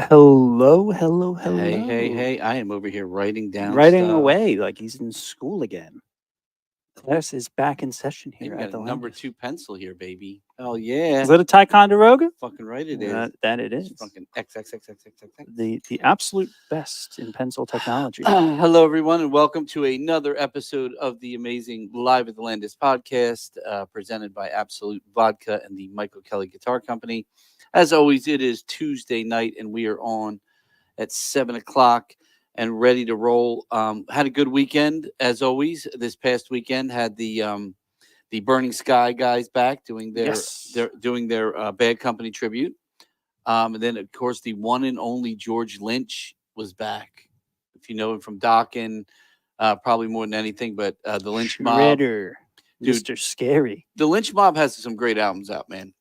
Hello, hello, Hey, hey, hello. hey. I am over here writing down Writing stuff. away like he's in school again. Class is back in session I here even at got the a number Landis. two pencil here, baby. Oh, Is yeah. that a Ticonderoga? Fucking right it is. That it It's is. fucking XXXXXX. The absolute best in pencil technology. Hello, everyone, and welcome to another episode of the amazing Live at the Landis podcast, presented by Absolute Vodka and the Michael Kelly Guitar Company. As always, it is Tuesday night, and we are on at 7 o'clock and ready to roll. Had a good weekend, as always. This past weekend had the Burning Sky guys back doing their Yes. Bad Company tribute. And then, of course, the one and only George Lynch was back. If you know him from Dokken, probably more than anything, but the Lynch Mob, Shredder. dude. Mr. Scary. The Lynch Mob has some great albums out, man.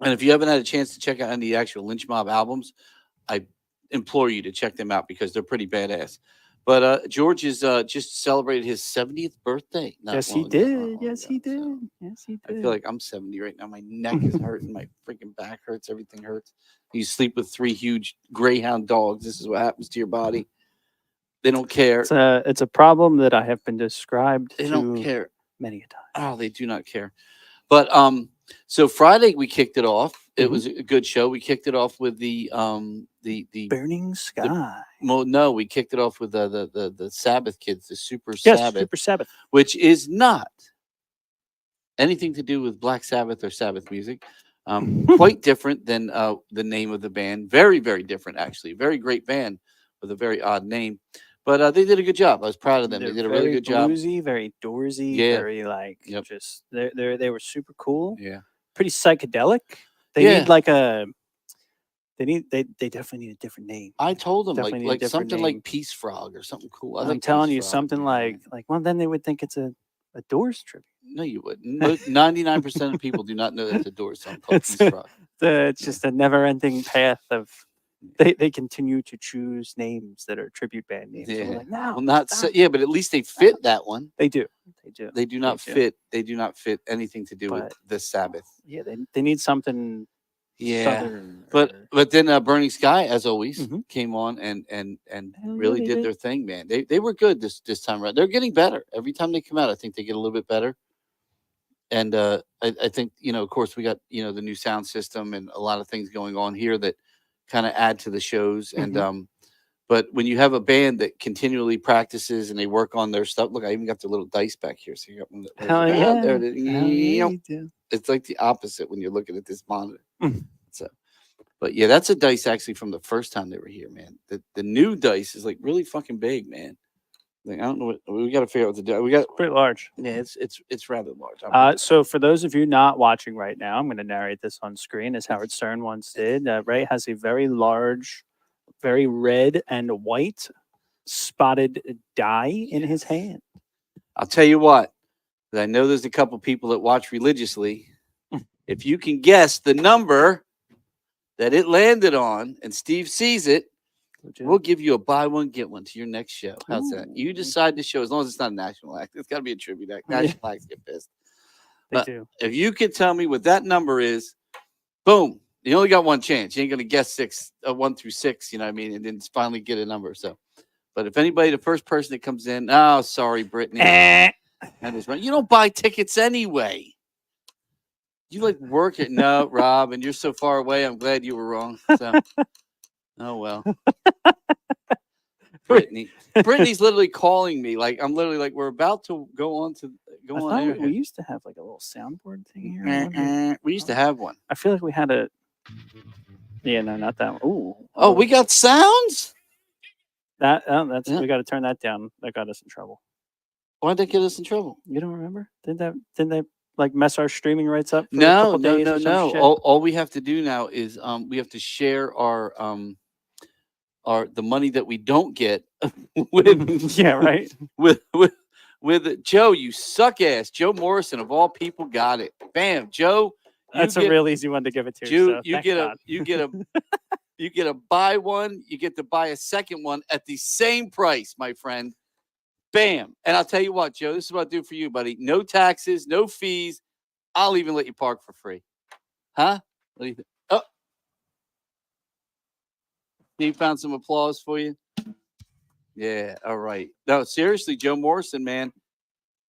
And if you haven't had a chance to check out any of the actual Lynch Mob albums, I implore you to check them out because they're pretty badass. But George is just celebrated his 70th birthday. Yes, he did. Yes, he did. Yes, he I did. feel like I'm 70 right now. My neck is hurting. My freaking back hurts. Everything hurts. You sleep with three huge greyhound dogs. This is what happens to your body. They don't care. It's a problem that I have been described They to don't care. many a time. Oh, they do not care. But so Friday we kicked it off. It Mhm. was a good show. We kicked it off with the Burning Sky. well, no, we kicked it off with the Sabbath kids, the Super Yes, Sabbath, Super Sabbath. which is not anything to do with Black Sabbath or Sabbath music. Quite different than the name of the band. Very, very different, actually. Very great band with a very odd name. But they did a good job. I was proud of them. They're They did a really very good job. bluesy, very doorsy, Yeah. very like Yep. just they were super cool, Yeah. pretty psychedelic. They Yeah. need like a they definitely need a different name. I told them Definitely need a like different something name. like Peace Frog or something cool. I I'm like telling Peace you Frog. something Yeah. like well then they would think it's a Doors tribute. No, you wouldn't. 99% of people do not know that's a Doors song called It's Peace Frog. it's Yeah. just a never-ending path of they continue to choose names that are tribute band names. So we're Yeah. like, no, Well, not stop. yeah, but at least they fit that one. They do. They do. They do not do. fit. They do not fit anything to do with But the Sabbath. yeah, they need something Yeah. southern. But then Burning Sky, as always, Mhm. came on and Hell yeah, really they did their thing, man. They were good this time around. They're getting better every time they come out. I think they get a little bit better. And I think of course, we got the new sound system and a lot of things going on here that kind of add to the shows. And Mhm. but when you have a band that continually practices and they work on their stuff, look, I even got the little dice back here. So you got one Hell there yeah. it is. Hell yeah, you do. It's like the opposite when you're looking at this monitor. Mm. So, but yeah, that's a dice actually from the first time they were here, man. The new dice is like really fucking big, man. Like, I don't know what we got to figure out what to do. We got Pretty large. yeah, it's rather large. So for those of you not watching right now, I'm going to narrate this on screen as Howard Stern once did. Ray has a very large, very red and white spotted die in his hand. I'll tell you what. 'Cause I know there's a couple people that watch religiously. If you can guess the number that it landed on, and Steve sees it, we'll give you a buy one get one to your next show. How's that? You Ooh. decide the show as long as it's not a national act. It's got to be a tribute act. Yeah. National acts get pissed. They But do. if you can tell me what that number is, boom. You only got one chance. You ain't gonna guess 1 through 6. You know what I mean? And then finally get a number. So, but if anybody, the first person that comes in, oh, sorry, Brittany, that is right. You don't buy tickets anyway. You like work it? No, Rob, and you're so far away. I'm glad you were wrong. So, oh well. Brittany's literally calling me. Like I'm literally like we're about to go on air. We used to have like a little soundboard thing here. We used to have one. I feel like we had a. Yeah, no, not that one. Ooh. Oh, we got sounds. That's Yeah. we got to turn that down. That got us in trouble. Why'd that get us in trouble? You don't remember? Didn't they like mess our streaming rights up? For a No, couple days or some shit? All we have to do now is we have to share our the money that we don't get with Yeah, right. with Joe. You suck ass. Joe Morrison of all people got it. Bam, Joe. That's a real easy one to give it to. Joe, So you get a buy one. You get to buy a second one at the same price, my friend. Bam. And I'll tell you what, Joe, this is what I'll do for you, buddy. No taxes, no fees. I'll even let you park for free. Huh? What do you think? Oh. Steve found some applause for you. Yeah, all right. No, seriously, Joe Morrison, man.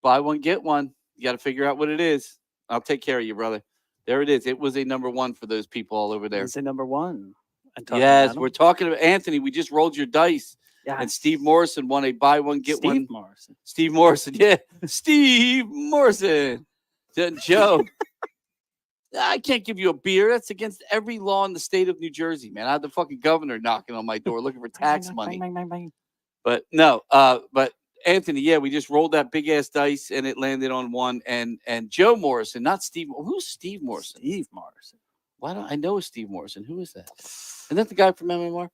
Buy one, get one. You got to figure out what it is. I'll take care of you, brother. There it is. It was a number one for those people all over there. He's a number one. And talking Yes, about we're him. talking about Anthony. We just rolled your dice. Yes. And Steve Morrison won a buy one, get Steve one. Morrison. Steve Morrison. Yeah. Steve Morrison. Joe. I can't give you a beer. That's against every law in the state of New Jersey, man. I had the fucking governor knocking on my door looking for tax money. But no, but Anthony, yeah, we just rolled that big ass dice and it landed on one. And Joe Morrison, not Steve. Who's Steve Morrison? Steve Morrison. Why don't I know Steve Morrison? Who is that? Isn't that the guy from MMR?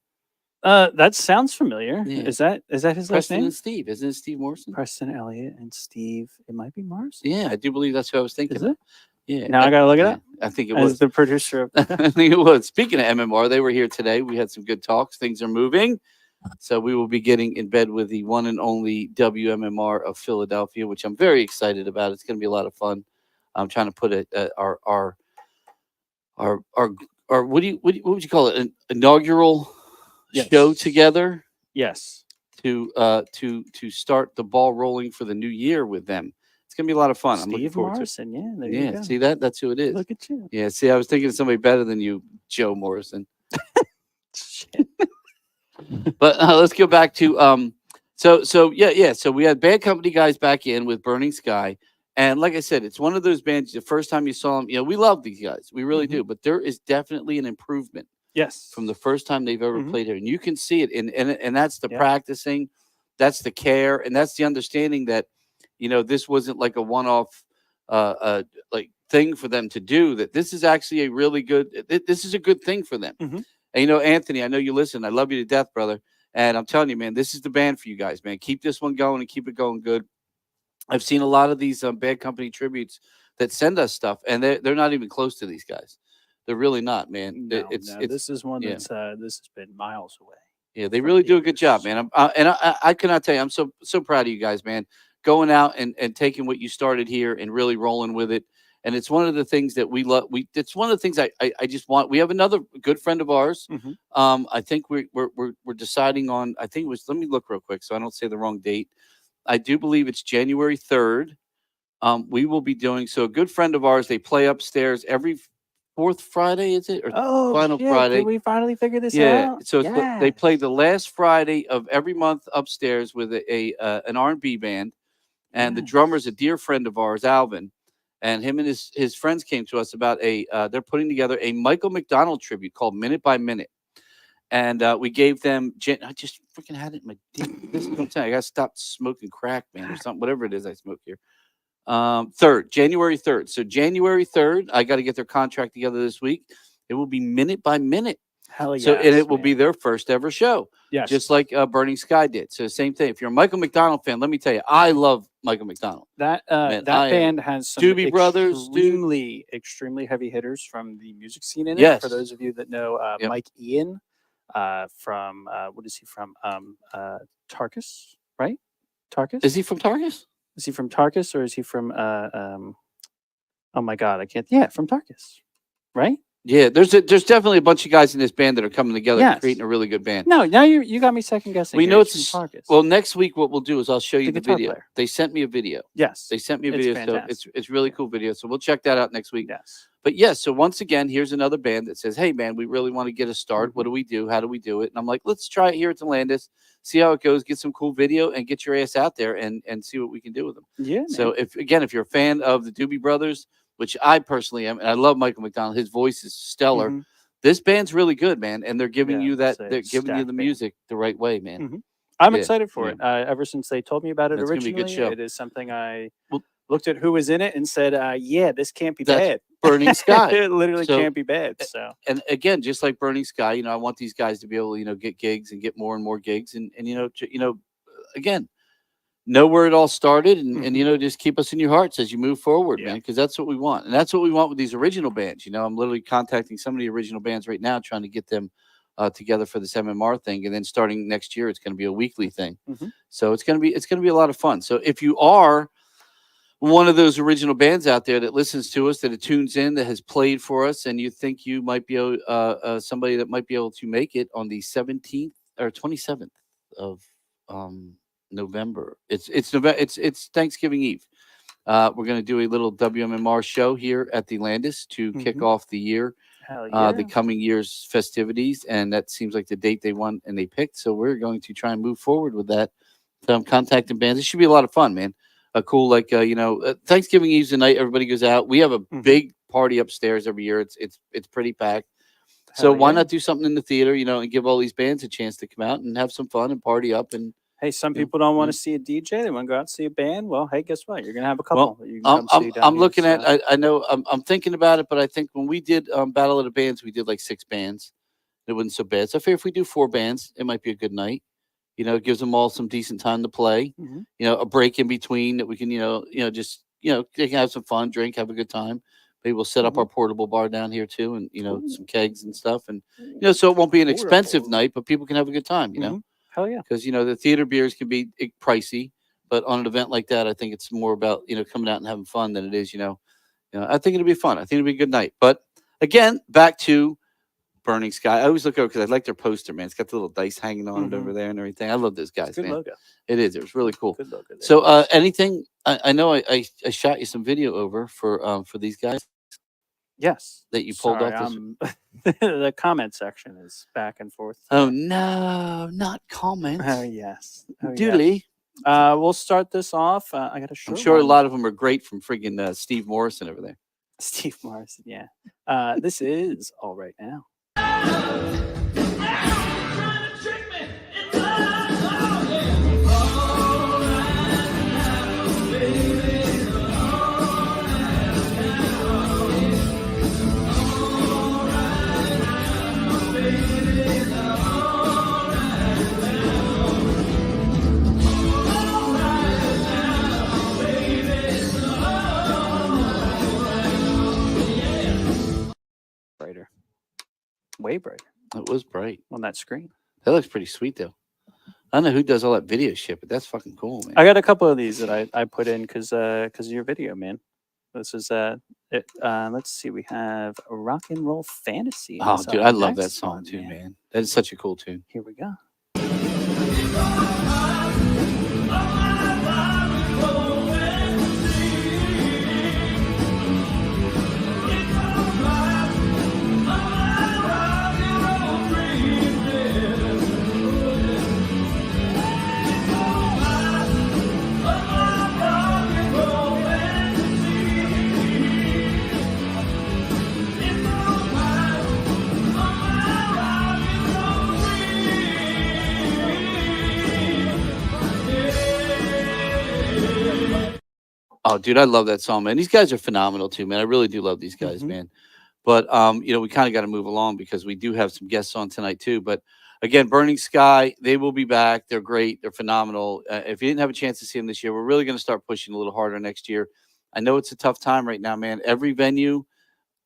That sounds familiar. Yeah. Is that his last Preston name? and Steve. Isn't it Steve Morrison? Preston Elliott and Steve. It might be Morrison. Yeah, I do believe that's who I was thinking. Is it? Yeah. Now I gotta look it up. I think it As was the producer of I think it was. Speaking of MMR, they were here today. We had some good talks. Things are moving. So we will be getting in bed with the one and only WMMR of Philadelphia, which I'm very excited about. It's going to be a lot of fun. I'm trying to put our what would you call it? An inaugural show together. Yes. To start the ball rolling for the new year with them. It's gonna be a lot of fun. I'm looking Steve forward Morrison. Yeah. There to. you Yeah, go. see that? That's who it is. Look at you. Yeah, see, I was thinking of somebody better than you, Joe Morrison. Shit. But let's go back to so yeah. So we had Bad Company guys back in with Burning Sky, and like I said, it's one of those bands. The first time you saw them, we love these guys, we really do. But there is definitely an improvement. Yes. From the first time they've ever played here, and you can see it, and that's the practicing, that's the care, and that's the understanding that this wasn't like a one-off like thing for them to do. That this is actually a really good. This is a good thing for them. And Anthony, I know you listen. I love you to death, brother. And I'm telling you, man, this is the band for you guys, man. Keep this one going and keep it going good. I've seen a lot of these Bad Company tributes that send us stuff, and they're not even close to these guys. They're really not, man. No, this is one that's this has been miles away. Yeah, they really do a good job, man. I cannot tell you, I'm so proud of you guys, man. Going out and taking what you started here and really rolling with it. And it's one of the things that we love. It's one of the things I just want. We have another good friend of ours. I think we're deciding on. I think it was. Let me look real quick so I don't say the wrong date. I do believe it's January 3rd. We will be doing so. A good friend of ours. They play upstairs every fourth Friday. Is it or final Friday? Did we finally figure this out? Yeah. So they play the last Friday of every month upstairs with an R&B band, and the drummer's a dear friend of ours, Alvin. And him and his friends came to us about they're putting together a Michael McDonald tribute called Minute by Minute. And we gave them, I just freaking had it in my dick. This is what I'm telling you. I got to stop smoking crack, man, or something, whatever it is I smoke here. January 3rd. So January 3rd, I got to get their contract together this week. It will be Minute by Minute. Hell yeah. So, and it will be their first ever show. Yes. Just like Burning Sky did. So same thing. If you're a Michael McDonald fan, let me tell you, I love Michael McDonald. That band has some Doobie Brothers, extremely heavy hitters from the music scene in it. Yes. For those of you that know Mike Ian from what is he from? Tarkus, right? Tarkus? Is he from Tarkus? Is he from Tarkus or is he from oh my god, I can't from Tarkus. Right? Yeah, there's definitely a bunch of guys in this band that are coming together creating a really good band. No, now you got me second guessing. We know it's from Tarkus. Well, next week what we'll do is I'll show you the video. Player. They sent me a video. Yes. They sent me a video, so it's really cool video. So we'll check that out next week. Yes. But yes, so once again, here's another band that says, "Hey man, we really want to get a start. What do we do? How do we do it?" And I'm like, "Let's try it here at the Landis, see how it goes, get some cool video, and get your ass out there and see what we can do with them." Yeah. So if you're a fan of the Doobie Brothers, which I personally am, and I love Michael McDonald, his voice is stellar. This band's really good, man, and they're giving you that. They're giving you the music the right way, man. I'm excited for it. Ever since they told me about it originally, gonna be a good show. it is something I looked at who was in it and said, "Yeah, this can't be bad." Burning Sky. It literally can't be bad. So, and again, just like Burning Sky, I want these guys to be able to, get gigs and get more and more gigs, and again, know where it all started, and just keep us in your hearts as you move forward, man, because that's what we want, and that's what we want with these original bands. I'm literally contacting some of the original bands right now, trying to get them together for this MMR thing, and then starting next year, it's going to be a weekly thing. So it's going to be a lot of fun. So if you are one of those original bands out there that listens to us, that it tunes in, that has played for us, and you think you might be somebody that might be able to make it on the 17th or 27th of November. It's November. It's Thanksgiving Eve. We're going to do a little WMMR show here at the Landis to kick off the year, Hell yeah. the coming year's festivities, and that seems like the date they want and they picked. So we're going to try and move forward with that. So I'm contacting bands. It should be a lot of fun, man. A cool, like Thanksgiving Eve's the night everybody goes out. We have a big party upstairs every year. It's pretty packed. So why not do something in the theater, and give all these bands a chance to come out and have some fun and party up. And hey, some people don't want to see a DJ; they want to go out and see a band. Well, hey, guess what? You're gonna have a couple. Well, that you can come see down I'm here, looking so. at. I know I'm thinking about it, but I think when we did Battle of the Bands, we did like 6 bands. It wasn't so bad. So I figure if we do 4 bands, it might be a good night. It gives them all some decent time to play. A break in between that we can, just they can have some fun, drink, have a good time. Maybe we'll set up our portable bar down here too, and some kegs and stuff, and so it won't be an expensive night, but people can have a I time. Hell yeah, because the theater beers can be pricey, but on an event like that, I think it's more about coming out and having fun than it is. I think it'll be fun. I think it'll be a good night. But again, back to Burning Sky. I always look over because I like their poster, man. It's got the little dice hanging on it over there and everything. I love those guys, good man. logo. It is. It was really cool. Good logo. So, anything? I know I shot you some video over for these guys. Yes. That you pulled Sorry, off. The comment section is back and forth. Oh no, not comments. Oh yes. Doodly. Yes. We'll start this off. I got a short. I'm sure one. a lot of them are great from friggin' Steve Morrison over there. Steve Morrison, yeah. This is All Right Now. Brighter. Way brighter. It was bright on that screen. That looks pretty sweet, though. I don't know who does all that video shit, but that's fucking cool, man. I got a couple of these that I put in because of your video, man. This is let's see, we have Rock and Roll Fantasy. Oh, dude, I love that song too, man. That is such a cool tune. Here we go. Oh, dude, I love that song, man. These guys are phenomenal too, man. I really do love these guys, man. But we kind of got to move along because we do have some guests on tonight too. But again, Burning Sky, they will be back. They're great. They're phenomenal. If you didn't have a chance to see them this year, we're really going to start pushing a little harder next year. I know it's a tough time right now, man. Every venue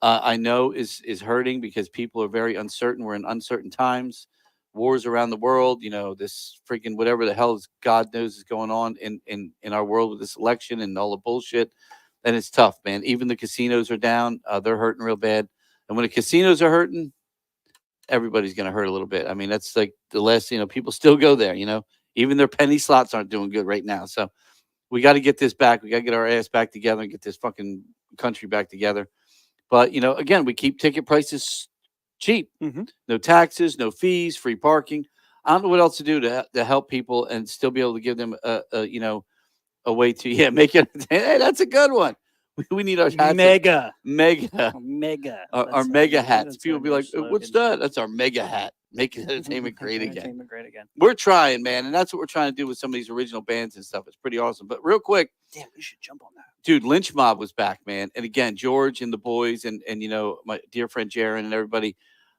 I know is hurting because people are very uncertain. We're in uncertain times. Wars around the world, this freaking whatever the hell is God knows is going on in our world with this election and all the bullshit. And it's tough, man. Even the casinos are down. They're hurting real bad. And when the casinos are hurting, everybody's going to hurt a little bit. I mean, that's like the last, people still go there, even their penny slots aren't doing good right now. So we got to get this back. We got to get our ass back together and get this fucking country back together. But, again, we keep ticket prices cheap. No taxes, no fees, free parking. I don't know what else to do to help people and still be able to give them a way to make it. Hey, that's a good one. We need our hats. Mega. Our mega hats. People be like, "What's that?" That's our mega hat. Make entertainment great again. We're trying, man, and that's what we're trying to do with some of these original bands and stuff. It's pretty awesome. But real quick, damn, we should jump on that. Dude, Lynch Mob was back, man. And again, George and the boys and my dear friend Jaron and everybody.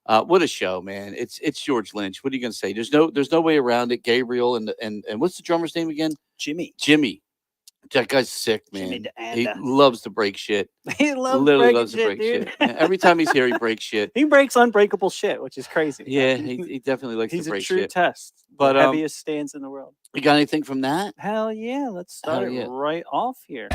What a show, man. It's George Lynch. What are you gonna say? There's no way around it. Gabriel and what's the drummer's name again? Jimmy. That guy's sick, man. He loves to break shit. He literally loves to break shit. Every time he's here, he breaks shit. He breaks unbreakable shit, which is crazy. Yeah, he definitely likes to break shit. He's a true test. But the heaviest stands in the world. You got anything from that? Hell yeah! Let's start it right off here.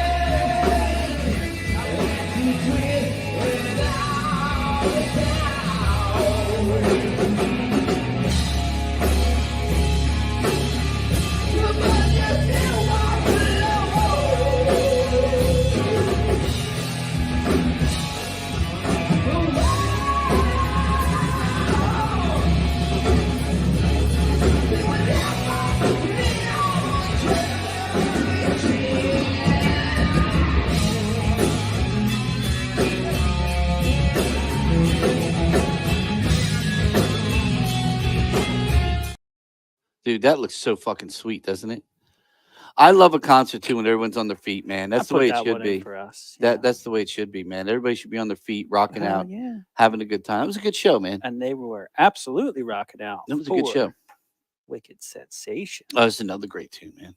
Dude, that looks so fucking sweet, doesn't it? I love a concert too when everyone's on their feet, man. That's the way it should be. For us. That's the way it should be, man. Everybody should be on their feet, rocking out, having a good time. It was a good show, man. And they were absolutely rocking out. It was a good show. Wicked Sensation. Oh, it's another great tune, man.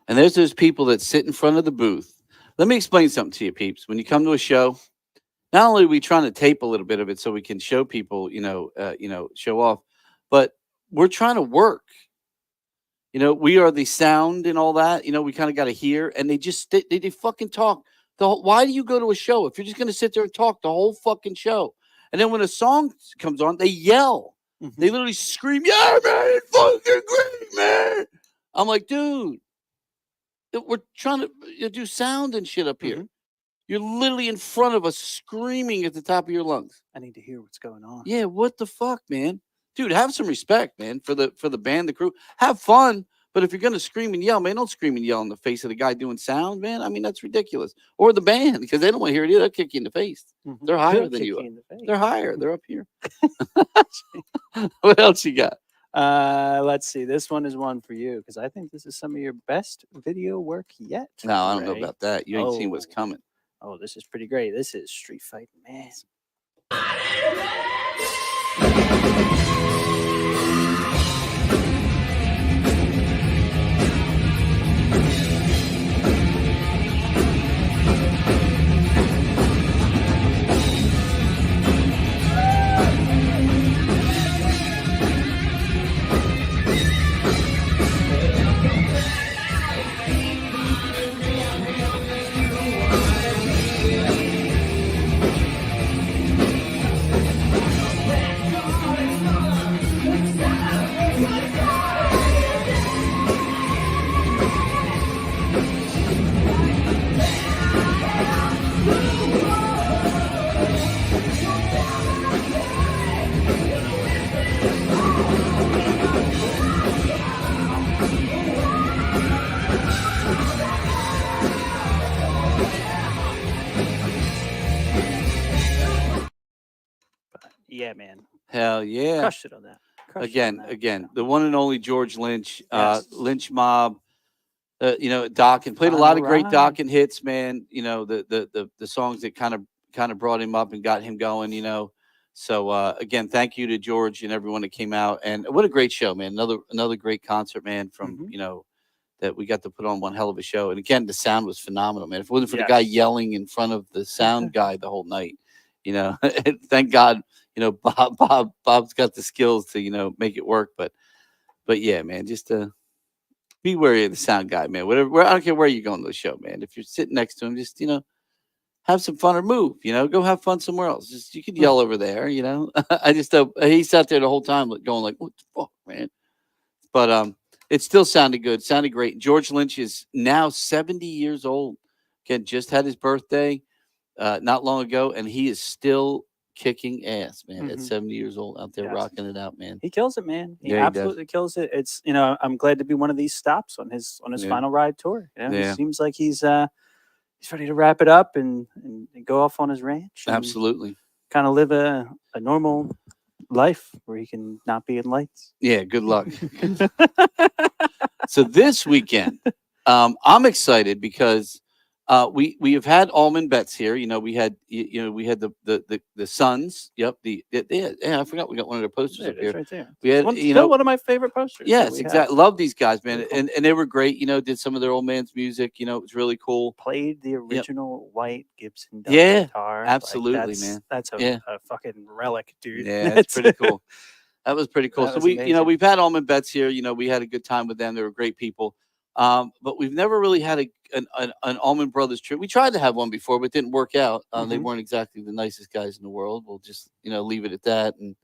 And there's those people that sit in front of the booth. Let me explain something to you, peeps. When you come to a show, not only are we trying to tape a little bit of it so we can show people, show off, but we're trying to work. We are the sound and all that. We kind of got to hear, and they just they fucking talk. Why do you go to a show if you're just going to sit there and talk the whole fucking show? And then when a song comes on, they yell. Mm-hmm. They literally scream, "Yeah, man, it's fucking great, man!" I'm like, dude. We're trying to do sound and shit up here. Mm-hmm. You're literally in front of us screaming at the top of your lungs. I need to hear what's going on. Yeah, what the fuck, man? Dude, have some respect, man, for the band, the crew. Have fun, but if you're going to scream and yell, man, don't scream and yell in the face of the guy doing sound, man. I mean, that's ridiculous. Or the band, because they don't want to hear it either. They'll kick you in the face. Mm-hmm. They're higher than you are. They're higher. They're up here. What else you got? Let's see. This one is one for you because I think this is some of your best video work yet. No, I don't know about that. You ain't seen what's coming. Oh, this is pretty great. This is Street Fighting Man. Yeah, man. Hell yeah. Crushed it on that. Again, the one and only George Lynch, Lynch Mob, Dokken played a lot of great Dokken hits, man. The songs that kind of brought him up and got him going, So again, thank you to George and everyone that came out. And what a great show, man. Another great concert, man, from that we got to put on one hell of a show. And again, the sound was phenomenal, man. If it wasn't for the guy yelling in front of the sound guy the whole night, thank God. Bob's got the skills to, make it work. But yeah, man, just be wary of the sound guy, man. I don't care where you're going to the show, man. If you're sitting next to him, just, have some fun or move, go have fun somewhere else. Just, you could yell over there, I just, he sat there the whole time going like, what the fuck, man? But it still sounded good, sounded great. George Lynch is now 70 years old. Again, just had his birthday not long ago, and he is still kicking ass, man. At 70 years old, out there rocking it out, man. He kills it, man. He absolutely kills it. It's I'm glad to be one of these stops on his final ride tour. It seems like he's ready to wrap it up and go off on his ranch. Absolutely. Kind of live a normal life where you can not be in lights. Yeah, good luck. So this weekend, I'm excited because we have had Allman Bets here. We had we had the Suns. Yep. Yeah, I forgot we got one of their posters There up it is, here. right there. We had Still one of my favorite posters. that yes, we have. exactly. Love these guys, man, Really cool. and they were great. Did some of their old man's music. It was really cool. Played the original white Gibson Yeah, guitar. absolutely, that's, man. That's Yeah. a fucking relic, dude. Yeah, that's pretty cool. That was pretty cool. That So was we, amazing. we've had Allman Bets here. We had a good time with them. They were great people. But we've never really had an Allman Brothers trip. We tried to have one before, but it didn't work out. They weren't exactly the nicest guys in the world. We'll just, leave it at that. And,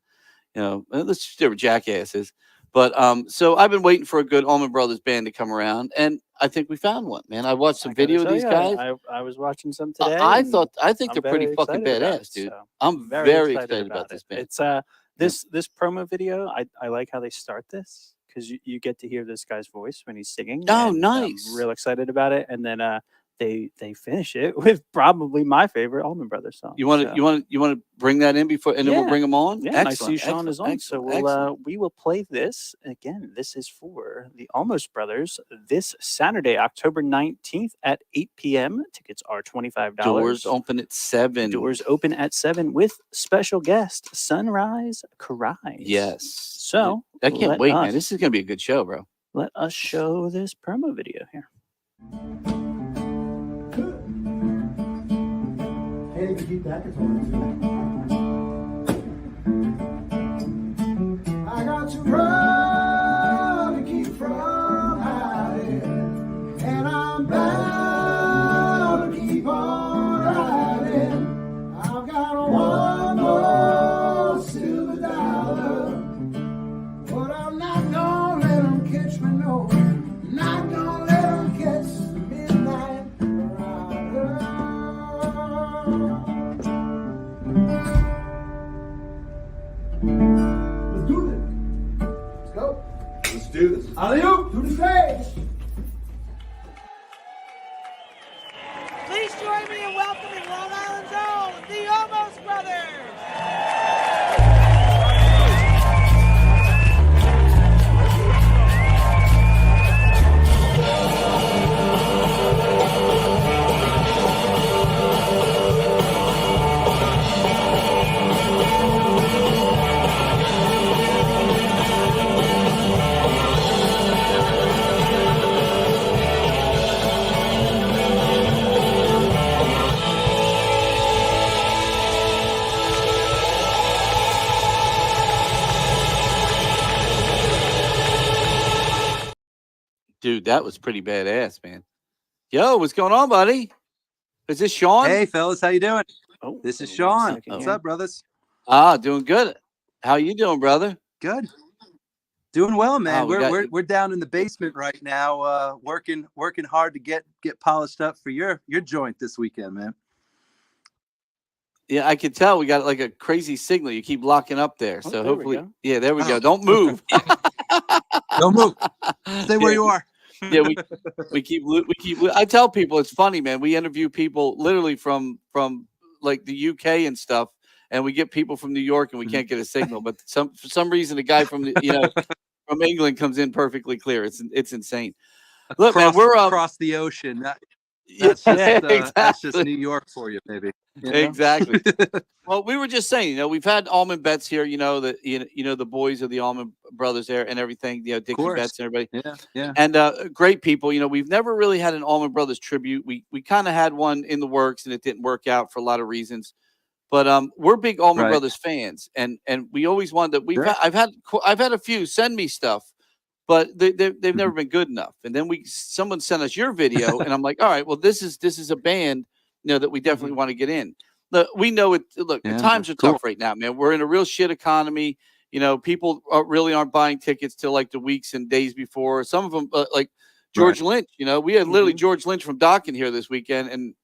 they were jackasses. But so I've been waiting for a good Allman Brothers band to come around, and I think we found one, man. I watched some video of these guys. I was watching some today. I think they're pretty very fucking excited about badass, it, dude. so I'm very excited about this band. It's this promo video. I like how they start this because you get to hear this guy's voice when he's singing. Oh, and nice. I'm real excited about it. And then they finish it with probably my favorite Allman Brothers song. You want to bring that in before, and then we'll Yeah. bring them on. Yeah, I see Sean is on, so we will play this again. This is for the Allmost Brothers this Saturday, October 19th at 8 p.m. Tickets are $25. Doors open at 7. Doors open at 7 with special guest Sunrise Karai. Yes. So I can't wait, man. This is gonna be a good show, bro. Let us show this promo video here. Hey, you can keep that guitar too. I got to run to keep from hiding, and I'm bound to keep on riding. I've got one more silver dollar, but I'm not gonna let them catch me, no. Not gonna let them catch the midnight rider. Let's do this. Let's go. Let's do this. Alley-oop to the stage. Please join me in welcoming Long Island's own, the Allmost Brothers. Dude, that was pretty badass, man. Yo, what's going on, buddy? Is this Sean? Hey, fellas, how you doing? Oh, This is one Sean. second What's here. up, brothers? Doing good. How you doing, brother? Good. Doing well, man. Oh, we got- We're down in the basement right now, working hard to get polished up for your joint this weekend, man. Yeah, I can tell we got like a crazy signal. You keep locking up there. Oh, So there we hopefully, go. yeah, there we go. Oh. Don't move. Don't move. Stay where you are. Yeah, we keep. I tell people it's funny, man. We interview people literally from like the UK and stuff, and we get people from New York, and we can't get a signal. But for some reason, a guy from from England comes in perfectly clear. It's insane. Look, man, we're across the ocean. That's just exactly. New York for you, maybe. You know? Exactly. Well, we were just saying, we've had Allman Bets here, the boys of the Allman Brothers there and everything, Dickie course. Betts and everybody. Yeah. And great people. We've never really had an Allman Brothers tribute. We kind of had one in the works and it didn't work out for a lot of reasons. But we're big Allman Right. Brothers fans, and we always wanted that. Sure. I've had a few send me stuff, but they've never been good enough. And then someone sent us your video, and I'm like, all right, well, this is a band, that we definitely want to get in. Look, we know it. Look, Yeah, the times are cool. tough right now, man. We're in a real shit economy. People really aren't buying tickets till like the weeks and days before. Some of them, like George Lynch. We had literally George Lynch from Dockin here this weekend, and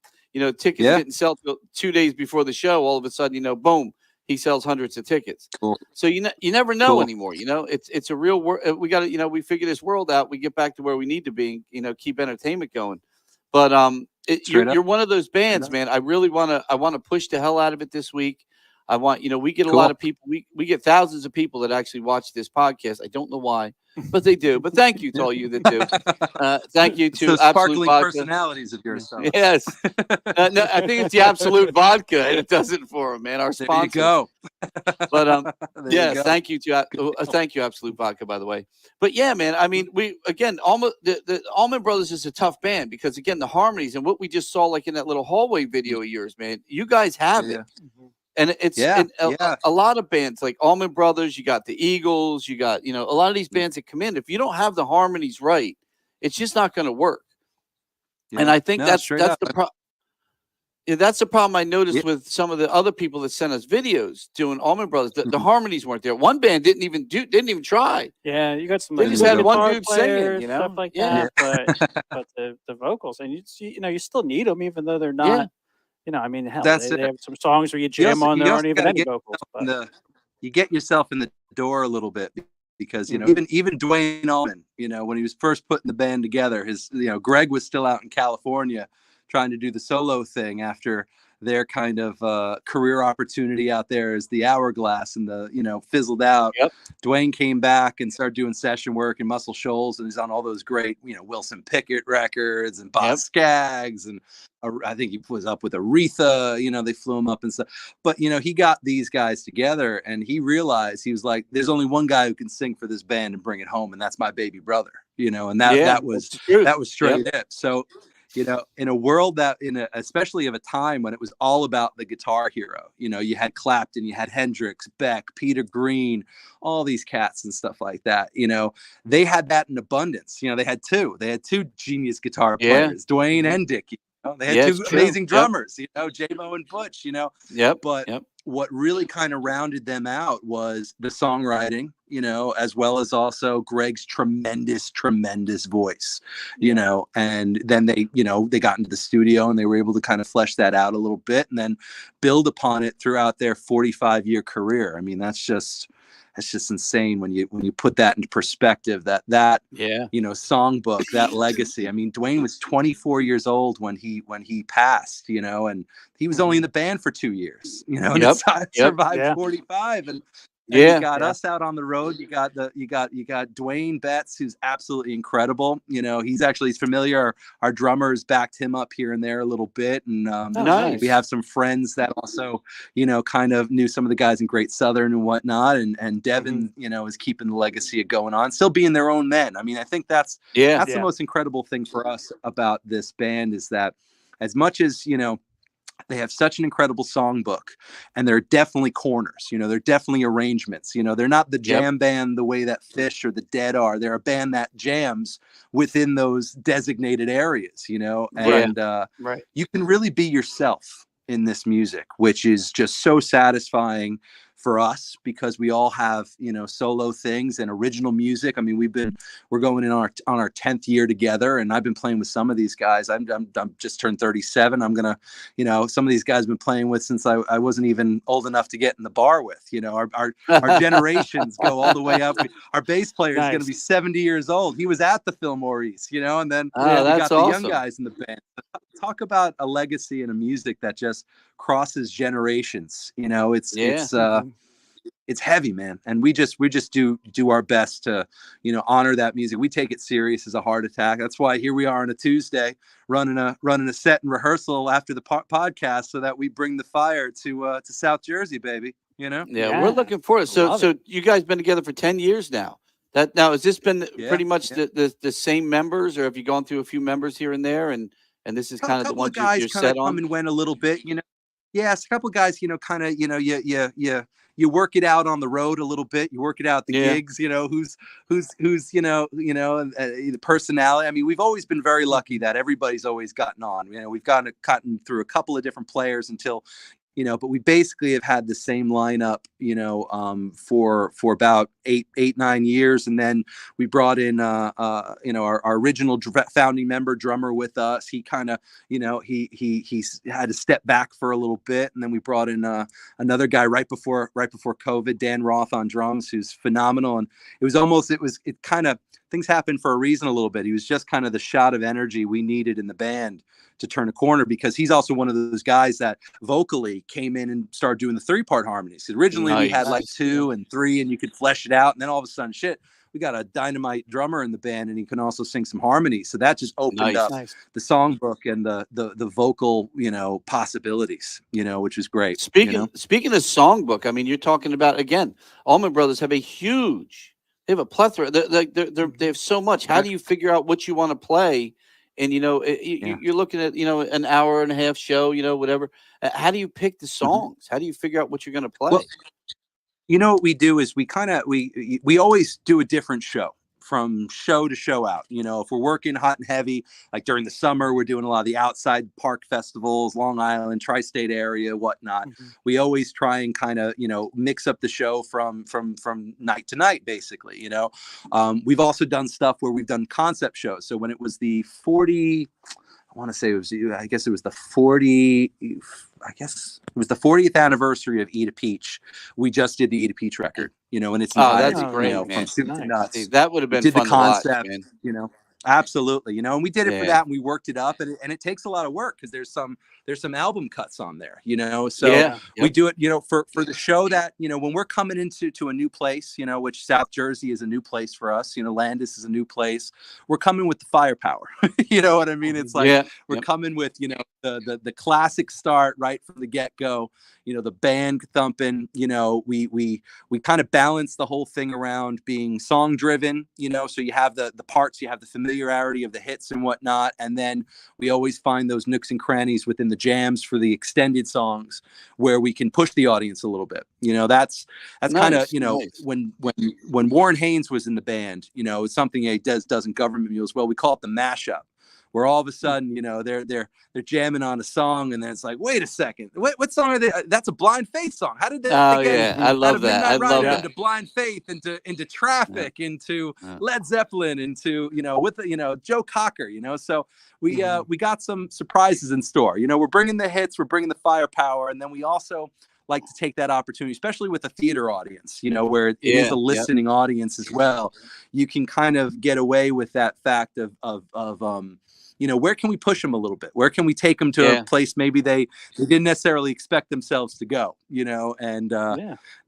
tickets didn't sell till 2 days before the show. All of a sudden, boom, he sells hundreds of tickets. Cool. So you never know Cool. anymore. It's a real world. We got to we figure this world out. We get back to where we need to be. Keep entertainment going. But Straight up. you're one of those bands, man. I really want to push the hell out of it this week. I want, we get a Cool. lot of people. We get thousands of people that actually watch this podcast. I don't know why, but they do. But thank you to all you that do. Thank you It's to those Absolute sparkling Vodka. personalities of yours. fellas. Yes. No, I think it's the Absolute Vodka, and it does it for them, man. Our There sponsor. you go. But There yeah, you go. thank you to thank you, Absolute Vodka, by the way. But yeah, man, I mean, the Allman Brothers is a tough band because again, the harmonies and what we just saw, like in that little hallway video of yours, man, you guys have it. And it's Yeah, and yeah. a lot of bands like Allman Brothers, you got the Eagles, you got, a lot of these bands that come in. If you don't have the harmonies right, it's just not going to work. And Yeah. I think No, that's straight that's up. the problem. Yeah, that's the problem I noticed Yeah. with some of the other people that sent us videos doing Allman Brothers. The harmonies weren't there. One band didn't even try. Yeah, you got some They like just lead had one guitar dude singing, players, you know? stuff like Yeah. that. But the vocals, and you still need them, even though they're not. I mean, hell, That's they it. have some songs where you jam on, there aren't even any vocals. But You get yourself in the door a little bit because Mm-hmm. even Dwayne Allman, when he was first putting the band together, his Greg was still out in California trying to do the solo thing after their kind of career opportunity out there is the Hourglass and the fizzled out. Yep. Dwayne came back and started doing session work in Muscle Shoals, and he's on all those great Wilson Pickett records and Boss Skaggs, and I think he was up with Aretha. They flew him up and stuff. But he got these guys together, and he realized, he was like, "There's only one guy who can sing for this band and bring it home, and that's my baby brother." And that was straight it. So. In a world especially of a time when it was all about the guitar hero, you had Clapton, you had Hendrix, Beck, Peter Green, all these cats and stuff like that. They had that in abundance. They had two genius guitar players, Dwayne and Dick. They had two amazing drummers, J-Mo and Butch, But what really kind of rounded them out was the songwriting, as well as also Greg's tremendous voice, and then they got into the studio and they were able to kind of flesh that out a little bit and then build upon it throughout their 45-year career. I mean, that's just insane when you put that into perspective, that songbook, that legacy. I mean, Dwayne was 24 years old when he passed, and he was only in the band for 2 years, and survived 45, and you got us out on the road. You got Dwayne Betts, who's absolutely incredible. He's familiar. Our drummers backed him up here and there a little bit, and nice. We have some friends that also kind of knew some of the guys in Great Southern and whatnot, and Devin is keeping the legacy of going on, still being their own men. I mean, I think that's the most incredible thing for us about this band, is that as much as they have such an incredible songbook, and they're definitely corners. They're definitely arrangements. They're not the jam band the way that Fish or the Dead are. They're a band that jams within those designated areas. And you can really be yourself in this music, which is just so satisfying for us, because we all have solo things and original music. I mean, we're going in on our 10th year together, and I've been playing with some of these guys. I'm just turned 37. I'm gonna some of these guys I've been playing with since I wasn't even old enough to get in the bar with. Our generations go all the way up. Our bass player is going to be 70 years old. He was at the Fillmore East, and then we got the young guys in the band. Talk about a legacy and a music that just crosses generations. It's heavy, man, and we just do our best to honor that music. We take it serious as a heart attack. That's why here we are on a Tuesday running a set and rehearsal after the podcast, so that we bring the fire to South Jersey, baby. We're looking forward. So you guys been together for 10 years now. Has this been pretty much the same members, or have you gone through a few members here and there, and this is kind of the ones you're set on? Come and went a little bit, Yes, a couple of guys, kind of, you work it out on the road a little bit. You work it out the gigs, who's the personality. I mean, we've always been very lucky that everybody's always gotten on. We've gotten through a couple of different players until, but we basically have had the same lineup, for about 9 years. And then we brought in, our original founding member drummer with us. He kind of, he had to step back for a little bit. And then we brought in another guy right before COVID, Dan Roth on drums, who's phenomenal. And it kind of things happen for a reason a little bit. He was just kind of the shot of energy we needed in the band to turn a corner, because he's also one of those guys that vocally came in and started doing the 3-part harmonies. Originally we had like 2 and 3 and you could flesh it out, and then all of a sudden, shit, we got a dynamite drummer in the band and he can also sing some harmonies. So that just opened up the songbook and the vocal, possibilities, which is great. Speaking of songbook, I mean, you're talking about, again, Allman Brothers have they have a plethora. They have so much. How do you figure out what you want to play? And, you're looking at, an hour and a half show, whatever. How do you pick the songs? How do you figure out what you're going to play? Well, what we do is we always do a different show from show to show out. If we're working hot and heavy, like during the summer, we're doing a lot of the outside park festivals, Long Island, tri-state area, whatnot. We always try and kind of, mix up the show from night to night, basically. We've also done stuff where we've done concept shows. So when it was the 40, I want to say I guess it was the 40th anniversary of Eat a Peach. We just did the Eat a Peach record, and it's that's great, from soup to nuts. See, that would have been did fun the concept, to watch, absolutely, and we did it for that, and we worked it up, and it takes a lot of work because there's some album cuts on there, so we do it, for the show that, when we're coming into a new place, which South Jersey is a new place for us, Landis is a new place. We're coming with the firepower. You know what I mean? It's like we're coming with, the classic start right from the get-go, the band thumping, we kind of balance the whole thing around being song driven, so you have the parts, you have the familiarity of the hits and whatnot, and then we always find those nooks and crannies within the jams for the extended songs where we can push the audience a little bit. That's kind of, when Warren Haynes was in the band, it's something he does in Government Mules. Well, we call it the mashup, where all of a sudden, they're jamming on a song, and then it's like, wait a second, what song are they? That's a Blind Faith song. How did that? I love that. I love that. Into Blind Faith, into Traffic, into Led Zeppelin, into with Joe Cocker. So we got some surprises in store. We're bringing the hits, we're bringing the firepower, and then we also like to take that opportunity, especially with a theater audience, where it is a listening audience as well. You can kind of get away with that fact of where can we push them a little bit? Where can we take them to a place maybe they didn't necessarily expect themselves to go, and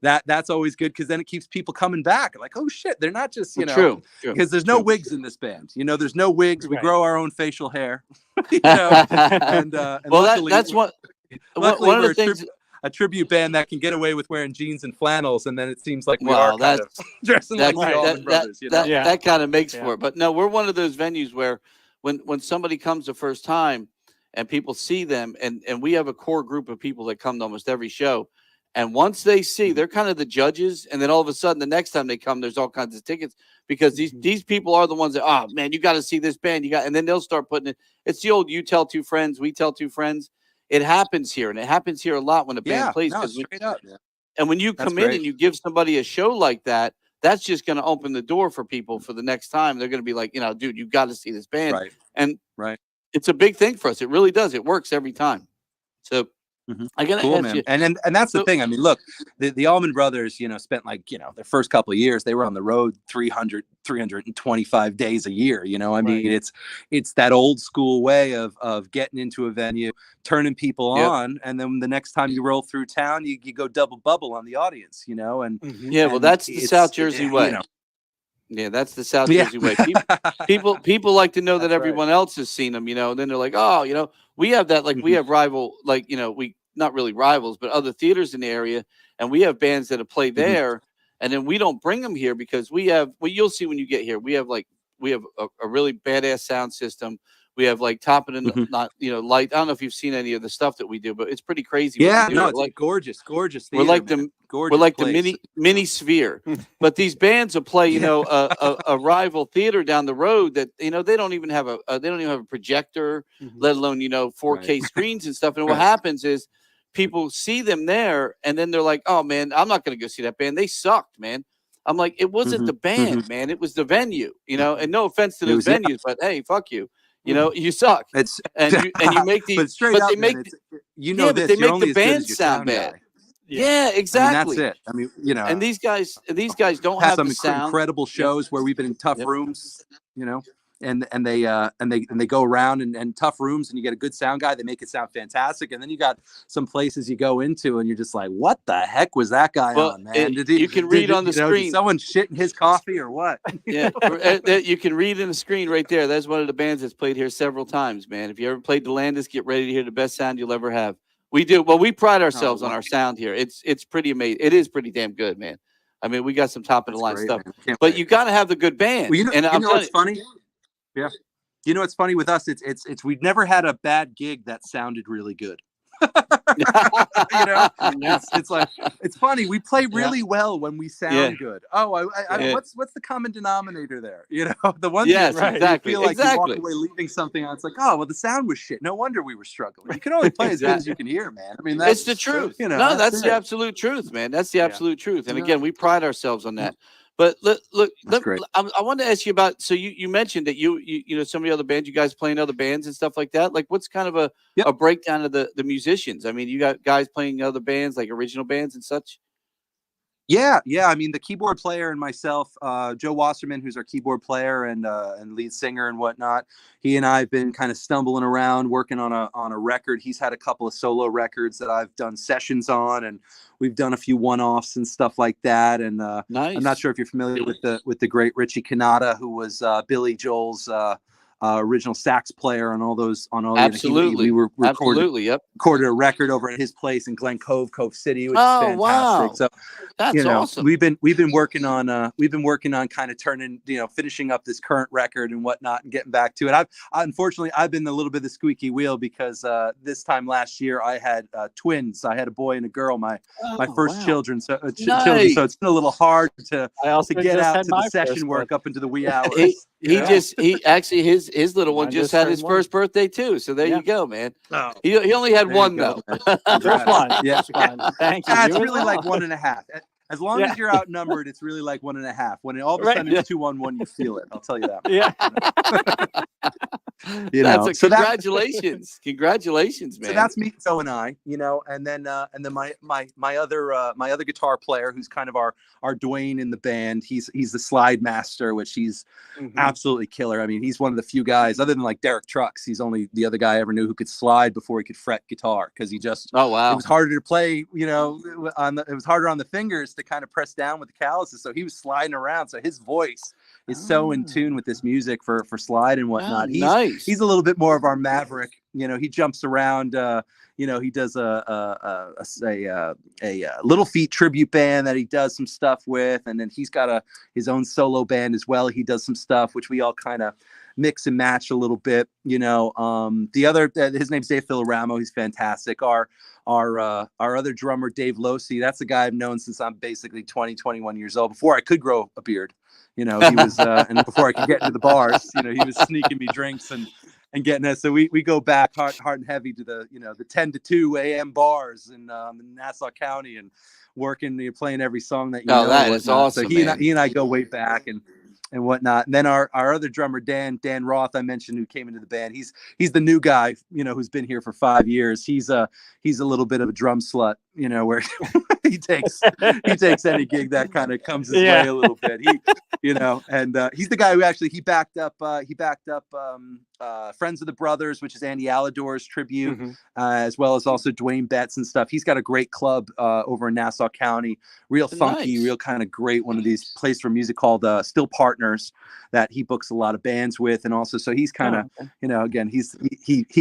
that's always good, because then it keeps people coming back. Like, oh shit, they're not just, true. Because there's no wigs in this band. There's no wigs. We grow our own facial hair. And well, luckily, that's what one of the things. A tribute band that can get away with wearing jeans and flannels, and then it seems like we are kind of dressing like the Allman Brothers. That kind of makes for it. But no, we're one of those venues where when somebody comes the first time and people see them, and we have a core group of people that come to almost every show, and once they see, they're kind of the judges, and then all of a sudden the next time they come, there's all kinds of tickets, because these people are the ones that, oh man, you got to see this band, and then they'll start putting it. It's the old you tell two friends, we tell two friends. It happens here, and it happens here a lot when a band plays. Straight up. And when you come in and you give somebody a show like that, that's just going to open the door for people for the next time. They're going to be like, dude, you got to see this band. Right. And it's a big thing for us. It really does. It works every time. So I gotta ask you. And that's the thing. I mean, look, the Allman Brothers, spent their first couple of years, they were on the road 325 days a year. I mean, it's that old school way of getting into a venue, turning people on, and then the next time you roll through town, you go double bubble on the audience, and well, that's the South Jersey way. Yeah, that's the South Jersey way. People like to know that everyone else has seen them, and then they're like, oh, we have that, we have rival, we not really rivals, but other theaters in the area, and we have bands that have played there, and then we don't bring them here because we have. Well, you'll see when you get here. We have a really badass sound system. We have top and not light. I don't know if you've seen any of the stuff that we do, but it's pretty crazy. Yeah, no, it's gorgeous theater, we're like the mini Sphere. But these bands will play a rival theater down the road that they don't even have a projector, let alone 4K screens and stuff. And what happens is people see them there, and then they're like, oh man, I'm not going to go see that band. They sucked, man. I'm like, it wasn't the band, man. It was the venue, and no offense to those venues, but hey, fuck you. You suck. And you make these, but straight up, they make they make the band sound bad. Yeah, I mean, exactly. that's it. I mean, you know, And these guys don't had have some the sound. incredible shows where we've been in tough Yep. rooms, you know, and they go around and tough rooms, and you get a good sound guy. They make it sound fantastic, and then you got some places you go into, and you're just like, what the heck was that guy Well, on, man? you can read on the you know, did screen. someone shit in his coffee or what? Yeah, you can read in the screen right there. That's one of the bands that's played here several times, man. If you ever played the Landis, get ready to hear the best sound you'll ever have. We do. Well, we pride ourselves on wow. our sound here. It's pretty amazing. It is pretty damn good, man. I mean, we got some top of the That's line great, stuff, man. Can't but wait. you got to have the good band. Well, you know, and I'm telling what's funny? Yeah. You know what's funny with us? It's we've never had a bad gig that sounded really good. You know, it's like, it's funny. We play really well when we sound good. Oh, I what's the common denominator there? You know, the one Yes, thing exactly, you feel like exactly. you walk away leaving something on. It's like, oh, well, the sound was shit. No wonder we were struggling. You can only play as good as you can hear, man. I mean, that's It's the truth. You know, No, that's it. the absolute truth, man. That's the absolute truth. And Yeah. again, we pride ourselves on that. But Great. I wanted to ask you about. So you mentioned that you know some of the other bands, you guys play in other bands and stuff like that. Like, what's kind of a breakdown of the musicians? I mean, you got guys playing other bands, like original bands and such. Yeah. I mean, the keyboard player and myself, Joe Wasserman, who's our keyboard player and lead singer and whatnot. He and I have been kind of stumbling around working on a record. He's had a couple of solo records that I've done sessions on, and we've done a few one-offs and stuff like that. And Nice. I'm not sure if you're familiar with the great Richie Kanata, who was Billy Joel's original sax player on all. Absolutely. We were Absolutely. Yep. recorded a record over at his place in Glen Cove, Cove City, which is fantastic. Wow. So That's awesome. we've been working on kind of finishing up this current record and whatnot and getting back to it. Unfortunately I've been a little bit of the squeaky wheel because this time last year I had twins. I had a boy and a girl, my first children. So children. So it's been a little hard to get out to the session work up into the wee hours. His little one just had his first birthday too. So there you go, man. Oh, he only had one though. Just one. Yeah. Just one. Thank you. It's You really as like well. 1.5. As long as you're outnumbered, it's really like 1.5. When all of a sudden it's 2-on-1, you feel it. I'll tell you that. Yeah. Congratulations. Congratulations, man. So that's me, Joe and I, and then my other guitar player, who's kind of our Dwayne in the band. He's the slide master, which he's absolutely killer. I mean, he's one of the few guys, other than like Derek Trucks, he's only the other guy I ever knew who could slide before he could fret guitar, because he just it was harder to play, it was harder on the fingers to kind of press down with the calluses. So he was sliding around. So his voice is so in tune with this music for slide and whatnot. He's a little bit more of our maverick. He jumps around. He does a Little Feat tribute band that he does some stuff with, and then he's got his own solo band as well. He does some stuff which we all kind of mix and match a little bit. The other his name's Dave Filoramo. He's fantastic. Our other drummer, Dave Losey, that's the guy I've known since I'm basically 21 years old, before I could grow a beard. He was and before I could get into the bars, he was sneaking me drinks and getting us. So we go back hard and heavy to the 10 to 2 a.m. bars in Nassau County, and working, playing every song that that is awesome. So he and I go way back and whatnot. And then our other drummer, Dan Roth, I mentioned, who came into the band. He's the new guy, who's been here for 5 years. He's a little bit of a drum slut, where he takes any gig that kind of comes his way a little bit. And he's the guy who actually he backed up Friends of the Brothers, which is Andy Alador's tribute, as well as also Dwayne Betts and stuff. He's got a great club over in Nassau County, real funky, real kind of great, one of these place for music called Still Partners, that he books a lot of bands with. And also, so he's kind of, again, he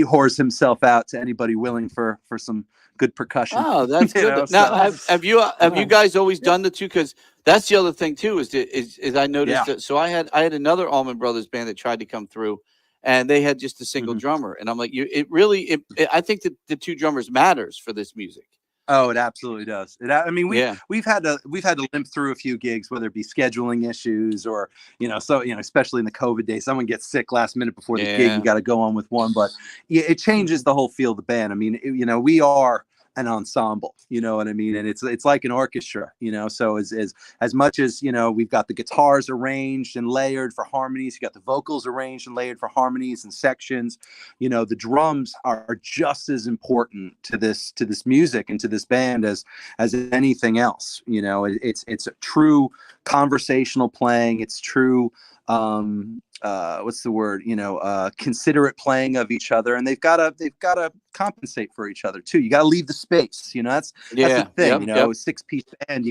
whores himself out to anybody willing for some good percussion. Oh, that's good. Now, have you guys always done the two? Because that's the other thing too, is I noticed that. So I had another Allman Brothers band that tried to come through, and they had just a single drummer, and I'm like, I think that the two drummers matters for this music. Oh, it absolutely does. We've had to limp through a few gigs, whether it be scheduling issues or, especially in the COVID days, someone gets sick last minute before the gig, you got to go on with one. But it changes the whole feel of the band. I mean, we are an ensemble, you know what I mean? And it's like an orchestra, you know. So as much as, you know, we've got the guitars arranged and layered for harmonies, you got the vocals arranged and layered for harmonies and sections, you know, the drums are just as important to this music and to this band as anything else. You know, it's a true conversational playing. It's true what's the word, you know, considerate playing of each other, and they've got to compensate for each other too. You got to leave the space, you know. That's the thing, you know. 6-piece band,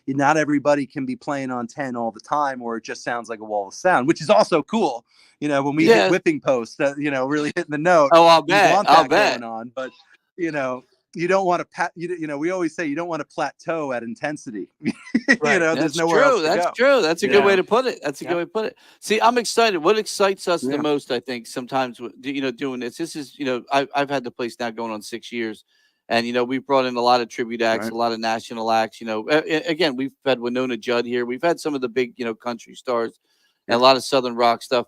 not everybody can be playing on 10 all the time, or it just sounds like a wall of sound, which is also cool, you know, when we hit whipping post, you know, really hitting the note. I'll bet going on, but you know, you don't want to you know, we always say you don't want to plateau at intensity. Right. You know, That's there's nowhere else to That's go. true. That's a good way to put it. That's a good way to put it. See, I'm excited. What excites us the most, I think, sometimes, you know, doing this is, you know, I've had the place now going on 6 years, and, you know, we've brought in a lot of tribute acts, a lot of national acts. You know, again, we've had Winona Judd here. We've had some of the big, you know, country stars and a lot of Southern rock stuff.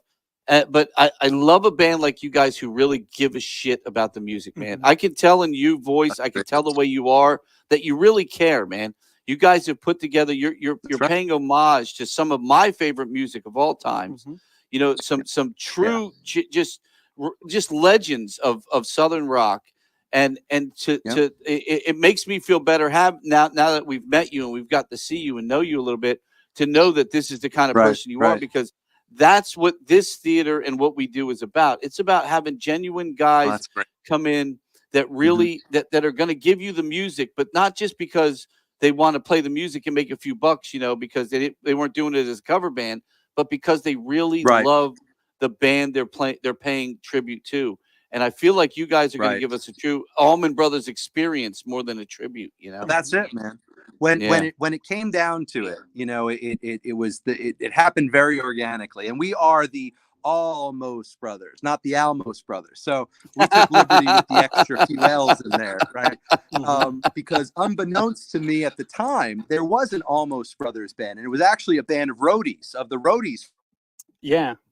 But I love a band like you guys who really give a shit about the music, man. I can tell in your voice, I can tell the way you are, that you really care, man. You guys have put together, you're paying homage to some of my favorite music of all times. You know, some true just legends of Southern rock. And it makes me feel better now that we've met you and we've got to see you and know you a little bit, to know that this is the kind of person you are, because that's what this theater and what we do is about. It's about having genuine guys come in that really that are going to give you the music, but not just because they want to play the music and make a few bucks, you know, because they weren't doing it as a cover band, but because they really love the band they're paying tribute to. And I feel like you guys are going to give us a true Allman Brothers experience more than a tribute, you know. That's it, man. When it came down to it, you know, it happened very organically, and we are the Allmost Brothers, not the Allmost Brothers. So we took liberty with the extra few L's in there, right? Because unbeknownst to me at the time, there was an Allmost Brothers band, and it was actually a band of roadies,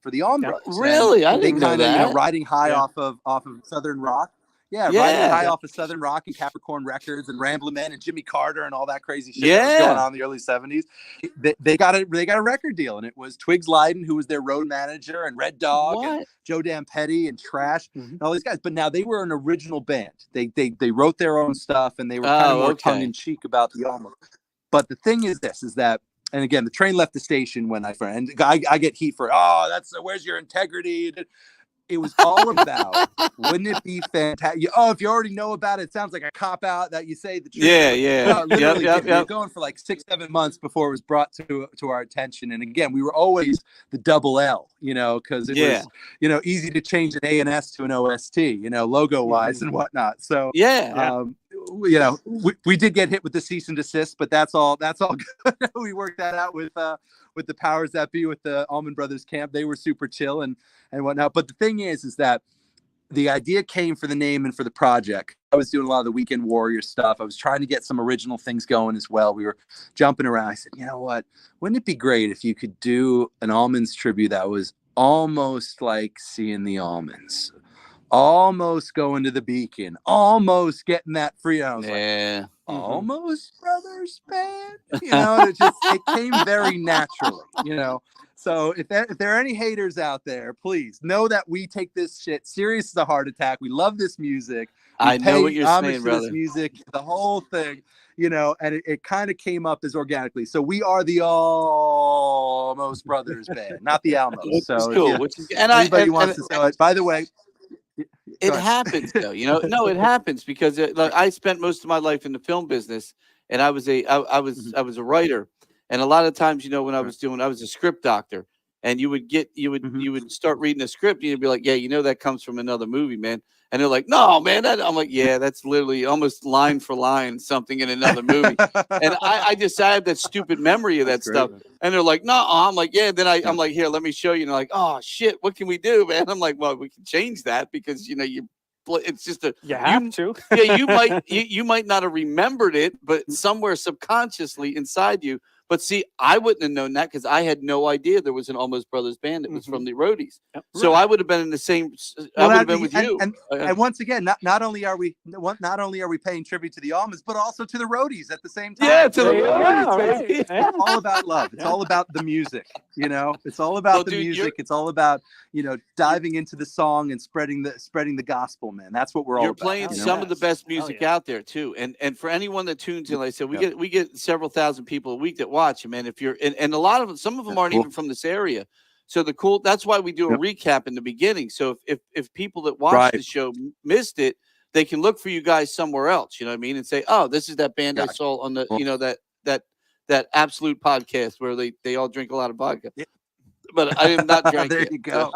for the Allman Brothers. Really? I they didn't know that. You know, riding high off of Southern rock. Riding high off of Southern rock and Capricorn Records and Ramblin' Man and Jimmy Carter and all that crazy shit that was going on in the early 70s. They got a record deal, and it was Twigs Lydon, who was their road manager, and Red Dog and Joe Dan Petty and Trash and all these guys. But now they were an original band. They wrote their own stuff, and they were kind of more tongue in cheek about the album. But the thing is that, and again, the train left the station when and I get heat for, where's your integrity? It was all about, wouldn't it be fantastic? If you already know about it, it sounds like a cop out that you say the truth. Literally, we were going for like 6-7 months before it was brought to our attention. And again, we were always the double L, you know, because it was, you know, easy to change an A and S to an OST, you know, logo wise and whatnot. So you know, we did get hit with the cease and desist, but that's all good. We worked that out with the powers that be, with the Allman Brothers camp. They were super chill and whatnot. But the thing is that the idea came for the name and for the project. I was doing a lot of the Weekend Warrior stuff. I was trying to get some original things going as well. We were jumping around. I said, you know what? Wouldn't it be great if you could do an Almonds tribute that was almost like seeing the Almonds? Almost going to the Beacon, almost getting that free. I was like, Allmost Brothers band, you know. It came very naturally, you know. So if there are any haters out there, please know that we take this shit serious as a heart attack. We love this music. I know what you're saying, brother. This music, the whole thing, you know, and it kind of came up as organically. So we are the Allmost Brothers band, not the Allmost. So cool. Anybody wants to sell it. By the way, it happens though, you know. No, it happens because like, I spent most of my life in the film business, and I was a writer, and a lot of times, you know, when I was a script doctor, and you would start reading a script, and you'd be like, yeah, you know, that comes from another movie, man. And they're like, no, man. I'm like, yeah, that's literally almost line for line something in another movie. And I have that stupid memory of that stuff. Man. And they're like, no, I'm like, yeah. Then I'm like, here, let me show you. And they're like, oh shit, what can we do, man? I'm like, well, we can change that because, you know, it's just you have to. Yeah, you might not have remembered it, but somewhere subconsciously inside you. But see, I wouldn't have known that because I had no idea there was an Allmost Brothers band that was from the Roadies. Yep. So I would have been in the same. I would have been with you. And once again, not only are we paying tribute to the Allmans, but also to the Roadies at the same time. Yeah, to the There you go, Roadies. right. It's all about love. It's all about the music. It's all about the music. It's all about diving into the song and spreading the gospel, man. That's what we're all You're about. playing some of the best music out there too. And for anyone that tunes in, like I said, we get several thousand people a week that watch. Man, if you're and a lot of them, some of them aren't even from this area. So that's why we do a recap in the beginning. So if people that watch the show missed it, they can look for you guys somewhere else. You know what I mean? And say, oh, this is that band I saw on the that Absolute podcast where they all drink a lot of vodka. Yeah. But I am not drinking. There you go.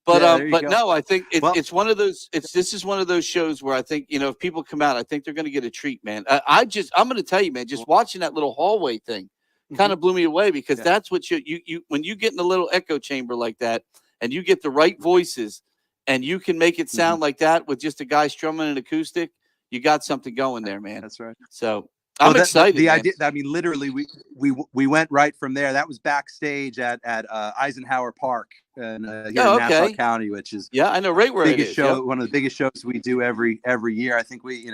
But no, I think it's one of those. This is one of those shows where I think if people come out, I think they're going to get a treat, man. I'm going to tell you, man. Just watching that little hallway thing kind of blew me away because that's what you when you get in a little echo chamber like that and you get the right voices and you can make it sound like that with just a guy strumming an acoustic, you got something going there, man. That's right. So I'm excited. The idea, I mean, literally, we went right from there. That was backstage at Eisenhower Park in Nassau County, which is I know right where biggest it is. Show, one of the biggest shows we do every year. I think we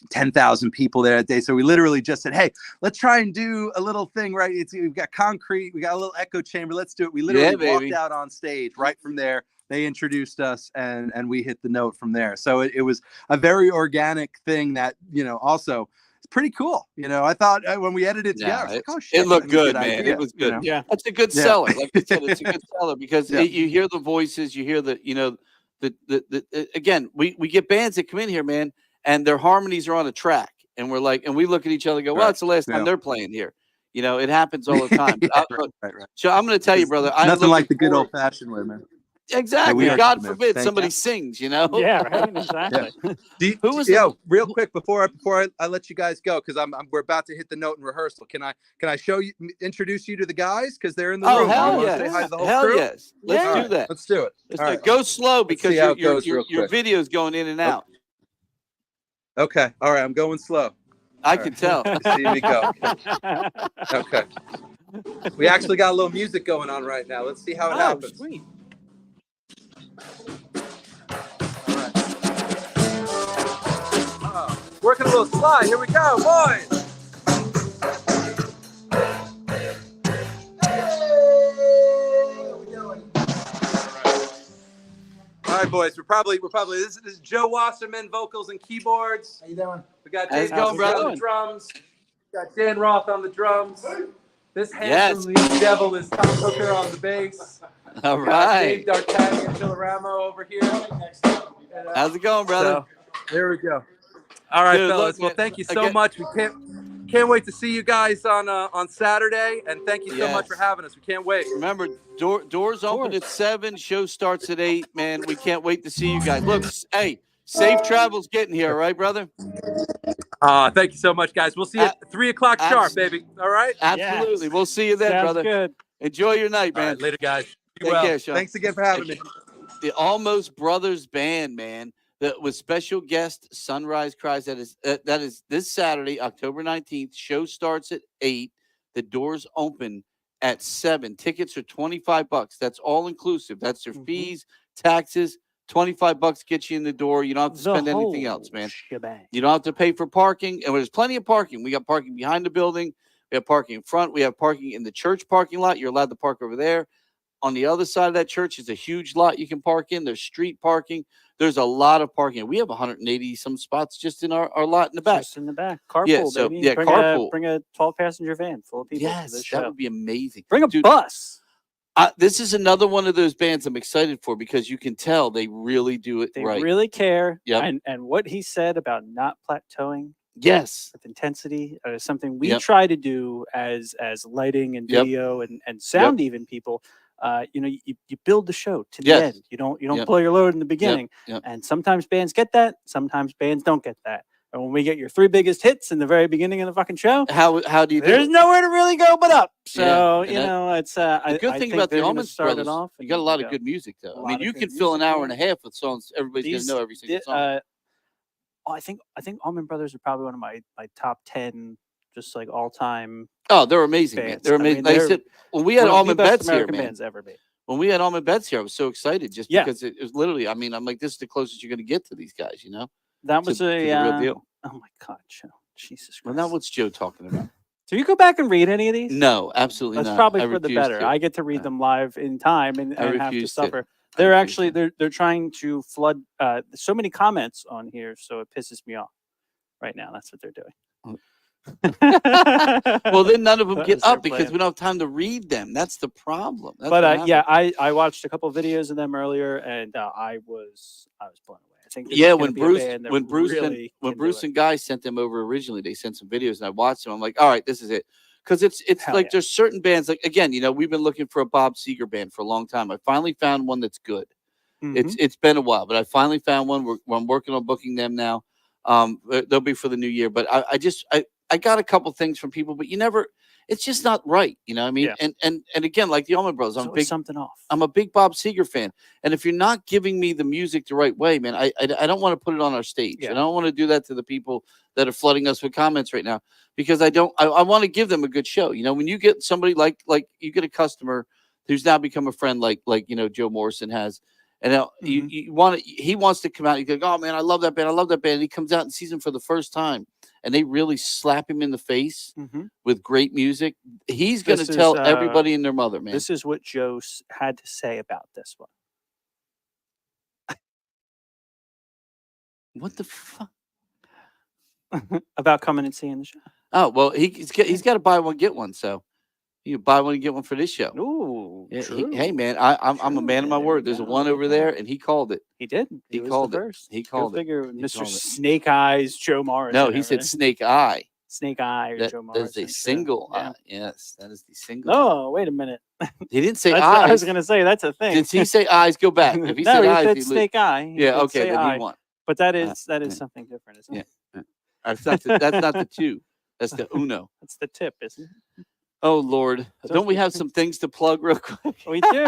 10,000 people there that day. So we literally just said, hey, let's try and do a little thing, right? We've got concrete, we got a little echo chamber. Let's do it. We literally walked out on stage right from there. They introduced us and we hit the note from there. So it was a very organic thing that, also it's pretty cool. I thought when we edited it together, I was like, oh shit. It looked good, man. Idea, it was good. Yeah. That's a good seller. Like I said, it's a good seller because you hear the voices, you hear again, we get bands that come in here, man, and their harmonies are on a track. And we're like, and we look at each other and go, well, it's the last time they're playing here. It happens all the time. Right. So I'm going to tell you, brother. Nothing like the good old fashioned way, man. Exactly. God forbid somebody sings, Yeah, right. Exactly. Real quick before I let you guys go, because we're about to hit the note in rehearsal. Can I introduce you to the guys because they're in the room? Hell yes. Say hi to the whole hell crew? yes. Let's do that. Let's do it. All right. Go slow because your video's going in and out. Okay. All right. I'm going slow. I can tell. See me go. Okay. We actually got a little music going on right now. Let's see how it happens. Sweet. Working a little slide. Here we go, boys. All right, boys. We're probably this is Joe Wasserman, vocals and keyboards. How you doing? We got Dave on the drums. We got Dan Roth on the drums. This handsome devil is Tom Hooker on the bass. All right. Dave D'Artagnan and Chilleramo over here. How's it going, brother? So, there we go. All right, fellas. Well, thank you so much. We can't wait to see you guys on Saturday, and thank you so much for having us. We can't wait. Remember, doors open at 7. Show starts at 8. Man, we can't wait to see you guys. Look, hey, safe travels getting here, all right, brother? Thank you so much, guys. We'll see you at 3 o'clock sharp, baby. All right? Absolutely. Yes. We'll see you then, brother. Good. Enjoy your night, man. All right, later, guys. Take care, Sean. Thanks again for having me. The Allmost Brothers band, man. That was special guest Sunrise Cries. That is this Saturday, October 19th. Show starts at 8. The doors open at 7. Tickets are $25. That's all inclusive. That's their fees, taxes. $25 gets you in the door. You don't have to spend anything else, man. Shebang. You don't have to pay for parking. And there's plenty of parking. We got parking behind the building. We have parking in front. We have parking in the church parking lot. You're allowed to park over there. On the other side of that church is a huge lot you can park in. There's street parking. There's a lot of parking. We have 180 some spots just in our lot in the back. Just in the back. Carpool, baby. Carpool. Bring a 12-passenger van full of people. Yes, that would be amazing. Bring a bus. This is another one of those bands I'm excited for because you can tell they really do it right. They really care. Yep. And what he said about not plateauing. Yes. With intensity is something we try to do as lighting and video and sound even people. You build the show to the end. You don't blow your load in the beginning. And sometimes bands get that. Sometimes bands don't get that. And when we get your 3 biggest hits in the very beginning of the fucking show, how do you do there's it? nowhere to really go but up. So, it's the good thing about the Allman Brothers, off you got a lot of good music though. I mean, you can fill an hour and a half with songs everybody's gonna know every single song. I think Allman Brothers are probably one of my top 10 just like all time. Oh, they're amazing, man. Bands. They're I mean, amazing. Like I they're said, when we had One of the Allman best Bets here, American man. bands ever made. When we had Allman Bets here, I was so excited just Yeah. because it was literally. I mean, I'm like, this is the closest you're going to get to these guys, you know. That was to a the real deal. Oh my God, Joe. Jesus Well, Christ. now what's Joe talking about? Do you go back and read any of these? No, absolutely That's not. probably I for the refuse better. to. I get to read them live in time and have to refuse to. suffer. I They're refuse actually to. they're trying to flood so many comments on here, so it pisses me off right now. That's what they're doing. Well, then none of them That get was their up because plan. we don't have time to read them. That's the problem. That's But what yeah, happens. I watched a couple of videos of them earlier, and I was blown away. I think this is Yeah, gonna when be a Bruce band that when Bruce really and can do Bruce it. and Guy sent them over originally, they sent some videos and I watched them. I'm like, all right, this is it. Because it's Hell like yeah. there's certain bands like again, you know, we've been looking for a Bob Seger band for a long time. I finally found one that's good. Mhm. It's been a while, but I finally found one. I'm working on booking them now. They'll be for the new year. But I got a couple things from people, but you never. It's just not right, you know what I mean? Yeah. And again, like the Allman Brothers, There's I'm always big. something off. I'm a big Bob Seger fan, and if you're not giving me the music the right way, man, I don't want to put it on our stage. Yeah. And I don't want to do that to the people that are flooding us with comments right now because I don't. I want to give them a good show. You know, when you get somebody like you get a customer who's now become a friend, like you know Joe Morrison has, and now Mhm. you want he wants to come out. You go, oh man, I love that band. I love that band. And he comes out and sees them for the first time, and they really slap him in the face Mhm. with great music. He's going to This is, tell everybody and their mother, man. This is what Joe had to say about this one. What the fuck? About coming and seeing the show. Oh well, he's got to buy one get one. So you buy one and get one for this show. Ooh, Yeah, true. hey man, I'm a True. man of my There word. you There's a go. one over there, and he called it. He did. He was called the it. first. He Go called it. figure, He Mr. called it. Snake Eyes, Joe Morrison. No, he said right? Snake Eye. Snake Eye or Joe That is Morrison. a true. single Yeah. eye. Yes, that is the single. No, wait a minute. He didn't say That's, eyes. I was gonna say that's a thing. Did he say eyes? Go back. If he no, said he eyes, said he Snake Eye. He yeah, did okay, say then eye. he won. But that is yeah. something different, isn't it? Yeah. That's not the two. That's the uno. That's the tip, isn't it? Oh Lord, don't we have some things to plug real quick? We do.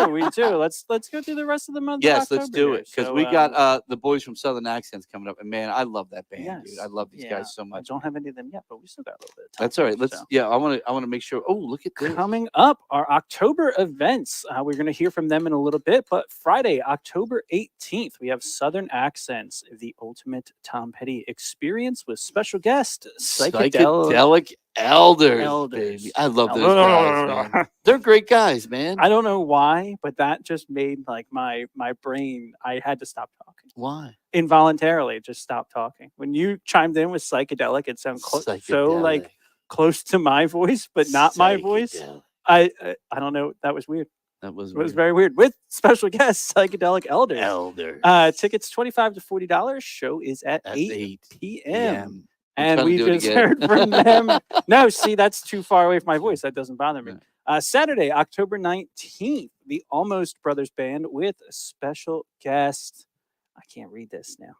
Let's go through the rest of the month. Yes, of let's October do here. it because So, we got the boys from Southern Accents coming up, and man, I love that band, dude. yes, I love these yeah. guys so I much. don't have any of them yet, but we still got a little bit of time. That's all right. here, Let's so. I want to make sure. Oh, look at this. Coming up, our October events. We're going to hear from them in a little bit, but Friday, October 18th, we have Southern Accents, the ultimate Tom Petty experience with special guest Psychedelic Elders, baby. I love those guys, man. They're great guys, man. I don't know why, but that just made like my brain. I had to stop talking Why? involuntarily. Just stop talking when you chimed in with psychedelic. It sounded so like close to my voice, but not my voice. I don't know. That was weird. That was It was very weird. With special guests, Psychedelic Elders. Tickets $25 to $40. Show is at 8 p.m. And we just heard from them. No, see, that's too far away from my voice. That doesn't bother me. Saturday, October 19th, the Allmost Brothers Band with a special guest. I can't read this now.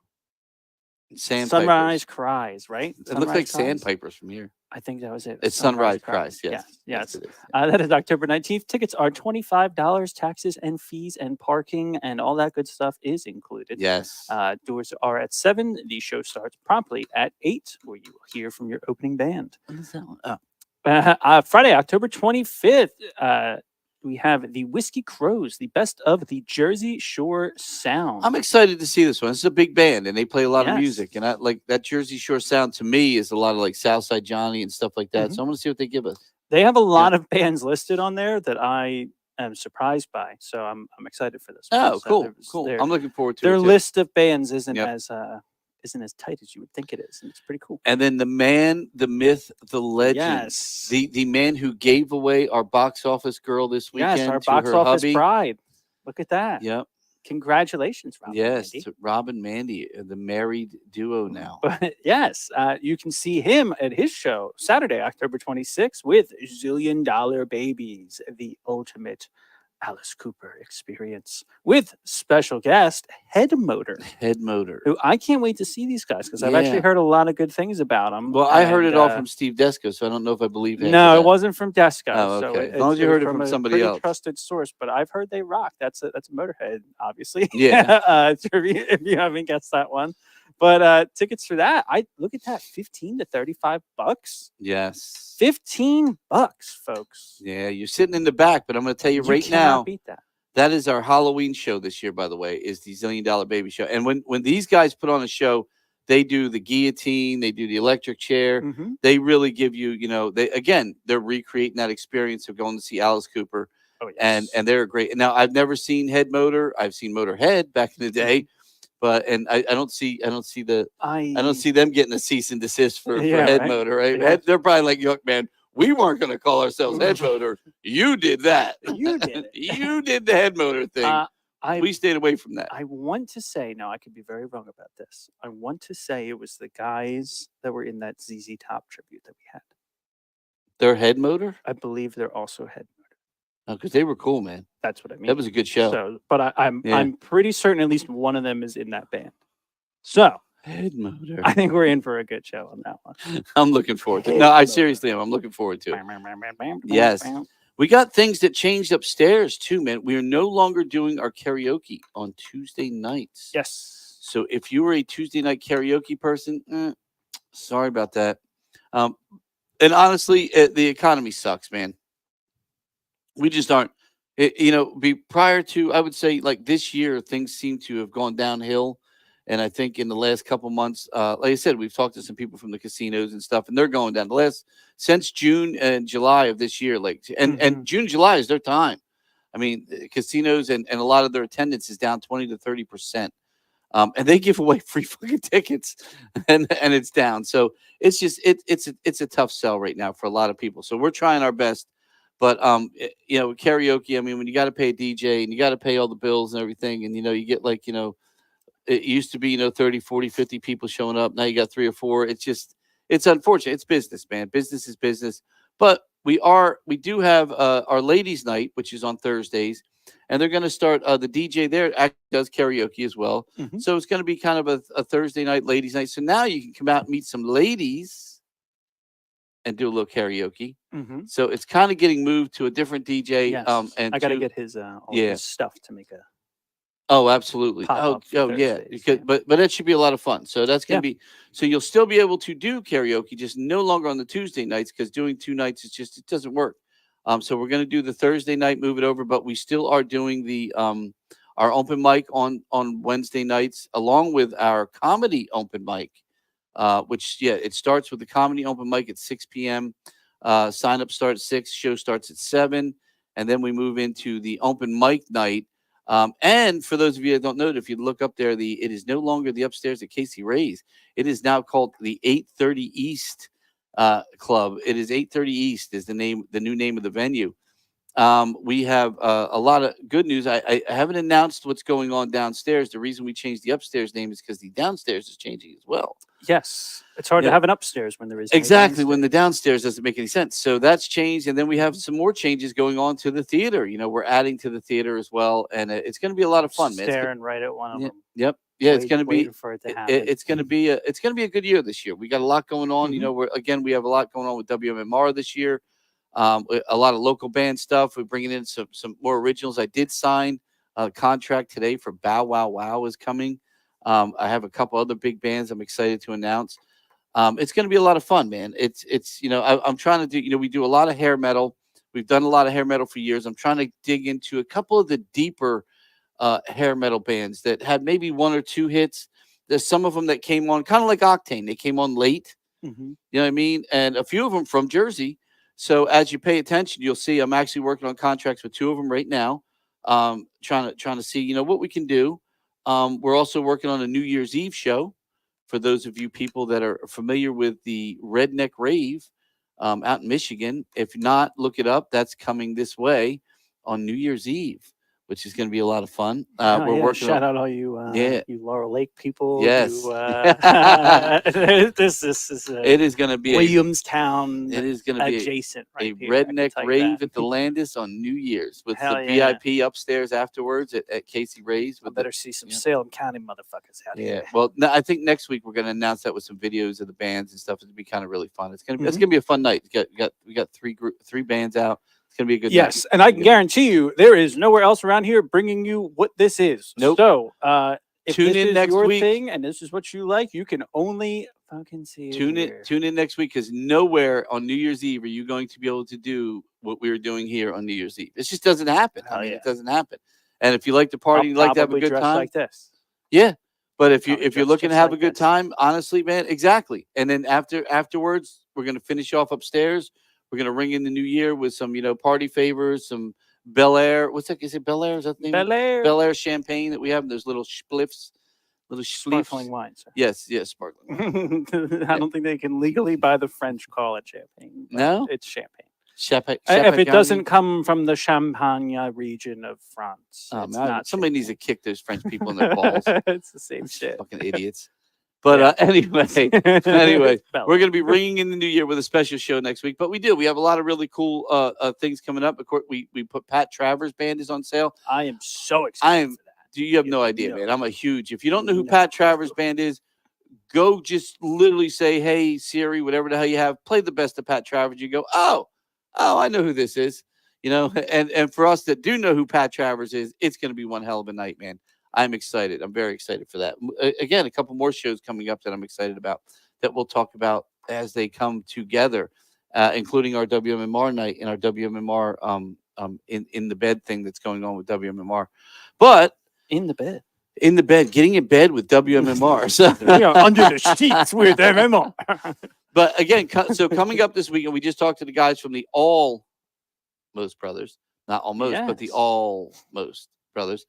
Sunrise Cries, right? It looks like Sandpipers from here. I think that was it. It's Sunrise Cries. Yes. Yes. It is. That is October 19th. Tickets are $25. Taxes and fees and parking and all that good stuff is included. Yes. Doors are at 7. The show starts promptly at 8, where you will hear from your opening band. What is that one? Oh. Friday, October 25th, we have the Whiskey Crows, the best of the Jersey Shore sound. I'm excited to see this one. It's a big band, and they play a lot of Yes. music. And I like that Jersey Shore sound to me is a lot of like Southside Johnny and stuff like that. Mhm. So I'm going to see what they give us. They have a lot of bands listed on there that I am surprised by. So I'm excited for this one. Oh, So cool. cool. I'm looking forward to Their it. too. list of bands isn't Yep. as tight as you would think it is, and it's pretty cool. And then the man, the myth, the legend, Yes. the man who gave away our box office girl this weekend Yes, our to box her office hubby. bride. Look at that. Yep. Congratulations, Rob. and Yes, Mandy. to Rob and Mandy, the married duo now. But yes, you can see him at his show Saturday, October 26th with Zillion Dollar Babies, the ultimate Alice Cooper experience with special guest Head Motor, Head Motor. who I can't wait to see these guys because I've actually Yeah. heard a lot of good things about them. Well, I heard it all from Steve Desco, so I don't know if I believe him. No, it wasn't from Desco. Oh, So okay. As long as you heard it from a somebody pretty else. trusted source, but I've heard they rock. That's a Motorhead, obviously. Yeah. if you haven't guessed that one. But tickets for that, I look at that, $15 to $35. Yes. $15, folks. Yeah, you're sitting in the back, but I'm going to tell you right cannot now, beat that. that is our Halloween show this year, by the way, is the $1 Zillion Baby Show. And when these guys put on a show, they do the guillotine, they do the electric chair. Mm-hmm. They really give you, they're recreating that experience of going to see Alice Cooper. Oh, yes. And they're great. Now, I've never seen Head Motor. I've seen Motorhead back in the day, but I don't see them getting a cease and desist for Head right? Motor, right? Yeah. They're probably like, look, man, we weren't going to call ourselves Head Motor. You did that. You did it. You did the Head Motor thing. We stayed away from that. I want to say, no, I could be very wrong about this. I want to say it was the guys that were in that ZZ Top tribute that we had. Their Head Motor? I believe they're also Head Motor. Oh, because they were cool, man. That's what I mean. That was a good show. So, but I'm pretty certain at least one of them is in that band. So Head Motor. I think we're in for a good show on that one. I'm looking forward to it. No, I seriously am. I'm looking forward to it. Yes. We got things that changed upstairs too, man. We are no longer doing our karaoke on Tuesday nights. Yes. So if you were a Tuesday night karaoke person, sorry about that. And honestly, the economy sucks, man. We just aren't. Prior to, I would say, like this year, things seem to have gone downhill. And I think in the last couple months, like I said, we've talked to some people from the casinos and stuff, and they're going down. Since June and July of this year, and June, July is their time. I mean, casinos and a lot of their attendance is down 20 to 30%. And they give away free fucking tickets, and it's down. So it's just it's a tough sell right now for a lot of people. So we're trying our best. But karaoke, I mean, when you got to pay a DJ and you got to pay all the bills and everything, and you get it used to be 30, 40, 50 people showing up. Now you got 3 or 4. It's unfortunate. It's business, man. Business is business. But we do have our ladies' night, which is on Thursdays, and they're going to start. The DJ there actually does karaoke as well, so it's going to be kind of a Thursday night, ladies' night. So now you can come out and meet some ladies and do a little karaoke. So it's kind of getting moved to a different DJ. Yes. And I got to get his his stuff to make a. Oh, absolutely. Pop-up Oh, yeah. Because, but that should be a lot of fun. So that's going to be, so you'll still be able to do karaoke, just no longer on the Tuesday nights, because doing 2 nights it doesn't work. So we're going to do the Thursday night, move it over, but we still are doing the our open mic on Wednesday nights, along with our comedy open mic, which it starts with the comedy open mic at 6 p.m. Sign up starts at 6, show starts at 7, and then we move into the open mic night. And for those of you that don't know it, if you look up there, it is no longer the upstairs at Casey Ray's. It is now called the 830 East Club. It is 830 East is the new name of the venue. We have a lot of good news. I haven't announced what's going on downstairs. The reason we changed the upstairs name is because the downstairs is changing as well. Yes. It's hard to have an upstairs when there is exactly when the downstairs doesn't make any sense. So that's changed. And then we have some more changes going on to the theater. We're adding to the theater as well. And it's going to be a lot of fun, man. Staring right at one of them. Yep. Yeah, it's going to be. For it to happen. It's going to be a good year this year. We got a lot going on. We have a lot going on with WMMR this year. A lot of local band stuff. We're bringing in some more originals. I did sign a contract today for Bow Wow Wow is coming. I have a couple other big bands I'm excited to announce. It's going to be a lot of fun, man. I'm trying to do, we do a lot of hair metal. We've done a lot of hair metal for years. I'm trying to dig into a couple of the deeper hair metal bands that had maybe 1 or 2 hits. There's some of them that came on kind of like Octane. They came on late. You know what I mean? And a few of them from Jersey. So as you pay attention, you'll see I'm actually working on contracts with 2 of them right now. Trying to see, what we can do. We're also working on a New Year's Eve show for those of you people that are familiar with the Redneck Rave out in Michigan. If not, look it up. That's coming this way on New Year's Eve, which is going to be a lot of fun. We're working. Shout out all you, you Laurel Lake people. Yes. This is. It is going to be Williamstown. It is going to be adjacent. A Redneck Rave at the Landis on New Year's with the VIP upstairs afterwards at Casey Ray's. I better see some Salem County motherfuckers out here. Well, I think next week we're going to announce that with some videos of the bands and stuff. It'll be kind of really fun. It's going to be a fun night. We got 3 bands out. It's going to be a good night. And I can guarantee you there is nowhere else around here bringing you what this is. Nope. So If Tune this in is next your week. thing and this is what you like, you can only fucking see it here. Tune in next week, because nowhere on New Year's Eve are you going to be able to do what we were doing here on New Year's Eve. It just doesn't happen. Hell yeah. It doesn't happen. And if you like to I'll party, you like to have a probably good dress time, like this. yeah. But if Probably you're dress looking to just have like a good this. time, honestly, man, exactly. And then afterwards, we're gonna finish off upstairs. We're gonna ring in the new year with some, party favors, some Bel Air. What's that? Is it Bel Air? Is that the name? Bel Air. Bel Air champagne that we have. Those little spliffs, little Sparkling schliffs. wine, sir. Yes, sparkling. I don't think they can legally, by the French, call it champagne. But No? it's champagne. Champagne. If it doesn't come from the Champagne region of France, Oh, it's man, not somebody needs to champagne. kick those French people in their balls. It's the same shit. Fucking idiots. But Yeah. anyway, It's Bel we're Air. going to be ringing in the new year with a special show next week. But we have a lot of really cool things coming up. Of course, we put Pat Travers Band is on sale. I am so excited for that. You have You no have idea, no man. I'm a huge. If you don't know who No Pat clue. Travers Band is, go just literally say, "Hey Siri, whatever the hell you have, play the best of Pat Travers." You go, "Oh, I know who this is." And for us that do know who Pat Travers is, it's going to be one hell of a night, man. I'm excited. I'm very excited for that. Again, a couple more shows coming up that I'm excited about that we'll talk about as they come together, including our WMMR night and our WMMR in the bed thing that's going on with WMMR. But In the bed. getting in bed with WMMR. So Under the sheets with MMR. But again, so coming up this weekend, we just talked to the guys from the Allmost Brothers, not almost, but the Yes. Allmost Brothers.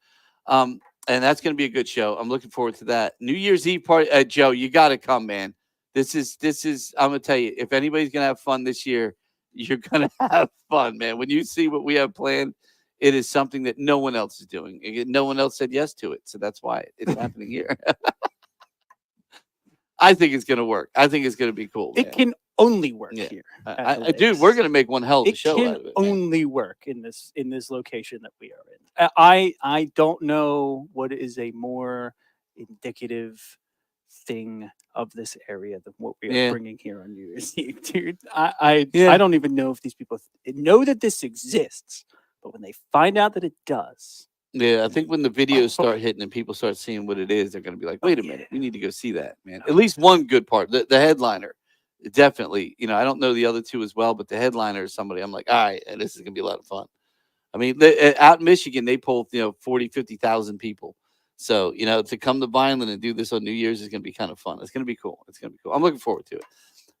And that's going to be a good show. I'm looking forward to that. New Year's Eve party. Joe, you got to come, man. This is, I'm going to tell you, if anybody's going to have fun this year, you're going to have fun, man. When you see what we have planned, it is something that no one else is doing. No one else said yes to it. So that's why it's happening here. I think it's going to work. I think it's going to be cool. It man. can only work Yeah. here. Dude, we're going to make one hell of a It show can out of it. Man. only work in this location that we are in. I don't know what is a more indicative thing of this area than what we are Yeah. bringing here on New Year's Eve, dude. I Yeah. don't even know if these people know that this exists, but when they find out that it does, Yeah, I think when the videos start hitting and people start seeing what it is, they're going to be like, wait a minute, we need to go see that, man. At least one good part. The headliner, definitely. I don't know the other two as well, but the headliner is somebody I'm like, all right, and this is going to be a lot of fun. I mean, out in Michigan, they pull, 40, 50,000 people. So, to come to Vineland and do this on New Year's is going to be kind of fun. It's going to be cool. It's going to be cool. I'm looking forward to it.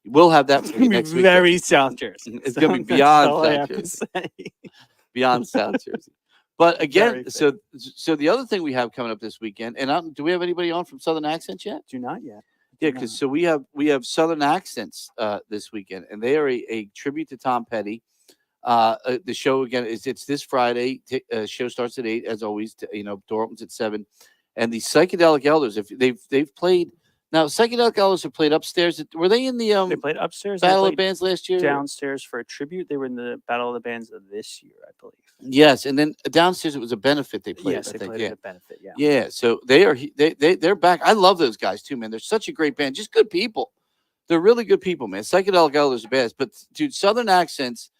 We'll have that it's for gonna you be next week. very South Jersey. It's gonna be That's beyond all I South have to Jersey. say. Beyond South Jersey. But again, Very so the other thing we have coming up this weekend, and do we have anybody on from Southern Accents yet? Do not yet. Yeah, because so we have Southern Accents this weekend, and they are a tribute to Tom Petty. The show again it's this Friday. Show starts at 8, as always. Door opens at 7, and the Psychedelic Elders. If they've played now, Psychedelic Elders have played upstairs. Were they in the They played upstairs. Battle they of Bands last year? downstairs for a tribute. They were in the Battle of the Bands of this year, I believe. Yes, and then downstairs it was a benefit they played. Yes, I they think. played Yeah. at a benefit. Yeah. Yeah, so they're back. I love those guys too, man. They're such a great band, just good people. They're really good people, man. Psychedelic Elders are best, but dude, Southern Accents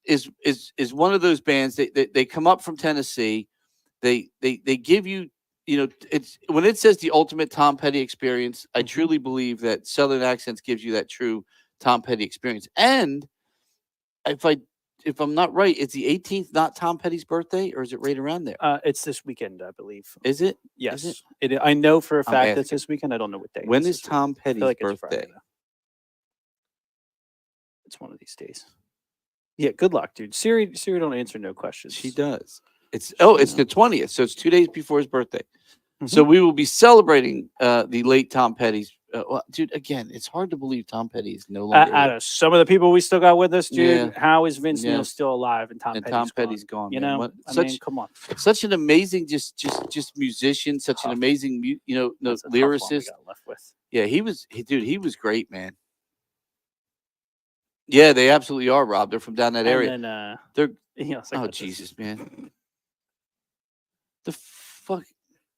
is one of those bands. They come up from Tennessee. They give you, it's when it says the ultimate Tom Petty experience. I truly believe that Southern Accents gives you that true Tom Petty experience. And if I'm not right, it's the 18th, not Tom Petty's birthday, or is it right around there? It's this weekend, I believe. Is it? Yes, I know for a I'm fact that's asking. this weekend. I don't know what day. When it's is this week. Tom I Petty's feel like it's Friday, birthday? though. It's one of these days. Yeah, good luck, dude. Siri don't answer no questions. She does. It's the 20th, so it's 2 days before his birthday. So we will be celebrating the late Tom Petty's. Well, dude, again, it's hard to believe Tom Petty is no longer. Out of some of the people we still got with us, dude, Yeah. how is Vince Yeah. Neil still alive and Tom Petty's gone. You man. know, What- I such mean, come on. such an amazing just musician, such an Tough. amazing That's a tough one we lyricist. got left with. Yeah, he was great, man. Yeah, they absolutely are, Rob. They're from down that area. And then, They're it's like oh this. Jesus, man. The fuck.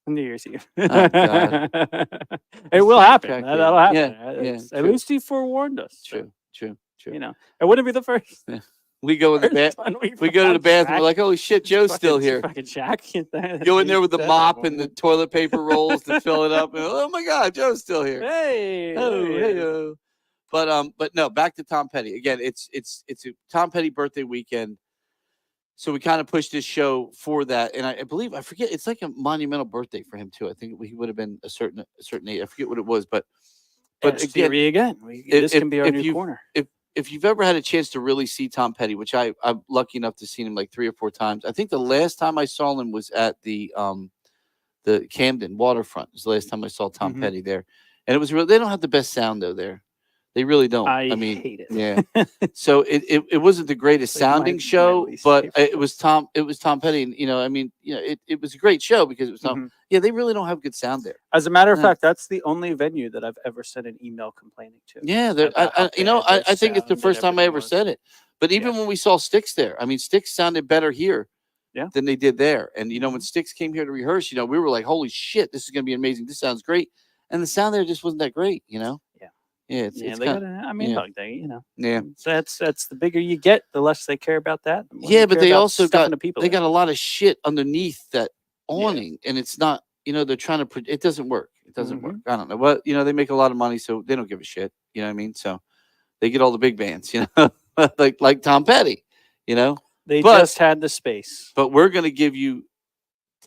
New Year's Eve. Oh, God. It will happen. Check That'll in. happen. Yeah, At true. least he forewarned us. so, True. it wouldn't be the first. We go in the bath. We go to the bathroom. We're like, holy shit, Joe's still here. Fucking Shaq. Go in there with the mop and the toilet paper rolls to fill it up. And, oh my God, Joe's still here. Hey. Oh, hey. But no, back to Tom Petty again. It's a Tom Petty birthday weekend, so we kind of pushed this show for that. And I believe, I forget, it's like a monumental birthday for him too. I think he would have been a certain age. I forget what it was, but again, this can be our new corner. If you've ever had a chance to really see Tom Petty, which I'm lucky enough to see him like 3 or 4 times. I think the last time I saw him was at the Camden waterfront. It was the last time I saw Tom Petty there, and it was real. They don't have the best sound though there. They really don't. I mean, hate it. Yeah. So it wasn't the greatest sounding show, but it was Tom Petty. And, I mean, it was a great show because it was Tom. Yeah, they really don't have good sound there. As a matter of fact, that's the only venue that I've ever sent an email complaining to. Yeah, I think it's the first time I ever said it. But even when we saw Styx there, I mean, Styx sounded better here than they did there. And, when Styx came here to rehearse, we were like, holy shit, this is going to be amazing. This sounds great. And the sound there just wasn't that great, Yeah. Yeah, it's they gotta, I mean, look, Yeah. So that's the bigger you get, the less they care about that. Yeah, but they also got a lot of shit underneath that awning, and it's not, they're trying to. It doesn't work. It doesn't work. I don't know. Well, they make a lot of money, so they don't give a shit. You know what I mean? So they get all the big bands, like Tom Petty. They just had the space. But we're gonna give you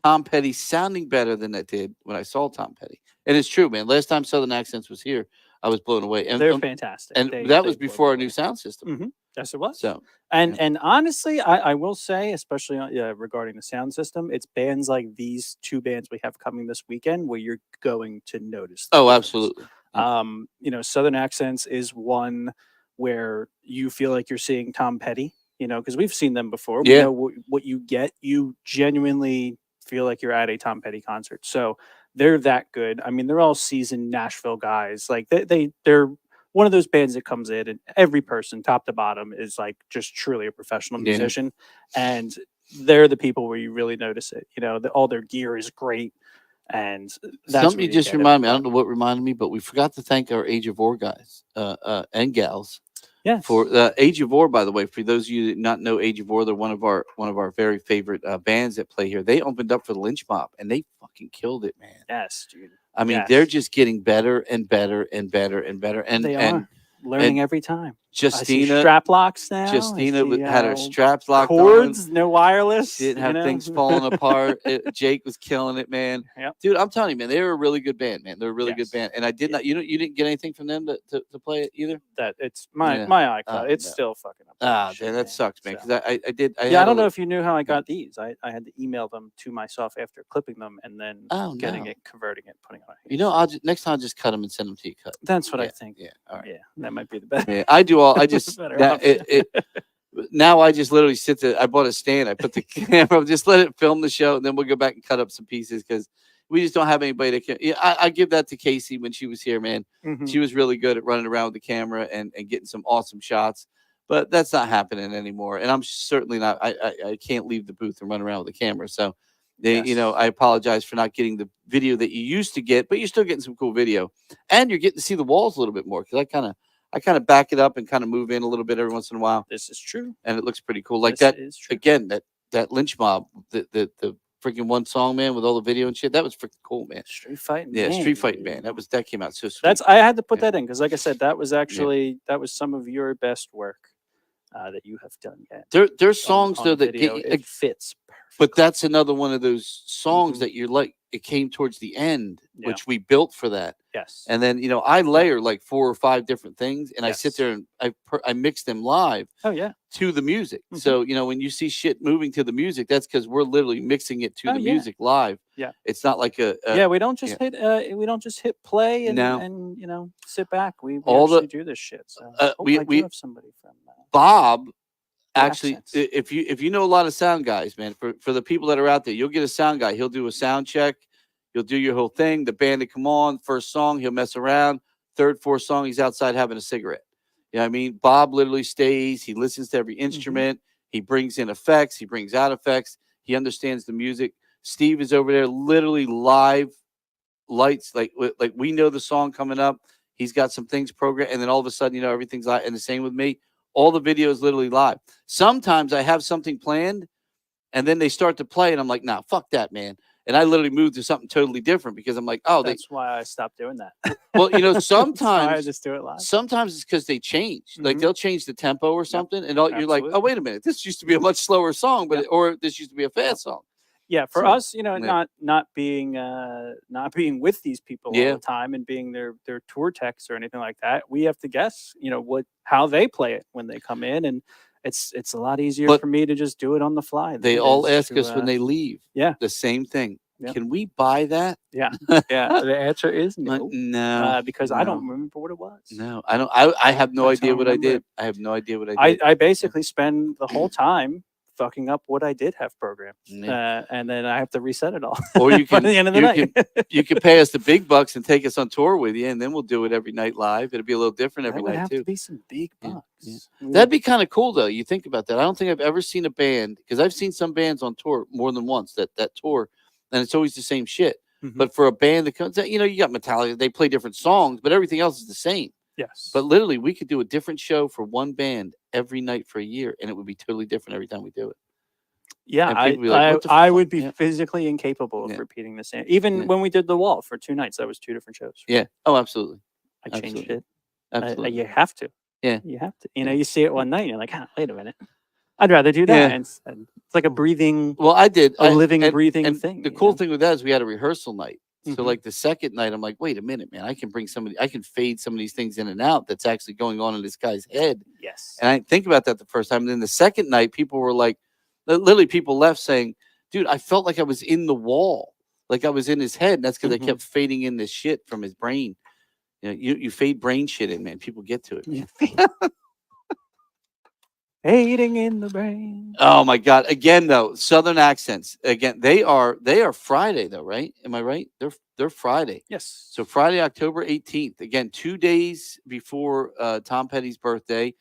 Tom Petty sounding better than that did when I saw Tom Petty, and it's true, man. Last time Southern Accents was here, I was blown away. And they're fantastic. And that was before our new sound system. Yes, it was. So, and honestly, I will say, especially regarding the sound system, it's bands like these 2 bands we have coming this weekend where you're going to notice. Oh, absolutely. Southern Accents is one where you feel like you're seeing Tom Petty, because we've seen them before. We know what you get. You genuinely feel like you're at a Tom Petty concert. So they're that good. I mean, they're all seasoned Nashville guys. Like they're one of those bands that comes in and every person, top to bottom, is like just truly a professional musician. And they're the people where you really notice it. All their gear is great. And that's something you just reminded me. I don't know what reminded me, but we forgot to thank our Age of War guys and gals. Yeah. For Age of War, by the way, for those of you that not know Age of War, they're one of our very favorite bands that play here. They opened up for the Lynch Mob, and they fucking killed it, man. Yes, dude. I mean, they're just getting better and better and better and better. And they are learning every time. Justina strap locks now. Justina had her straps locked cords, on. No wireless. She didn't have things falling apart. Jake was killing it, man. Yep. Dude, I'm telling you, man, they were a really good band, man. They're a really good band. And I did not. You didn't get anything from them to play it either. That it's my iCloud. It's still fucking up. Man, that sucks, man. Because I did. I don't know if you knew how I got these. I had to email them to myself after clipping them and then getting it, converting it, putting it on. Next time I'll just cut them and send them to you cut. That's what I think. Yeah. All right. Yeah, that might be the best. Yeah, I do all. I just. Now I just literally sit there. I bought a stand. I put the camera, just let it film the show, and then we'll go back and cut up some pieces because we just don't have anybody that can. I give that to Casey when she was here, man. She was really good at running around with the camera and getting some awesome shots. But that's not happening anymore, and I'm certainly not. I can't leave the booth and run around with the camera. So, I apologize for not getting the video that you used to get, but you're still getting some cool video, and you're getting to see the walls a little bit more because I kind of back it up and kind of move in a little bit every once in a while. This is true. And it looks pretty cool. Like that, again, that Lynch Mob, the freaking one song, man, with all the video and shit. That was freaking cool, man. Street Fighting Band. Yeah, Street Fighting Band. That came out so sweet. I had to put that in because, like I said, that was actually that was some of your best work that you have done yet. There's songs though that it fits perfect. But that's another one of those songs that you're like, it came towards the end, which we built for that. Yes. And then, I layer like 4 or 5 different things and I sit there and I mix them live to the music. So, when you see shit moving to the music, that's because we're literally mixing it to the music live. Yeah. It's not like we don't just hit play and sit back. We actually do this shit. So I do have somebody from Bob. Actually, if you know a lot of sound guys, man, for the people that are out there, you'll get a sound guy. He'll do a sound check. He'll do your whole thing. The band will come on. First song, he'll mess around. Third, fourth song, he's outside having a cigarette. You know what I mean? Bob literally stays. He listens to every instrument. He brings in effects. He brings out effects. He understands the music. Steve is over there literally live lights. Like we know the song coming up. He's got some things programmed. And then all of a sudden, everything's live. And the same with me. all the videos literally live. Sometimes I have something planned, and then they start to play, and I'm like, nah, fuck that, man. And I literally move to something totally different because I'm like, oh, That's why I stopped doing that. well, you know, That's why I sometimes just do it live. sometimes it's because they change. Like Mhm. they'll change the tempo or something, and you're like, oh, Absolutely. wait a minute, this used to be a much slower song, but Yep. or this used to be a fast song. Yeah, for So, us, you know, yeah. not being with these people all Yeah. the time and being their tour techs or anything like that, we have to guess, you know, how they play it when they come in, and it's a lot easier But for me to just do it on the fly. than They it all is ask to, us when they leave. yeah. The same thing. Yep. Can we buy that? Yeah, yeah. The answer is Like, no, no, because I don't no. remember what it was. No, I don't. I have no I idea don't what I remember did. it. I have no idea what I did. I basically spend the whole time fucking up what I did have programmed, Yeah. and then I have to reset it all. Or you by can the end of the you night. you can pay us the big bucks and take us on tour with you, and then we'll do it every night live. It'll be a little different every That would night have too. to be some big Yeah, bucks. yeah. We That'd would- be kind of cool though. You think about that. I don't think I've ever seen a band, because I've seen some bands on tour more than once that tour, and it's always the same shit. Mhm. But for a band that comes, you know, you got Metallica, they play different songs, but everything else is the same. yes, But literally, we could do a different show for one band every night for a year, and it would be totally different every time we do it. yeah, and people be like, "What the I fuck?" would be Yeah. physically incapable of Yeah. repeating the same. Even Yeah. when we did the Wall for 2 nights, that was 2 different shows. Yeah. Oh, absolutely. I changed Absolutely. it. Absolutely. You have to. Yeah. You have to. You know, Yeah. you see it one night, and you're like, wait a minute. I'd rather do that Yeah. instead. It's like a breathing, Well, I did. a living, and breathing and thing. The you cool know? thing with that is we had a rehearsal night. So Mhm. like the second night, I'm like, wait a minute, man, I can bring somebody, I can fade some of these things in and out that's actually going on in this guy's head. Yes. And I didn't think about that the first time. And then the second night, people were like, literally people left saying, dude, I felt like I was in the wall. Like I was in his head. And that's because I Mhm. kept fading in this shit from his brain. You know, you fade brain shit in, man. People get to it. Man. Fading in the brain. Oh my God. Again, though, Southern accents. Again, they are Friday though, right? Am I right? They're Friday. Yes. So Friday, October 18th. Again, 2 days before Tom Petty's birthday.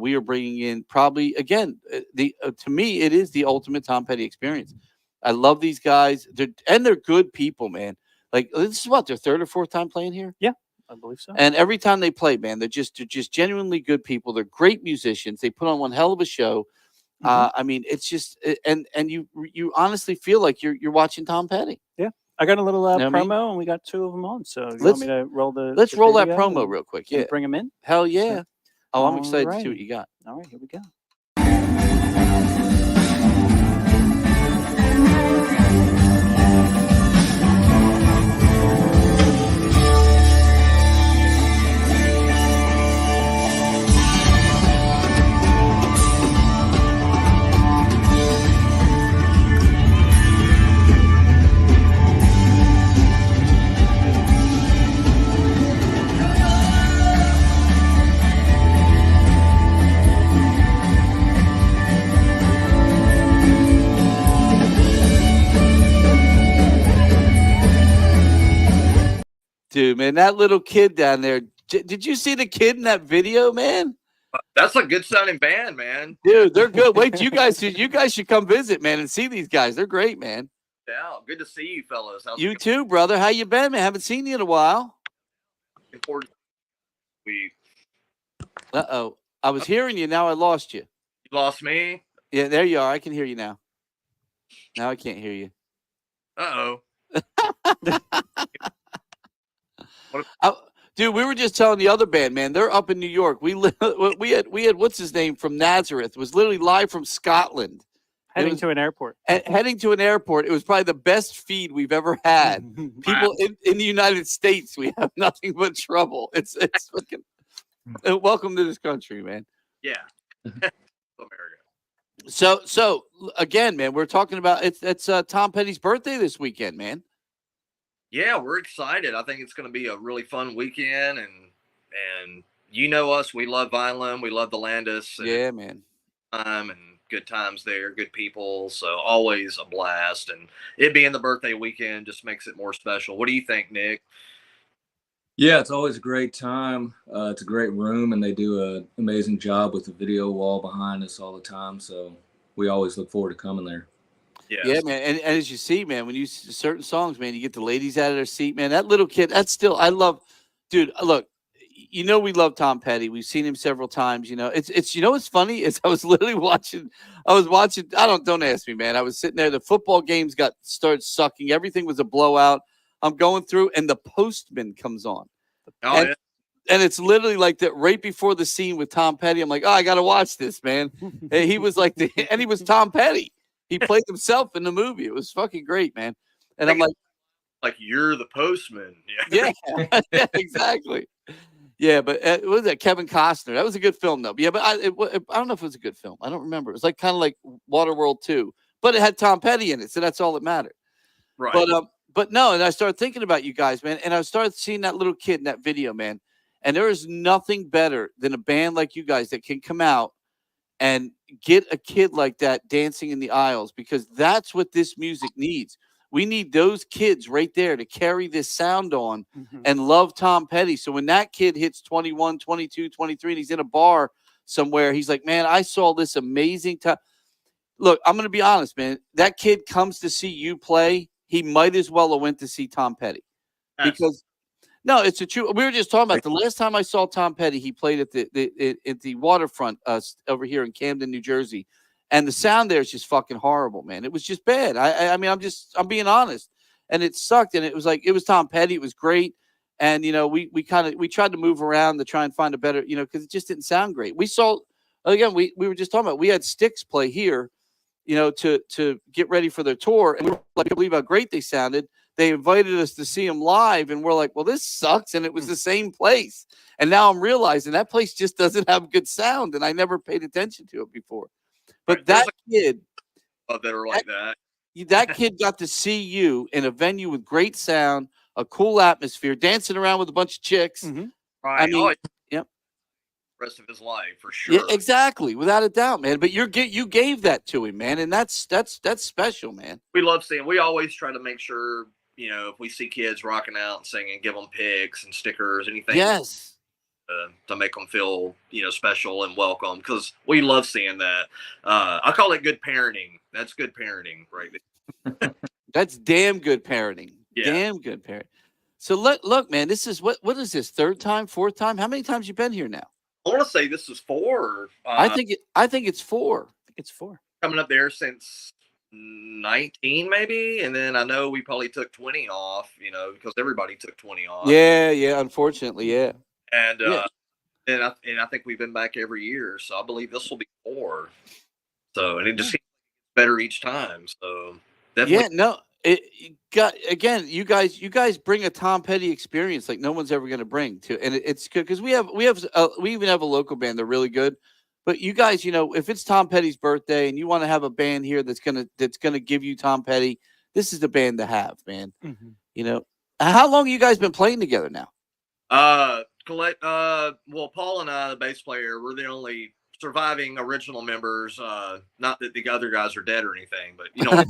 We are bringing in probably again to me it is the ultimate Tom Petty experience. I love these guys. They're good people, man. Like this is what their third or fourth time playing here. I believe so. And every time they play, man, they're just genuinely good people. They're great musicians. They put on one hell of a show. Mhm. I mean, it's just and you honestly feel like you're watching Tom Petty. I got a little Know what I mean? promo, and we got 2 of them on. So you Let's- want me to roll the? Let's the roll that video promo and- real quick. and Yeah, bring them in. hell yeah. Oh, I'm excited to see Alrighty. what you got. All right, here we go. Dude, man, that little kid down there. Did you see the kid in that video, man? That's a good sounding band, man. Dude, they're good. Wait, you guys should come visit, man, and see these guys. They're great, man. Yeah, good to see you fellas. How's You it too, brother. How you been, man? Haven't seen you in a while. going? We Uh-oh. I was hearing you. Now I lost you. lost me. Yeah, there you are. I can hear you now. Now I can't hear you. Uh-oh. Dude, we were just telling the other band, man. They're up in New York. We had what's his name from Nazareth was literally live from Scotland, Heading was- to an airport. heading to an airport. It was probably the best feed we've ever had. People in the United States, we have nothing but trouble. It's fucking welcome to this country, man. Yeah. America. So again, man, we're talking about it's Tom Petty's birthday this weekend, man. Yeah, we're excited. I think it's going to be a really fun weekend, and you know us, we love Violin, we love the Landis, and Yeah, man. and good times there, good people, so always a blast. And it being the birthday weekend just makes it more special. What do you think, Nick? Yeah, it's always a great time. It's a great room, and they do an amazing job with the video wall behind us all the time. So we always look forward to coming there. Yes. Yeah, man. And as you see, man, when you certain songs, man, you get the ladies out of their seat, man. That little kid, that's still, I love, dude. Look, you know, we love Tom Petty. We've seen him several times. You know, it's you know what's funny is I was literally watching. Don't ask me, man. I was sitting there. The football games started sucking. Everything was a blowout. I'm going through, and the Postman comes on. Oh, and, yeah. and it's literally like that right before the scene with Tom Petty. I'm like, oh, I got to watch this, man. And he was like, and he was Tom Petty. He played himself in the movie. It was fucking great, man. And I'm like you're the Postman. Yeah. yeah, yeah, exactly. Yeah, but what was that? Kevin Costner. That was a good film, though. Yeah, but I don't know if it was a good film. I don't remember. It was like kind of like Waterworld 2, but it had Tom Petty in it, so that's all that mattered. Right. But no, and I started thinking about you guys, man, and I started seeing that little kid in that video, man. And there is nothing better than a band like you guys that can come out and get a kid like that dancing in the aisles, because that's what this music needs. We need those kids right there to carry this sound on and love Tom Petty. So when that kid hits 21, 22, 23, and he's in a bar somewhere, he's like, man, I saw this amazing time. Look, I'm going to be honest, man. That kid comes to see you play. He might as well have went to see Tom Petty. Because, no, it's a true. We were just talking about the last time I saw Tom Petty, he played at the waterfront over here in Camden, New Jersey. And the sound there is just fucking horrible, man. It was just bad. I mean, I'm being honest. And it sucked. And it was like, it was Tom Petty. It was great. And, you know, we tried to move around to try and find a better, you know, because it just didn't sound great. We saw, again, we were just talking about, we had Styx play here, you know, to get ready for their tour. And we were like, I believe how great they sounded. They invited us to see them live. And we're like, well, this sucks. And it was the same place. And now I'm realizing that place just doesn't have good sound. And I never paid attention to it before. But Right. that kid that are like that. That kid got to see you in a venue with great sound, a cool atmosphere, dancing around with a bunch of chicks. Right. I mean, yep. Rest of his life for sure. Yeah, exactly, without a doubt, man. But you gave that to him, man, and that's special, man. We love seeing. We always try to make sure, you know, if we see kids rocking out and singing, give them pics and stickers, anything. Yes. To make them feel, you know, special and welcome, because we love seeing that. I call it good parenting. That's good parenting, right there. That's damn good parenting. Yeah. Damn good parenting. So look, man, this is what is this, third time, fourth time? How many times you been here now? I want to say this is 4. I think it's 4. I think it's 4. Coming up there since 19 maybe, and then I know we probably took 20 off, you know, because everybody took 20 off. Yeah, unfortunately, yeah. And and I think we've been back every year, so I believe this will be 4. So, and it just gets better each time. So definitely. Yeah, no, you guys bring a Tom Petty experience like no one's ever going to bring to, and it's good because we even have a local band. They're really good, but you guys, you know, if it's Tom Petty's birthday and you want to have a band here that's gonna give you Tom Petty, this is the band to have, man. You know, how long have you guys been playing together now? Well, Paul and I, the bass player, we're the only surviving original members. Not that the other guys are dead or anything, but you know.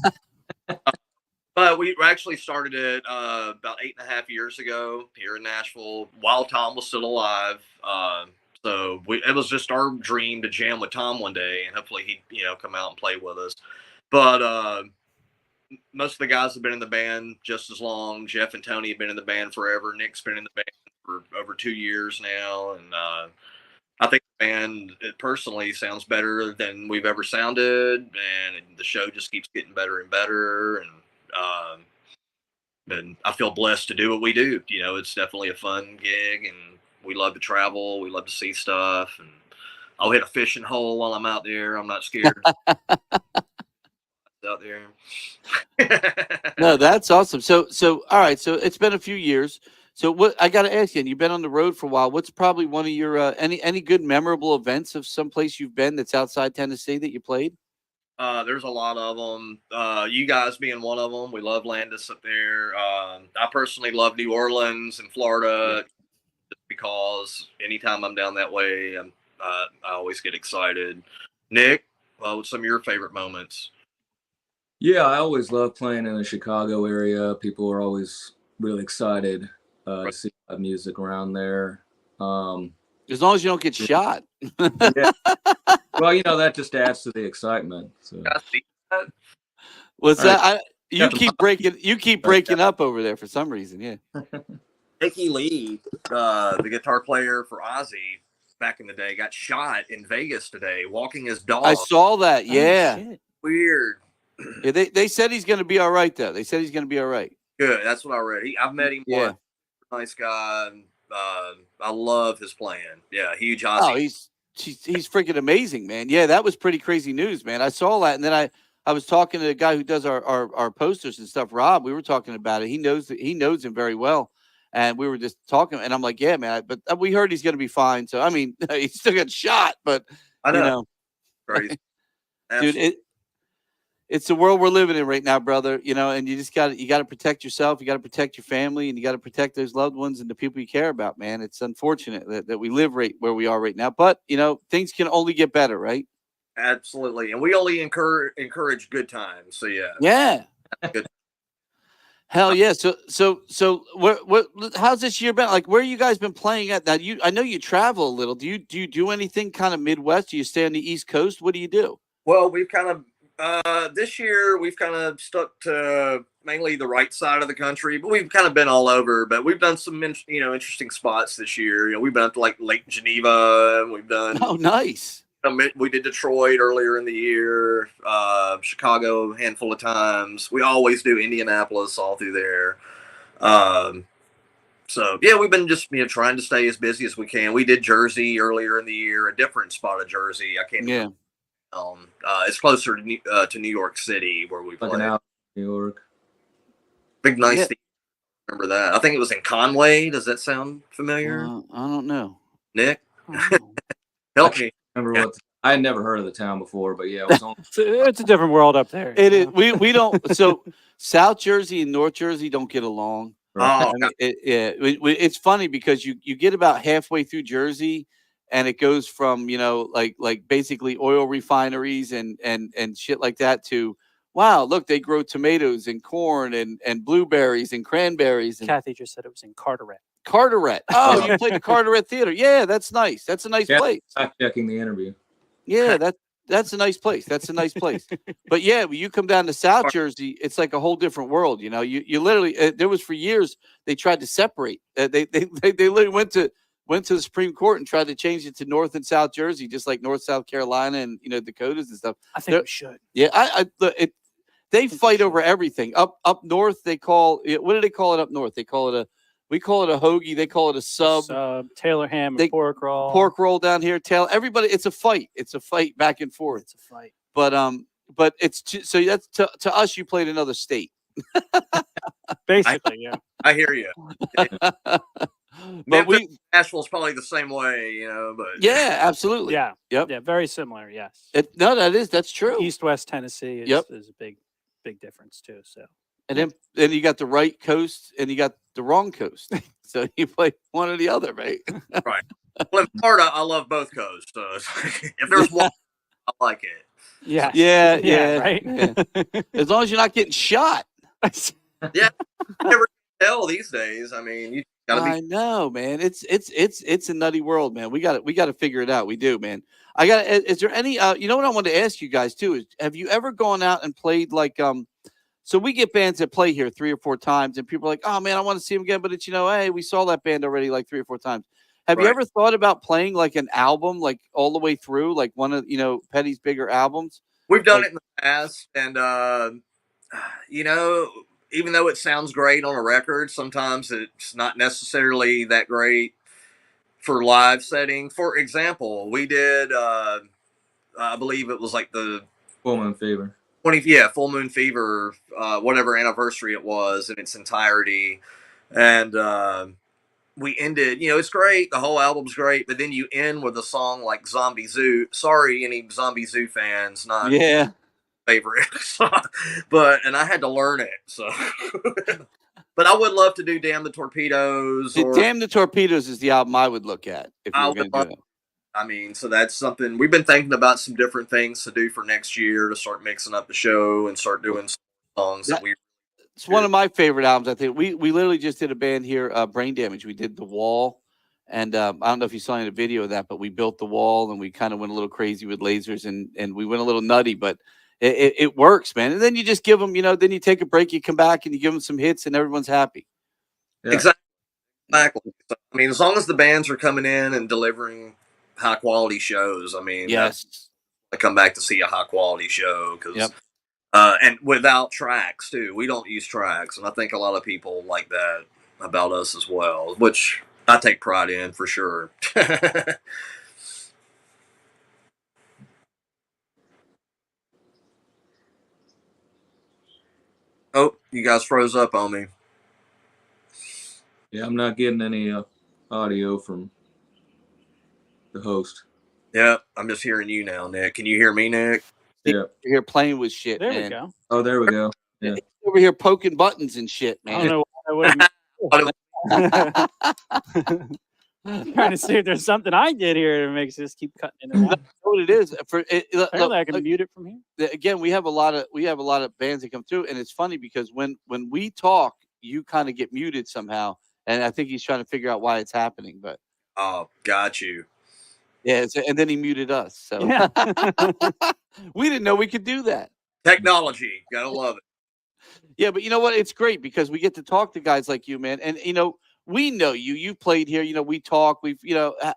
But we actually started it about 8.5 years ago here in Nashville while Tom was still alive. So it was just our dream to jam with Tom one day, and hopefully he'd, you know, come out and play with us. But most of the guys have been in the band just as long. Jeff and Tony have been in the band forever. Nick's been in the band for over 2 years now, and I think the band, it personally sounds better than we've ever sounded, and the show just keeps getting better and better. And I feel blessed to do what we do. You know, it's definitely a fun gig, and we love to travel. We love to see stuff, and I'll hit a fishing hole while I'm out there. I'm not scared. Out there. No, that's awesome. So all right. So it's been a few years. So what I got to ask you, and you've been on the road for a while. What's probably one of your any good memorable events of some place you've been that's outside Tennessee that you played? There's a lot of them. You guys being one of them. We love Landis up there. I personally love New Orleans and Florida, just because anytime I'm down that way, I always get excited. Nick, what's some of your favorite moments? Yeah, I always love playing in the Chicago area. People are always really excited to see music around there. As long as you don't get shot. Yeah. Well, you know, that just adds to the excitement. So. What's that? You keep breaking up over there for some reason. Yeah. Mickey Lee, the guitar player for Ozzy back in the day, got shot in Vegas today walking his dog. I saw that. Yeah. Oh, shit. Weird. Yeah, they said he's going to be all right, though. They said he's going to be all right. Good. That's what I read. I've met him. Yeah. Once. Nice guy. I love his playing. Yeah, huge Ozzy. Oh, he's freaking amazing, man. Yeah, that was pretty crazy news, man. I saw that, and then I was talking to the guy who does our posters and stuff, Rob. We were talking about it. He knows him very well, and we were just talking. And I'm like, yeah, man. But we heard he's going to be fine. So I mean, he still got shot, but I know. You know, Crazy. dude. It's the world we're living in right now, brother. You know, and you got to protect yourself. You got to protect your family, and you got to protect those loved ones and the people you care about, man. It's unfortunate that we live right where we are right now, but you know, things can only get better, right? Absolutely, and we only encourage good times. So yeah, Yeah. Good. Hell yeah. So what how's this year been? Like, where you guys been playing at? Now I know you travel a little. Do you do anything kind of Midwest? Do you stay on the East Coast? What do you do? Well, we've kind of this year we've kind of stuck to mainly the right side of the country, but we've kind of been all over. But we've done some interesting spots this year. You know, we've been up to like Lake Geneva, and we've done. Oh, nice. We did Detroit earlier in the year, Chicago a handful of times. We always do Indianapolis all through there. So yeah, we've been just trying to stay as busy as we can. We did Jersey earlier in the year, a different spot of Jersey. I can't. Yeah. It's closer to New York City where we Looking play. out, New York. Big nice. Yeah. Thing. Remember that? I think it was in Conway. Does that sound familiar, I don't know. Nick? Oh. Help me. Remember what? I had never heard of the town before, but yeah, it was on. It's a different world up there. It is. We don't. So South Jersey and North Jersey don't get along. Oh, I mean, it's funny because you get about halfway through Jersey, and it goes from like basically oil refineries and shit like that to wow, look, they grow tomatoes and corn and blueberries and cranberries. And Kathy just said it was in Carteret. Carteret. Oh, you played the Carteret Theater. Yeah, that's nice. That's a nice place. Fact checking the interview. Yeah, that's a nice place. That's a nice place. But yeah, when you come down to South Jersey, it's like a whole different world. You know, you literally there was for years they tried to separate. They literally went to the Supreme Court and tried to change it to North and South Jersey, just like North South Carolina and Dakotas and stuff. I think we should. Yeah, they fight over everything. Up north, they call it. What do they call it up north? We call it a hoagie. They call it a sub. Taylor ham and pork roll. Pork roll down here. Everybody. It's a fight. It's a fight back and forth. It's a fight. But it's so that's to us. You played another state. Basically, yeah. I hear you. But Nashville's probably the same way, But yeah, absolutely. Yeah. Yep. Yeah. Very similar. Yes. That's true. East-West Tennessee is a big difference too. So. And then you got the right coast and you got the wrong coast. So you play one or the other, right? Right. Well, in Florida, I love both coasts. So if there's one, I like it. Yeah. Yeah. Right. Yeah. As long as you're not getting shot. Yeah. You never tell these days. I mean, you gotta be. I know, man. It's a nutty world, man. We got to figure it out. We do, man. Is there any? What I wanted to ask you guys too is, have you ever gone out and played like So we get bands that play here 3 or 4 times, and people are like, "Oh man, I want to see them again." But it's hey, we saw that band already like 3 or 4 times. Have you ever thought about playing like an album, like all the way through, like one of Petty's bigger albums? We've done it in the past, and even though it sounds great on a record, sometimes it's not necessarily that great for live setting. For example, we did, I believe it was like the Full Moon Fever. Full Moon Fever, whatever anniversary it was in its entirety. And we ended, it's great. The whole album's great. But then you end with a song like Zombie Zoo. Sorry, any Zombie Zoo fans, not favorite song. And I had to learn it. So, but I would love to do Damn the Torpedoes. Damn the Torpedoes is the album I would look at if you were going to do it. I mean, so that's something we've been thinking about, some different things to do for next year to start mixing up the show and start doing some songs that we. It's one of my favorite albums. I think we literally just did a band here, Brain Damage. We did The Wall, and I don't know if you saw any of the video of that, but we built the wall and we kind of went a little crazy with lasers and we went a little nutty, but it works, man. And then you just give them, then you take a break, you come back and you give them some hits, and everyone's happy. Yeah. Exactly. Exactly. So, I mean, as long as the bands are coming in and delivering high quality shows, I mean, Yes. I come back to see a high quality show because, Yep. and without tracks too. We don't use tracks, and I think a lot of people like that about us as well, which I take pride in for sure. Oh, you guys froze up on me. Yeah, I'm not getting any audio from the host. Yeah, I'm just hearing you now, Nick. Can you hear me, Nick? Yeah. You're here playing with shit, There man. we go. Oh, there we go. Yeah. He's over here poking buttons and shit, I don't man. know why I would have trying to see if there's something I did here that makes this keep cutting in and That's out. what it is. Apparently, I can mute it from here. Again, we have a lot of bands that come through, and it's funny because when we talk, you kind of get muted somehow, and I think he's trying to figure out why it's happening. But Oh, got you. yeah, and then he muted us, so Yeah. we didn't know we could do that. Technology, gotta love it. Yeah, but you know what? It's great because we get to talk to guys like you, man. And we know you. You've played here. We talk. We've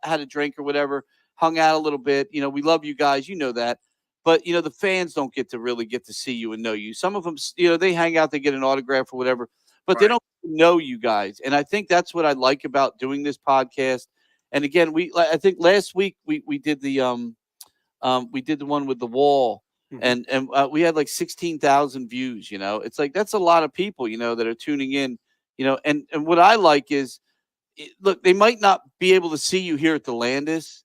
had a drink or whatever, hung out a little bit. We love you guys. You know that. But the fans don't really get to see you and know you. Some of them, they hang out, they get an autograph or whatever, but they Right. don't know you guys. And I think that's what I like about doing this podcast. And again, I think last week we did the one with the wall. Mhm. And we had like 16,000 views. It's like that's a lot of people that are tuning in. And what I like is, look, they might not be able to see you here at the Landis,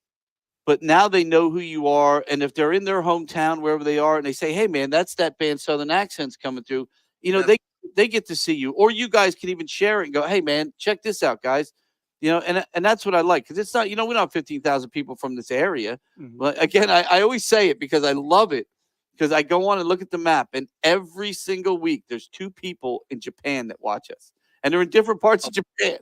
but now they know who you are. And if they're in their hometown, wherever they are, and they say, "Hey, man, that's that band Southern Accents coming through," Yep. they get to see you, or you guys can even share it and go, "Hey, man, check this out, guys." And that's what I like, because it's not, we don't have 15,000 people from this area. Mhm. But again, I always say it because I love it. Because I go on and look at the map, and every single week there's 2 people in Japan that watch us, and they're in different parts of Japan.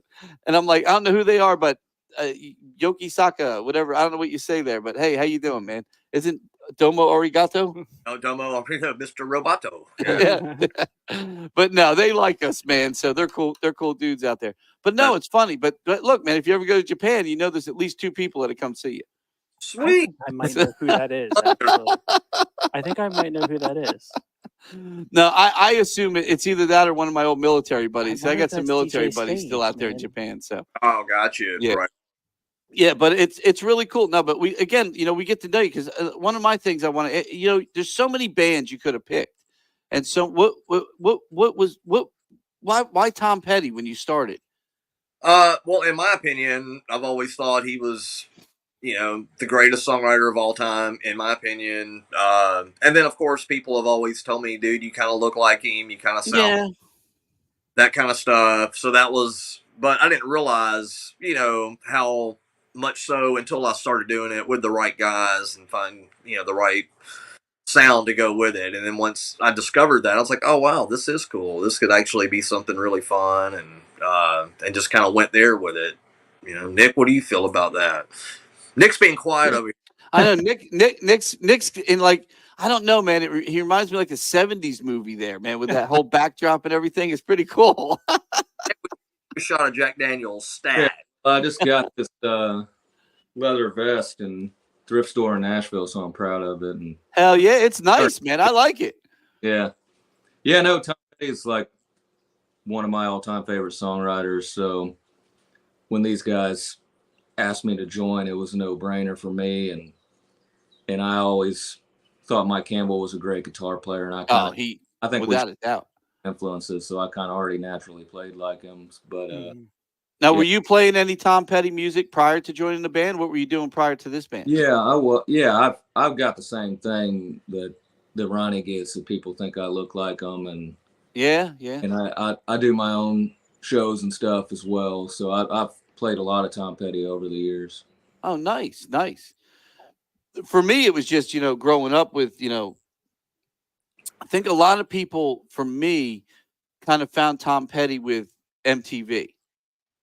And I'm like, I don't know who they are, but Yoki Saka, whatever. I don't know what you say there, but hey, how you doing, man? Isn't Domo Arigato? No, Domo, Mr. Roboto. Yeah. But no, they like us, man. So they're cool. They're cool dudes out there. But no, it's funny. But look, man, if you ever go to Japan, there's at least 2 people that'll come see you. Sweet. I might know who that is. Actually. I think I might know who that is. No, I assume it's either that or one of my old military buddies. I wonder got if some that's military DJ buddies still Stage, out there in man. Japan. So Oh, got you. Yeah. Right. yeah, but it's really cool. No, but we get to know you because one of my things I want to, there's so many bands you could have picked, and so why Tom Petty when you started? Well, in my opinion, I've always thought he was, the greatest songwriter of all time, in my opinion. And then, of course, people have always told me, dude, you kind of look like him. You kind of sound that kind of stuff. So that was, but I didn't realize, how much so until I started doing it with the right guys and find, the right sound to go with it. And then once I discovered that, I was like, oh wow, this is cool. This could actually be something really fun, and just kind of went there with it. Nick, what do you feel about that? Nick's being quiet over here. I know Nick's in, like, I don't know, man. He reminds me like a 70s movie there, man, with that whole backdrop and everything. It's pretty cool. A shot of Jack Daniel's stat. Yeah. I just got this leather vest in thrift store in Nashville, so I'm proud of it. And Hell yeah, it's nice, man. I like it. yeah, no, Tom Petty is like one of my all-time favorite songwriters. So when these guys asked me to join, it was a no-brainer for me, and I always thought Mike Campbell was a great guitar player, and I think without a doubt influences, so I kind of already naturally played like him. But now, were you playing any Tom Petty music prior to joining the band? What were you doing prior to this band? yeah, I was. Yeah, I've got the same thing that Ronnie gets, that people think I look like him, and and I do my own shows and stuff as well. So I've played a lot of Tom Petty over the years. Oh, nice. For me, it was just, growing up with, I think a lot of people, for me, kind of found Tom Petty with MTV,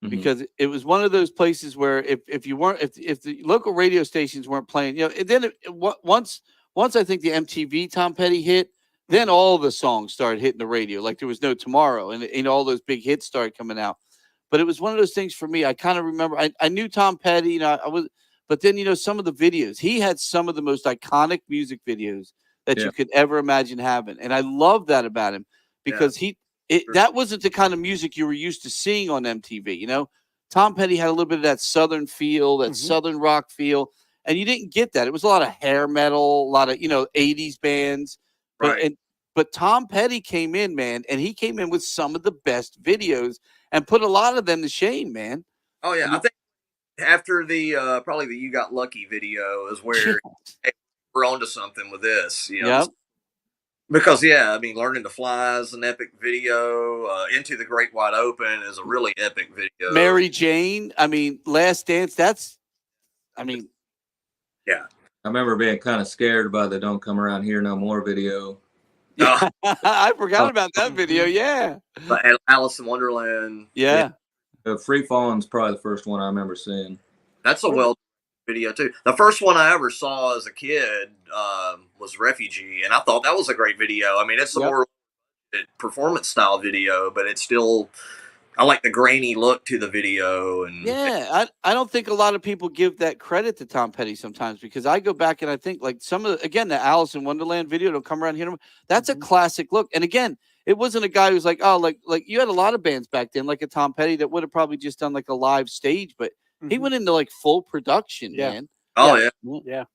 because it was one of those places where if the local radio stations weren't playing, and then once I think the MTV Tom Petty hit, then all the songs started hitting the radio like there was no tomorrow, and all those big hits started coming out. But it was one of those things for me. I kind of remember I knew Tom Petty, but then some of the videos. He had some of the most iconic music videos that Yeah. you could ever imagine having. And I love that about him because that wasn't the kind of music you were used to seeing on MTV. Tom Petty had a little bit of that Southern feel, that Southern rock feel, and you didn't get that. It was a lot of hair metal, a lot of 80s bands, but Tom Petty came in, man, and he came in with some of the best videos and put a lot of them to shame, man. Oh yeah, I think after the probably the "You Got Lucky" video is where we're onto something with this. Because I mean, "Learning to Fly" is an epic video. "Into the Great Wide Open" is a really epic video. Mary Jane, I mean, "Last Dance." I remember being kind of scared by the "Don't Come Around Here No More" video. Yeah, I forgot about that video. Yeah, and "Alice in Wonderland." Yeah. Free Falling's probably the first one I remember seeing. That's a well video too. The first one I ever saw as a kid was "Refugee," and I thought that was a great video. I mean, it's a more performance style video, but it's still, I like the grainy look to the video. And I don't think a lot of people give that credit to Tom Petty sometimes, because I go back and I think like the Alice in Wonderland video, "Don't Come Around Here," that's a classic look. And again, it wasn't a guy who's like, oh, like you had a lot of bands back then, like a Tom Petty, that would have probably just done like a live stage, but he went into like full production, man. Oh yeah.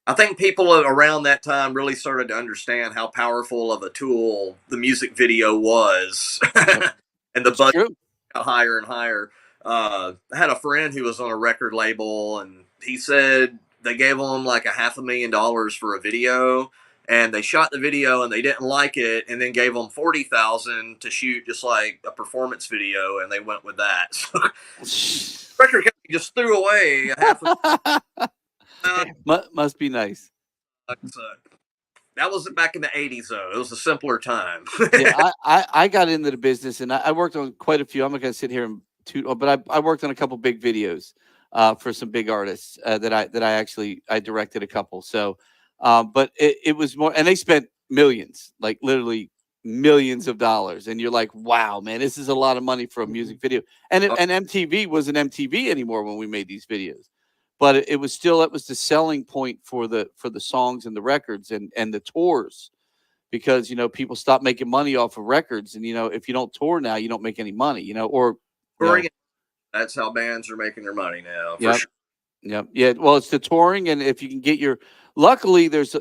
I think people around that time really started to understand how powerful of a tool the music video was, and the budget got higher and higher. I had a friend who was on a record label, and he said they gave him like $500,000 for a video, and they shot the video and they didn't like it, and then gave them $40,000 to shoot just like a performance video, and they went with that. So, record company just threw away must be nice. That wasn't back in the 80s, though. It was a simpler time. I got into the business, and I worked on quite a few. I'm not going to sit here and but I worked on a couple big videos for some big artists that I directed a couple. So, but it was more, and they spent millions, like literally millions of dollars, and you're like, wow, man, this is a lot of money for a music video. And MTV wasn't MTV anymore when we made these videos. But it was the selling point for the songs and the records and the tours, because people stop making money off of records, and if you don't tour now, you don't make any money. That's how bands are making their money now. Yeah. Well, it's the touring, and if you can get luckily there's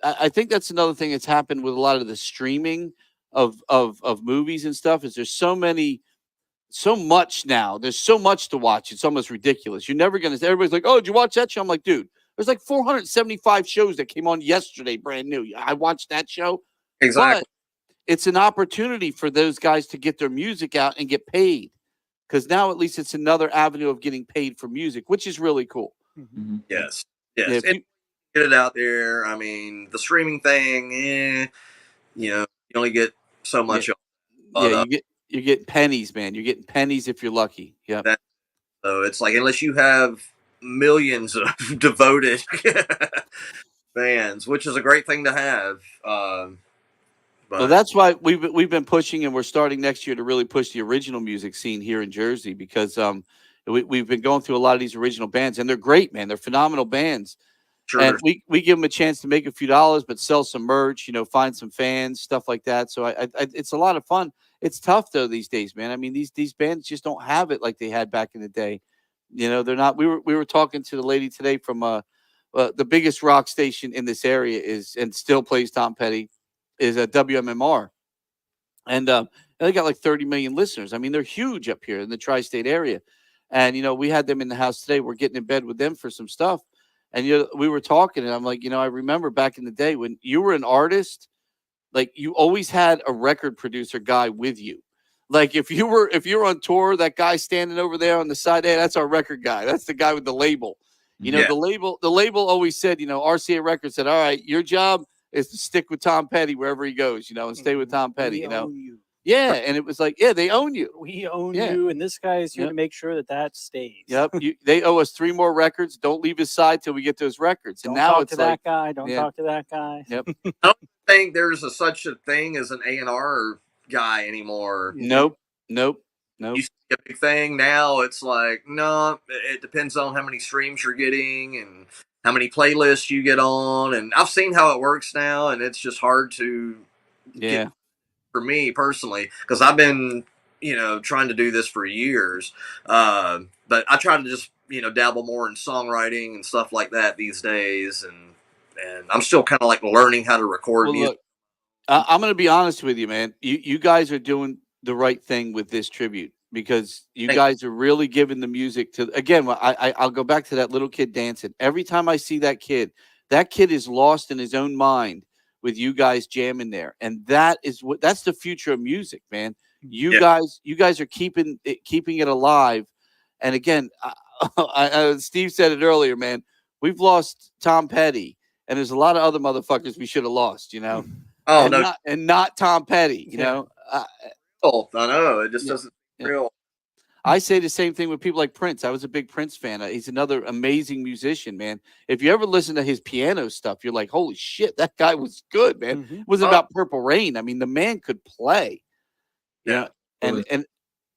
I think that's another thing that's happened with a lot of the streaming of movies and stuff, is there's so much now. There's so much to watch. It's almost ridiculous. You're never going to. Everybody's like, "Oh, did you watch that show?" I'm like, dude, there's like 475 shows that came on yesterday, brand new. I watched that show. Exactly. But it's an opportunity for those guys to get their music out and get paid, because now at least it's another avenue of getting paid for music, which is really cool. Yes. Get it out there. I mean, the streaming thing, you only get so much. You get pennies, man. You're getting pennies if you're lucky. Yeah. So it's like, unless you have millions of devoted fans, which is a great thing to have. Well, that's why we've been pushing, and we're starting next year to really push the original music scene here in Jersey, because we've been going through a lot of these original bands, and they're great, man. They're phenomenal bands. Sure. And we give them a chance to make a few dollars, but sell some merch, find some fans, stuff like that. So it's a lot of fun. It's tough though these days, man. I mean, these bands just don't have it like they had back in the day. They're not. We were talking to the lady today from the biggest rock station in this area is, and still plays Tom Petty, is a WMMR, and they got like 30 million listeners. I mean, they're huge up here in the tri-state area. And we had them in the house today. We're getting in bed with them for some stuff. And we were talking, and I'm like, I remember back in the day when you were an artist, like you always had a record producer guy with you. Like if you were on tour, that guy standing over there on the side, hey, that's our record guy. That's the guy with the label. The label always said, RCA Records said, all right, your job is to stick with Tom Petty wherever he goes, and stay with Tom Petty, Own you. Yeah, and it was like, they own you. We own you, and this guy is here to make sure that stays. Yep, they owe us 3 more records. Don't leave his side till we get those records. Don't and now talk it's to that guy. Don't talk to that guy. Yep. I don't think there's such a thing as an A&R guy anymore. Nope. Nope. You see a big thing. Now it's like, no, it depends on how many streams you're getting and how many playlists you get on. And I've seen how it works now, and it's just hard to Yeah. get for me personally, because I've been, trying to do this for years. But I try to just, dabble more in songwriting and stuff like that these days. And I'm still kind of like learning how to record Well, music. look, I'm going to be honest with you, man. You guys are doing the right thing with this tribute because you Thank guys are really giving the music to. Again, I'll go back to that little kid dancing. Every time I see that kid is lost in his own mind with you guys jamming there, and that's the future of music, man. You Yeah. guys are keeping it alive. And again, Steve said it earlier, man. We've lost Tom Petty, and there's a lot of other motherfuckers we should have lost, Oh, and no. not Tom Petty, Yeah. I know. It just Yeah. doesn't Yeah. real. I say the same thing with people like Prince. I was a big Prince fan. He's another amazing musician, man. If you ever listen to his piano stuff, you're like, holy shit, that guy was good, man. Mhm. It wasn't about Purple Rain. I mean, the man could play. Yeah. And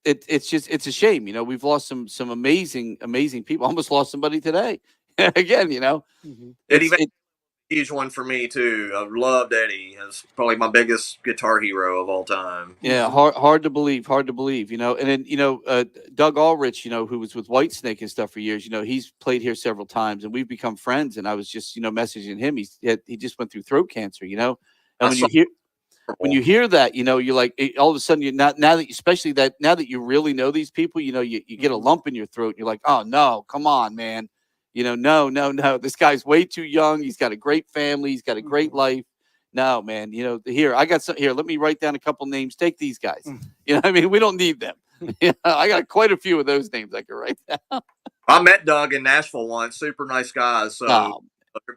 it's a shame, we've lost some amazing people. Almost lost somebody today. Again, Mhm. Eddie huge one for me too. I've loved Eddie. He's probably my biggest guitar hero of all time. Yeah, hard to believe, and then Doug Ulrich, who was with Whitesnake and stuff for years, he's played here several times, and we've become friends. And I was just messaging him. He just went through throat cancer, and when you hear that, you're like all of a sudden now that you really know these people, you get a lump in your throat. And you're like, oh no, come on, man, no, this guy's way too young. He's got a great family. He's got a great life. No, man, here, I got some here. Let me write down a couple names. Take these guys. I mean, we don't need them. I got quite a few of those names I can write down. I met Doug in Nashville once. Super nice guy. So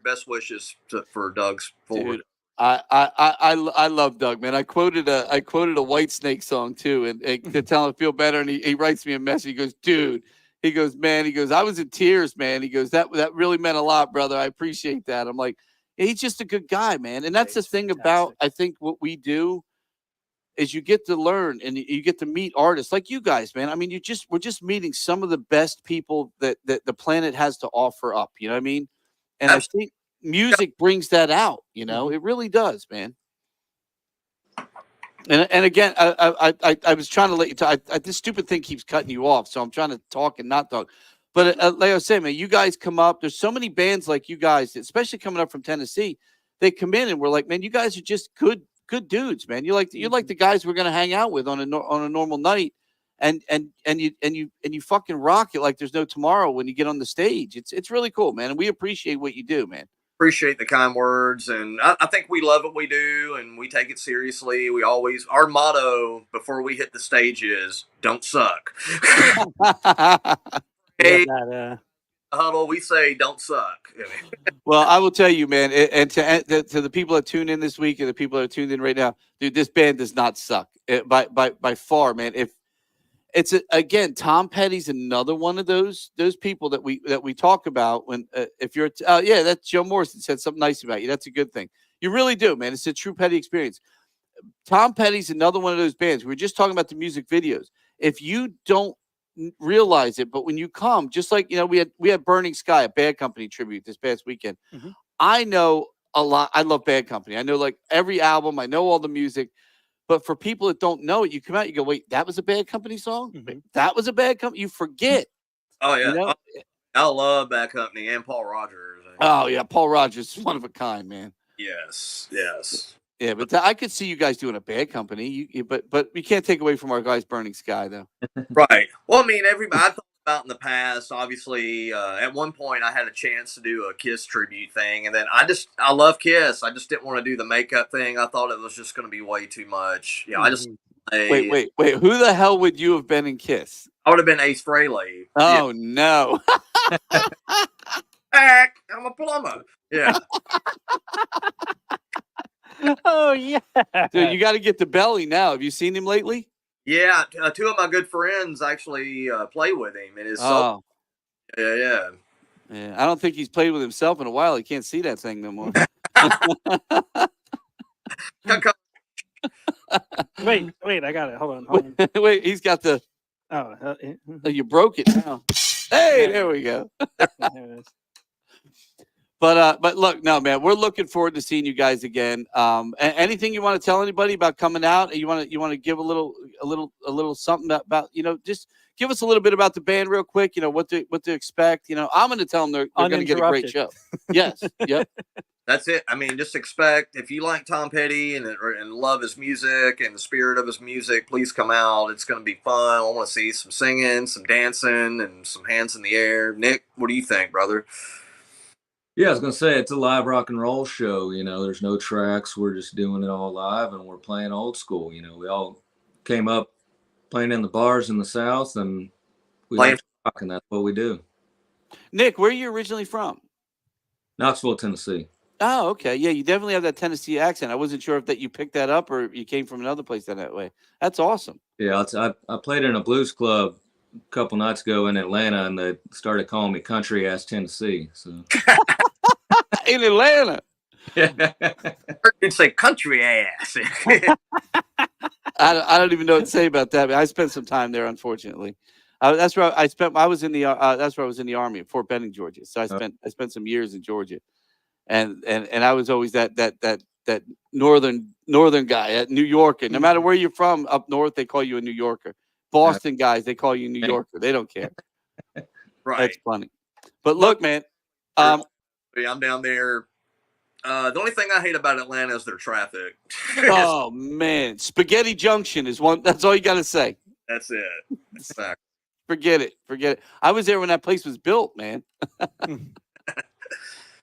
best wishes for Doug's forward. Dude, I love Doug, man. I quoted a Whitesnake song too, and to tell him to feel better. And he writes me a message. He goes, dude. He goes, man. He goes, I was in tears, man. He goes, that really meant a lot, brother. I appreciate that. I'm like, he's just a good guy, man. And that's the thing about, I think, what we do is you get to learn and you get to meet artists like you guys, man. I mean, we're just meeting some of the best people that the planet has to offer up. You know what I mean? And I think music brings that out. It really does, man. And again, I was trying to let you talk. This stupid thing keeps cutting you off, so I'm trying to talk and not talk. But like I was saying, man, you guys come up. There's so many bands like you guys, especially coming up from Tennessee. They come in and we're like, man, you guys are just good dudes, man. You're like the guys we're gonna hang out with on a normal night, and you fucking rock it like there's no tomorrow when you get on the stage. It's really cool, man, and we appreciate what you do, man. Appreciate the kind words, and I think we love what we do and we take it seriously. Our motto before we hit the stage is "Don't suck." Hey, huddle, we say "Don't suck." Well, I will tell you, man, and to the people that tune in this week and the people that are tuned in right now, dude, this band does not suck by far, man. If it's again, Tom Petty's another one of those people that we talk about when if you're that's Joe Morrison said something nice about you. That's a good thing. You really do, man. It's a true Petty experience. Tom Petty's another one of those bands. We were just talking about the music videos. If you don't realize it, but when you come, just like we had Burning Sky, a Bad Company tribute this past weekend. Mm-hmm. I know a lot. I love Bad Company. I know like every album. I know all the music. But for people that don't know it, you come out, you go, wait, that was a Bad Company song? Mm-hmm. That was a Bad Company? You forget. Oh, yeah. I love Bad Company and Paul Rogers. Oh, yeah. Paul Rogers is one of a kind, man. Yes. Yeah, but I could see you guys doing a Bad Company. But we can't take away from our guys Burning Sky, though. Right. Well, I mean, everybody I thought about in the past, obviously, at one point I had a chance to do a Kiss tribute thing, and then I love Kiss. I just didn't want to do the makeup thing. I thought it was just going to be way too much. Yeah, I just wait. Who the hell would you have been in Kiss? I would have been Ace Frehley. Oh no! Heck, I'm a plumber. Yeah. Oh yeah, dude, you got to get the belly now. Have you seen him lately? Yeah, two of my good friends actually play with him. It is yeah. I don't think he's played with himself in a while. He can't see that thing no more. Wait, I got it. Hold on. Wait, he's got the. Oh, Oh, you broke it now. Hey, there we go. there it is. But look, no, man, we're looking forward to seeing you guys again. Anything you want to tell anybody about coming out? You want to give a little something about just give us a little bit about the band real quick. What to expect. I'm going to tell them they're going to get a great show. Yes, yep. That's it. I mean, just expect, if you like Tom Petty and love his music and the spirit of his music, please come out. It's going to be fun. I want to see some singing, some dancing, and some hands in the air. Nick, what do you think, brother? Yeah, I was gonna say it's a live rock and roll show. There's no tracks. We're just doing it all live, and we're playing old school. We all came up playing in the bars in the South, and we like to rock, and that's what we do. Nick, where are you originally from? Knoxville, Tennessee. Oh, okay. Yeah, you definitely have that Tennessee accent. I wasn't sure if you picked that up or you came from another place that way. That's awesome. Yeah, I played in a blues club a couple nights ago in Atlanta, and they started calling me Country Ass Tennessee. So in Atlanta. You'd say country ass. I don't even know what to say about that. I spent some time there, unfortunately. That's where I spent. I was in the. That's where I was in the Army at Fort Benning, Georgia. So I spent some years in Georgia, and I was always that northern guy at New Yorker. No matter where you're from, up north they call you a New Yorker. Boston guys, they call you New Yorker. They don't care. Right. That's funny. But look, man. I'm down there. The only thing I hate about Atlanta is their traffic. Oh man, Spaghetti Junction is one. That's all you got to say. That's it. Exactly. Forget it. I was there when that place was built, man.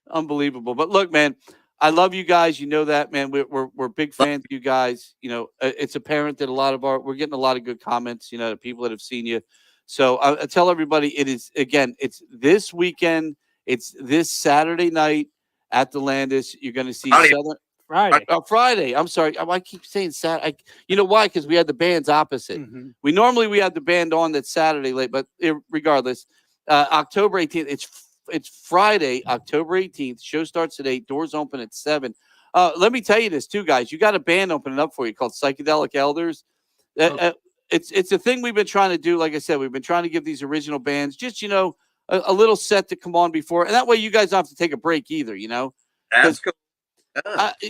Unbelievable. But look, man, I love you guys. You know that, man. We're big fans of you guys. It's apparent that we're getting a lot of good comments. The people that have seen you. So I tell everybody, it's this weekend. It's this Saturday night at the Landis. You're going to see Friday. I'm sorry. I keep saying Saturday. You know why? Because we had the bands opposite. Mm-hmm. We had the band on that Saturday late, but regardless, October 18th. It's Friday, October 18th. Show starts at 8. Doors open at 7. Let me tell you this too, guys. You got a band opening up for you called Psychedelic Elders. It's a thing we've been trying to do. Like I said, we've been trying to give these original bands just a little set to come on before, and that way you guys don't have to take a break either. That's cool.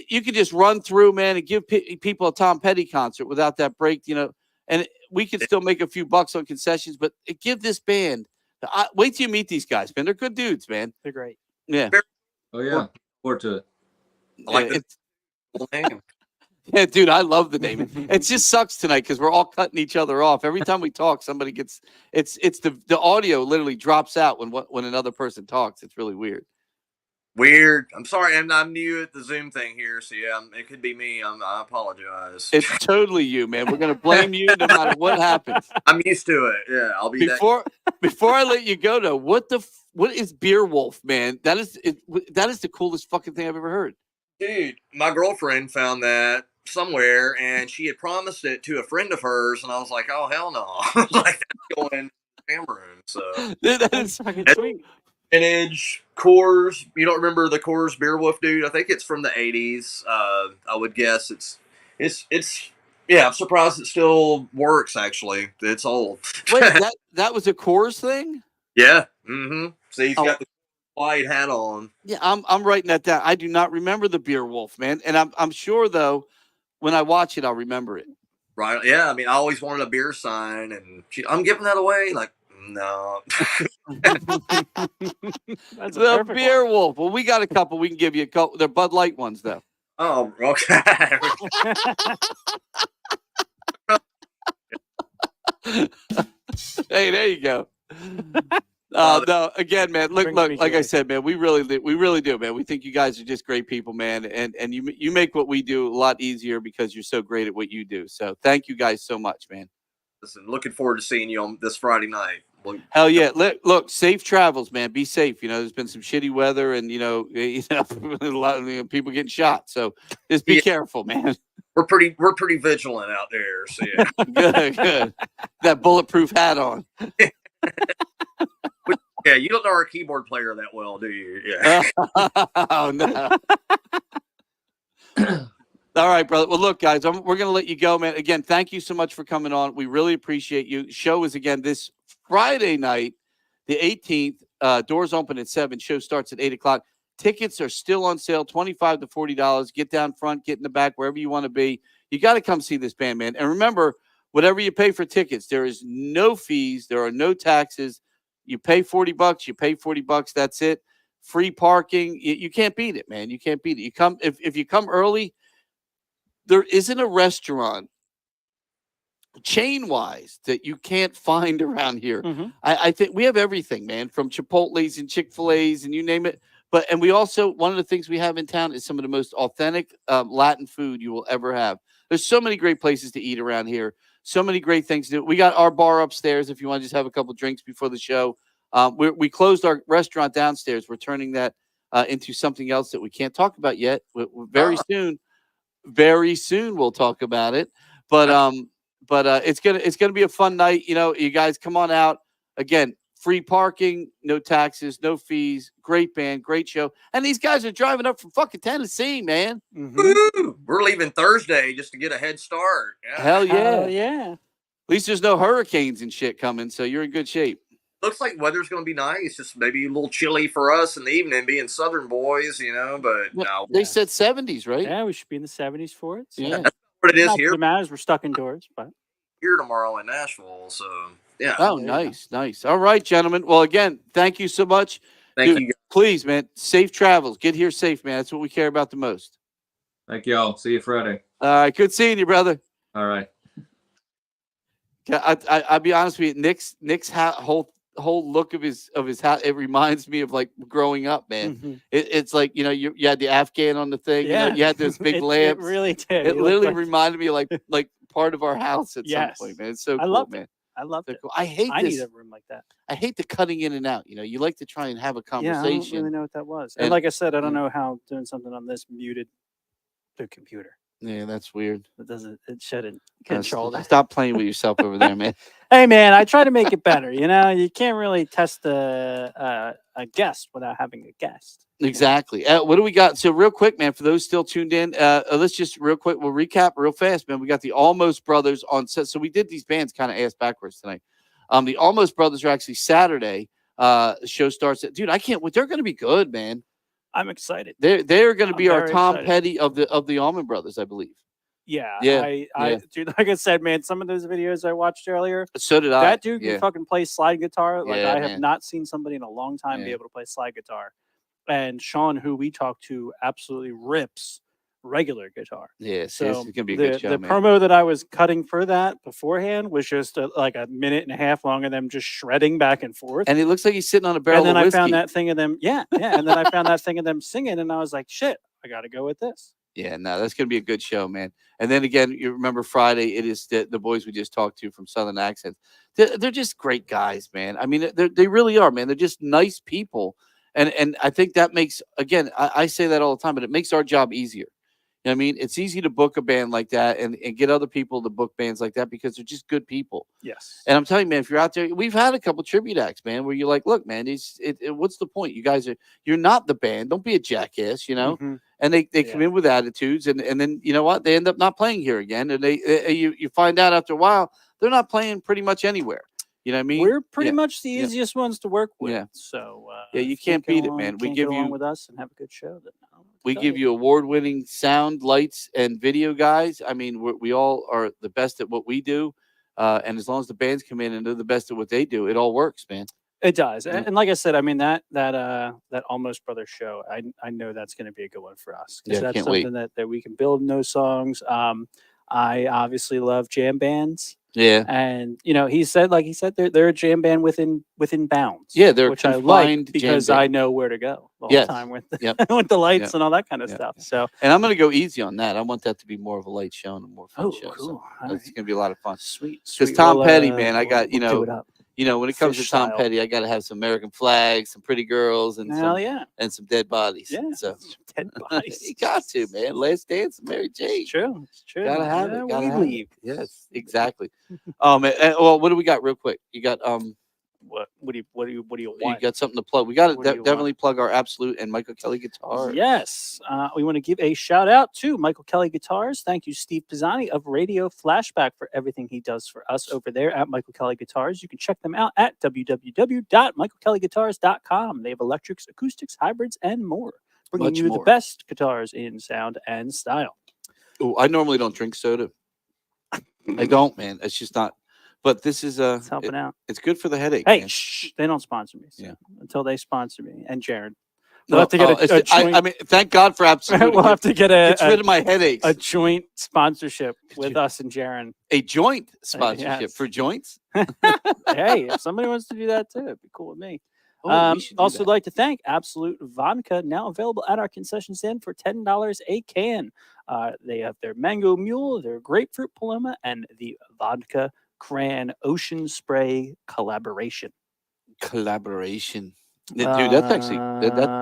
You can just run through, man, and give people a Tom Petty concert without that break. And we can still make a few bucks on concessions, but give this band. Wait till you meet these guys, man. They're good dudes, man. They're great. Yeah. Oh yeah. Look forward to it. I like the name. Yeah, dude, I love the name. It just sucks tonight because we're all cutting each other off. Every time we talk, somebody gets it's the audio literally drops out when another person talks. It's really weird. Weird. I'm sorry. I'm new at the Zoom thing here, so yeah, it could be me. I apologize. It's totally you, man. We're gonna blame you no matter what happens. I'm used to it. Yeah, I'll be before I let you go though. What is Beer Wolf, man? That is the coolest fucking thing I've ever heard. Dude, my girlfriend found that somewhere, and she had promised it to a friend of hers, and I was like, "Oh hell no!" Like that's going Cameroon. So Dude, that is fucking sweet. Vintage Coors. You don't remember the Coors Beer Wolf, dude? I think it's from the '80s. I would guess it's. Yeah, I'm surprised it still works. Actually, it's old. Wait, that was a Coors thing? Yeah. Mm-hmm. See, he's got the white hat on. Yeah, I'm writing that down. I do not remember the Beer Wolf, man, and I'm sure though, when I watch it, I'll remember it. Right? Yeah. I mean, I always wanted a beer sign, and I'm giving that away. Like, no. That's the Beer Wolf. Well, we got a couple. We can give you a couple. They're Bud Light ones, though. Oh, okay. Hey, there you go. No, again, man. Look. Like I said, man, we really do, man. We think you guys are just great people, man, and you make what we do a lot easier because you're so great at what you do. So, thank you guys so much, man. Listen, looking forward to seeing you on this Friday night. Hell yeah! Look, safe travels, man. Be safe. There's been some shitty weather, and a lot of people getting shot. So just be careful, man. We're pretty vigilant out there. So yeah, good. That bulletproof hat on. Yeah, you don't know our keyboard player that well, do you? Yeah. Oh no. All right, brother. Well, look, guys, we're going to let you go, man. Again, thank you so much for coming on. We really appreciate you. Show is, again, this Friday night, the 18th. Doors open at 7. Show starts at 8 o'clock. Tickets are still on sale, $25 to $40. Get down front, get in the back, wherever you want to be. You got to come see this band, man. And remember, whatever you pay for tickets, there is no fees. There are no taxes. You pay $40, you pay $40. That's it. Free parking. You can't beat it, man. You can't beat it. You come if you come early. There isn't a restaurant chain-wise that you can't find around here. I think we have everything, man, from Chipotle's and Chick-fil-A's and you name it. And we also, one of the things we have in town is some of the most authentic Latin food you will ever have. There's so many great places to eat around here. So many great things to do. We got our bar upstairs if you want to just have a couple drinks before the show. We closed our restaurant downstairs. We're turning that into something else that we can't talk about yet. Very soon we'll talk about it. But it's gonna be a fun night. You know, you guys come on out. Again, free parking, no taxes, no fees. Great band, great show. And these guys are driving up from fucking Tennessee, man. Woo! We're leaving Thursday just to get a head start. Yeah. Hell yeah. Hell yeah. At least there's no hurricanes and shit coming, so you're in good shape. Looks like weather's going to be nice. Just maybe a little chilly for us in the evening, being Southern boys, you know. But no, They said 70s, right? Yeah, we should be in the 70s for it. So. Yeah. that's what it is Not here. that it matters. We're stuck indoors, but Here tomorrow in Nashville. So yeah. Oh, nice. All right, gentlemen. Well, again, thank you so much. Thank Dude, you. Please, man, safe travels. Get here safe, man. That's what we care about the most. Thank y'all. See you Friday. All right, good seeing you, brother. All right. I'll be honest with you. Nick's whole look of his hat, it reminds me of like growing up, man. It's like, you know, you had the Afghan on the thing. Yeah. You know, you had those big It lamps. really did. It You look literally like- reminded me of like part of our house at some point, man. It's so cool, loved man. I love So it. cool. I hate I this. need a room like that. I hate the cutting in and out. You know, you like to try and have a Yeah, I don't conversation. really know what that was. And- And like I said, I don't yeah. know how doing something on this muted the computer. Yeah, that's weird. It shouldn't Uh, control that. Stop playing with yourself over there, man. Hey man, I try to make it better. You know, you can't really test a guest without having a guest. Exactly. What do we got? So real quick, man, for those still tuned in, let's just real quick, we'll recap real fast, man. We got the Allmost Brothers on set. So we did these bands kind of ass backwards tonight. The Allmost Brothers are actually Saturday. The show starts at, dude, I can't wait. They're going to be good, man. I'm excited. They're going to I'm be our very Tom excited. Petty of the Allman Brothers, I believe. Yeah. Yeah, Dude, like I said, man, some of those videos I watched earlier, So did I. that dude can Yeah. fucking play slide guitar. Like Yeah, I man. have not seen somebody in a long time be Yeah. able to play slide guitar. And Sean, who we talked to, absolutely rips regular guitar. Yeah, So this is going to be a the, good show, the man. promo that I was cutting for that beforehand was just like a minute and a half long of them just shredding back and forth. And it looks like he's sitting on a barrel And then of I whiskey. found that thing of them, yeah. And then I found that thing of them singing, and I was like, shit, I got to go with this. Yeah, no, that's going to be a good show, man. And then again, you remember Friday, it is the boys we just talked to from Southern Accents. They're just great guys, man. I mean, they really are, man. They're just nice people. And I think that makes, again, I say that all the time, but it makes our job easier. You know what I mean? It's easy to book a band like that and get other people to book bands like that because they're just good people. Yes. And I'm telling you, man, if you're out there, we've had a couple tribute acts, man, where you're like, look, man, what's the point? You guys you're not the band. Don't be a jackass, you know? Mhm. And they come in with attitudes, and then you know what? They end up not playing here again, and you find out after a while they're not playing pretty much anywhere. You know what I mean? We're pretty Yeah. much the Yeah. easiest ones to work with. Yeah. So Yeah, you if can't beat it, go man. on- We can't give get along you- with us and have a good show. Then I don't know what to We tell give you award-winning sound, lights, and video guys. I mean, we all are the best at what we do, and as long as the bands come in and they're the best at what they do, it all works, man. It does, Yeah. and like I said, I mean that Allmost Brothers show. I know that's going to be a good one for us. 'Cause Yeah, that's can't wait. something that we can build in those songs. I obviously love jam bands, Yeah, and you know he said they're a jam band within bounds. Yeah, they're which I confined like jam because band. I know where to go the whole Yes. time with Yep. with the lights Yep. and all that kind of Yep. stuff. So and I'm going to go easy on that. I want that to be more of a light show and a more fun oh, show. cool. So All it's right. going to be a lot of fun. Sweet. Because Tom We'll, Petty, man, I got, we'll do it up. You know, when it comes Fish to Tom style. Petty, I got to have some American flags, some pretty girls, and Hell yeah, and some dead bodies. yeah. So Dead bodies. you got to, man. Last Dance, Mary Jane. It's true. It's true. Gotta have Yeah, it. Gotta we have leave. It. Yes, exactly. Well, what do we got real quick? You got What do you You want? got something to plug? We got to What do you want? definitely plug our Absolute and Michael Kelly guitars. Yes, we want to give a shout out to Michael Kelly Guitars. Thank you, Steve Pisani of Radio Flashback, for everything he does for us over there at Michael Kelly Guitars. You can check them out at www.michaelkellyguitars.com. They have electrics, acoustics, hybrids, and more, bringing Much you the more. best guitars in sound and style. Oh, I normally don't drink soda. I don't, man. It's just not. But this is It's helping out. it's good for the headache. Hey, man. shh! They don't sponsor me. So Yeah. Until they sponsor me and Jared, No, we'll have to get a joint. I mean, thank God for Absolute. We'll have to get Gets rid of my headaches. a joint sponsorship with you- us and Jaron. A joint sponsorship yes. for joints. Hey, if somebody wants to do that too, it'd be cool with me. Oh, we should do Also, that. like to thank Absolute Vodka, now available at our concession stand for $10 a can. They have their Mango Mule, their Grapefruit Paloma, and the Vodka Cran Ocean Spray collaboration. Collaboration. Dude, that's actually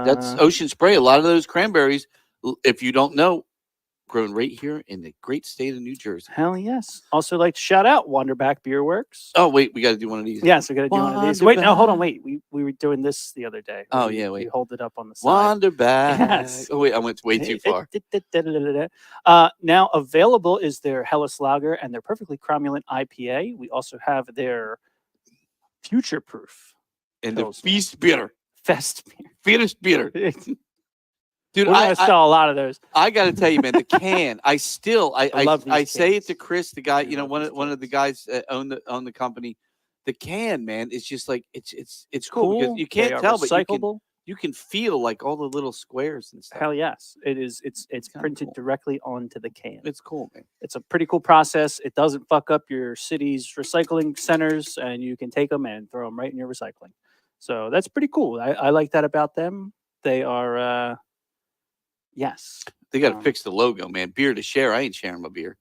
that's Uh, Ocean Spray. A lot of those cranberries, if you don't know, grown right here in the great state of New Jersey. Hell yes. Also, like to shout out Wanderback Beer Works. Oh wait, we got to do one of these. Yes, we got to do one of these. Wait, no, hold on. Wanderback. Wait, we were doing this the other day. Oh, We- yeah, We wait. hold it up on the side. Wanderback. Yes. Oh wait, I went way too far. Now available is their Hellas Lager and their Perfectly Cromulent IPA. We also have their Future Proof And the Pilsner. feast bitter, Fest beer. fetus bitter, We're dude. gonna sell a lot of those. I got to tell you, man, the can. I still, I love these I say it to cans. Chris, the guy, I you know, love one these of the cans. guys that own the company. The can, man, it's just like it's cool, Cool. because you They can't are tell, but recyclable. you can feel like all the little squares and stuff. Hell yes, it is. It's kinda printed cool. directly onto the can. It's cool, man. It's a pretty cool process. It doesn't fuck up your city's recycling centers, and you can take them and throw them right in your recycling. So that's pretty cool. I like that about them. They are, yes. They got to Um, fix the logo, man. Beer to share. I ain't sharing my beer.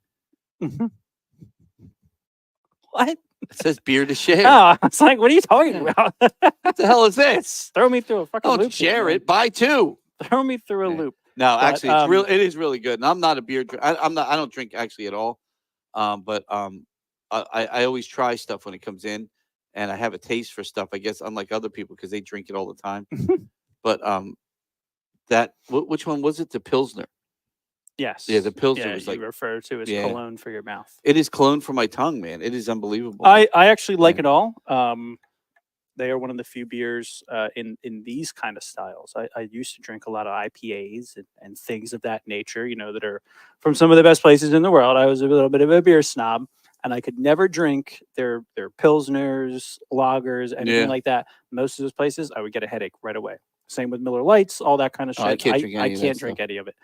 What? It says beer to share. Oh, it's like, what are you talking about? What the hell is this? Throw me through a fucking Don't loop. share man. it. Buy two. Throw me through a Yeah. loop. No, But, actually, it's real. It is really good. And I'm not a beer. I'm not. I don't drink actually at all. I always try stuff when it comes in, and I have a taste for stuff. I guess unlike other people because they drink it all the time. But which one was it? The Pilsner. Yes. Yeah, the Pilsner Yeah, was you like refer to as yeah. cologne for your mouth. it is cologne for my tongue, man. It is unbelievable. I actually like Yeah. it all. They are one of the few beers in these kind of styles. I used to drink a lot of IPAs and things of that nature, you know, that are from some of the best places in the world. I was a little bit of a beer snob, and I could never drink their pilsners, lagers, anything Yeah. like that. Most of those places, I would get a headache right away. Same with Miller Lights, all that kind of Oh, shit. I can't drink any of that can't drink stuff. any of it.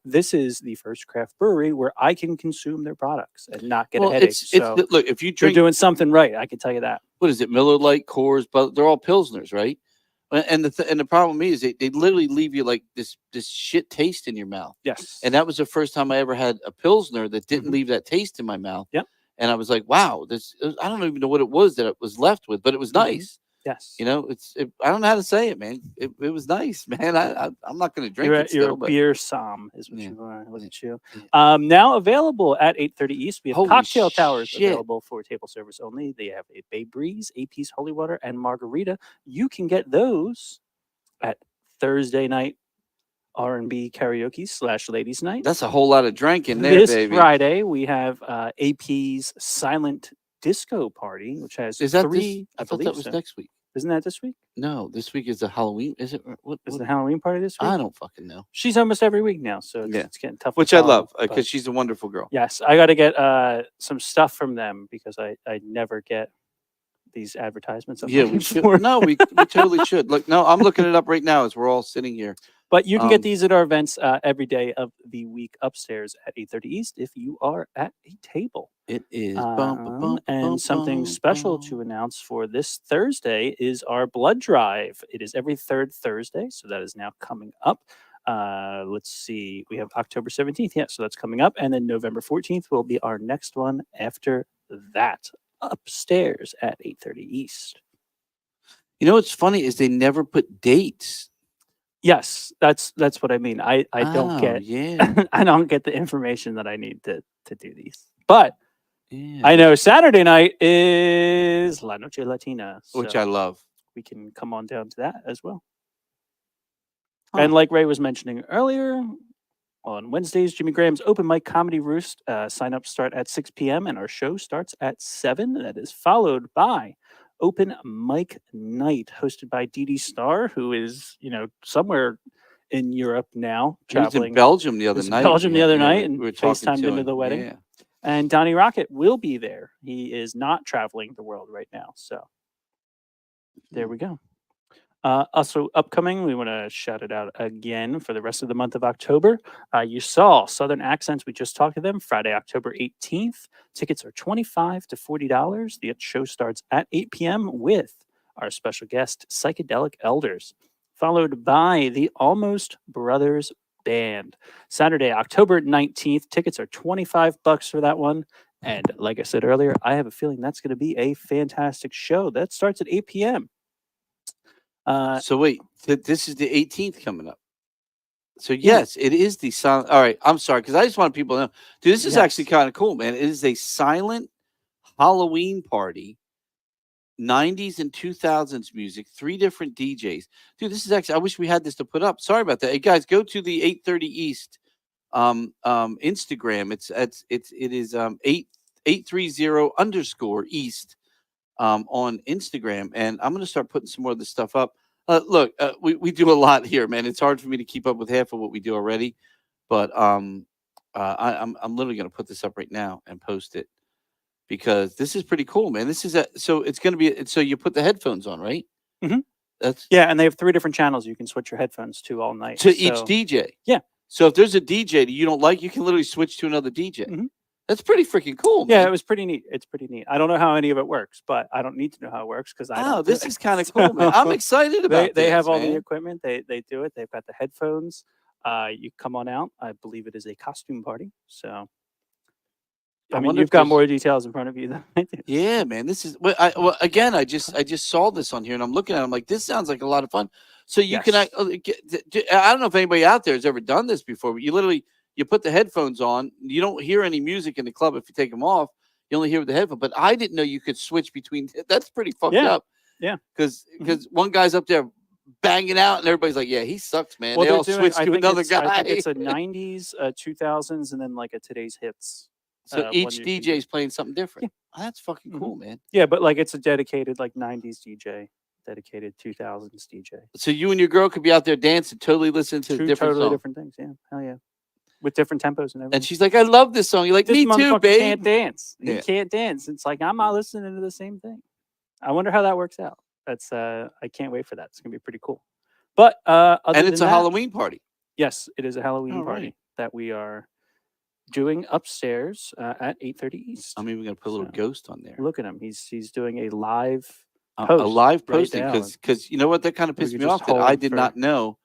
This is the first craft brewery where I can consume their products and not get a headache. So look, if you they're drink doing something right. I can tell you that. what is it, Miller Lite, Coors, but they're all Pilsners, right? And the problem with me is they literally leave you like this shit taste in your mouth. Yes. And that was the first time I ever had a Pilsner that didn't Mhm. leave that taste in my mouth. Yep. And I was like, wow, I don't even know what it was that it was left with, but it was Mhm. nice. Yes. You know, I don't know how to say it, man. It was nice, man. I'm not going to drink You're it you're still, a but beer som is what Yeah. you are. Look Yeah. at you. Yeah. Now available at 830 East. We have Holy cocktail towers shit. available for table service only. They have a Bay Breeze, a piece Holy Water, and Margarita. You can get those at Thursday night R&B karaoke / ladies night. that's a whole lot of drinking there, This baby. Friday we have AP's Silent Disco Party, which has Is that three. I thought that believe was so. next week. Isn't that this week? No, this week is the Halloween. Is it? What? Is the Halloween party this week? I don't fucking know. She's almost every week now, so it's, Yeah. it's getting tough. to Which I follow, love but- because she's a wonderful girl. Yes, I got to get some stuff from them because I never get these advertisements. I'm Yeah, looking we should. for. No, we totally should. Look, no, I'm looking it up right now as we're all sitting here. But you can get Um, these at our events every day of the week upstairs at 830 East if you are at a table. It is And something special to announce for this Thursday is our blood drive. It is every third Thursday, so that is now coming up. Let's see, we have October 17th, yeah, so that's coming up, and then November 14th will be our next one after that, upstairs at 830 East. You know what's funny is they never put dates. Yes, that's what I mean. I don't Oh, get yeah. I don't get the information that I need to do these, but Yeah, I know Saturday night is La Noche Latina, which so I love. we can come on down to that as well. Huh. And like Ray was mentioning earlier, on Wednesdays, Jimmy Graham's Open Mic Comedy Roost sign-ups start at 6 p.m. and our show starts at 7. That is followed by Open Mic Night, hosted by Dee Dee Star, who is, somewhere in Europe now, He was in traveling. Belgium the other was in night. Belgium the other night and we were talking FaceTimed to into him. the wedding. Yeah. And Donnie Rocket will be there. He is not traveling the world right now. So there we go. Also upcoming, we want to shout it out again for the rest of the month of October. You saw Southern Accents. We just talked to them Friday, October 18th. Tickets are $25 to $40. The show starts at 8 p.m. with our special guest, Psychedelic Elders, followed by the Allmost Brothers Band. Saturday, October 19th. Tickets are $25 for that one. And like I said earlier, I have a feeling that's going to be a fantastic show. That starts at 8 p.m. So wait, this is the 18th coming up. So yes, it is the silent. All right, I'm sorry because I just want people to know, dude. This is actually kind of cool, man. It is a silent Halloween party, 90s and 2000s music, 3 different DJs. Dude, this is actually. I wish we had this to put up. Sorry about that. Hey guys, go to the 830 East Instagram. It is 830_East on Instagram, and I'm gonna start putting some more of this stuff up. Look, we do a lot here, man. It's hard for me to keep up with half of what we do already, but I'm literally gonna put this up right now and post it because this is pretty cool, man. This is so it's gonna be so you put the headphones on, right? Mm-hmm. That's and they have 3 different channels you can switch your headphones to all night. to each DJ. Yeah. So if there's a DJ that you don't like, you can literally switch to another DJ. Mhm. That's pretty freaking cool, man. Yeah, it was pretty neat. It's pretty neat. I don't know how any of it works, but I don't need to know how it works because I don't. This is kind of cool, man. I'm excited about They this, have all man. the equipment. They do it. They've got the headphones. You come on out. I believe it is a costume party. So, I mean, wonder you've if got there's- more details in front of you than I do. Yeah, man. This is again. I just saw this on here, and I'm looking at it. I'm like, this sounds like a lot of fun. So you can. Yes. I don't know if anybody out there has ever done this before, but you literally you put the headphones on. You don't hear any music in the club if you take them off. You only hear with the headphones. But I didn't know you could switch between. That's pretty fucked up. Yeah. Because one guy's up there banging out, and everybody's like, "Yeah, he sucks, man." Well, they all they're switch I to think another it's- guy. I think it's a 90s, 2000s, and then like a today's hits. So one each you can DJ do. is playing something different. That's fucking Mhm. cool, man. Yeah, but like it's a dedicated like 90s DJ, dedicated 2000s DJ. So you and your girl could be out there dancing, totally listening to 2 different totally songs. different things. Yeah, hell yeah, with different tempos and everything. And she's like, "I love this song." You're like, This "Me too, motherfucker babe." can't dance. Yeah. He can't dance. It's like I'm not listening to the same thing. I wonder how that works out. That's I can't wait for that. It's gonna be pretty cool. But other And it's than a that, Halloween party. Yes, it is a Halloween All party right. that we are doing upstairs at 8:30 East. I'm even gonna put a little So, ghost on there. Look at him. He's doing a live A post live right posting now. because you know what, that kind of We pissed could me just off that hold I it did for- not know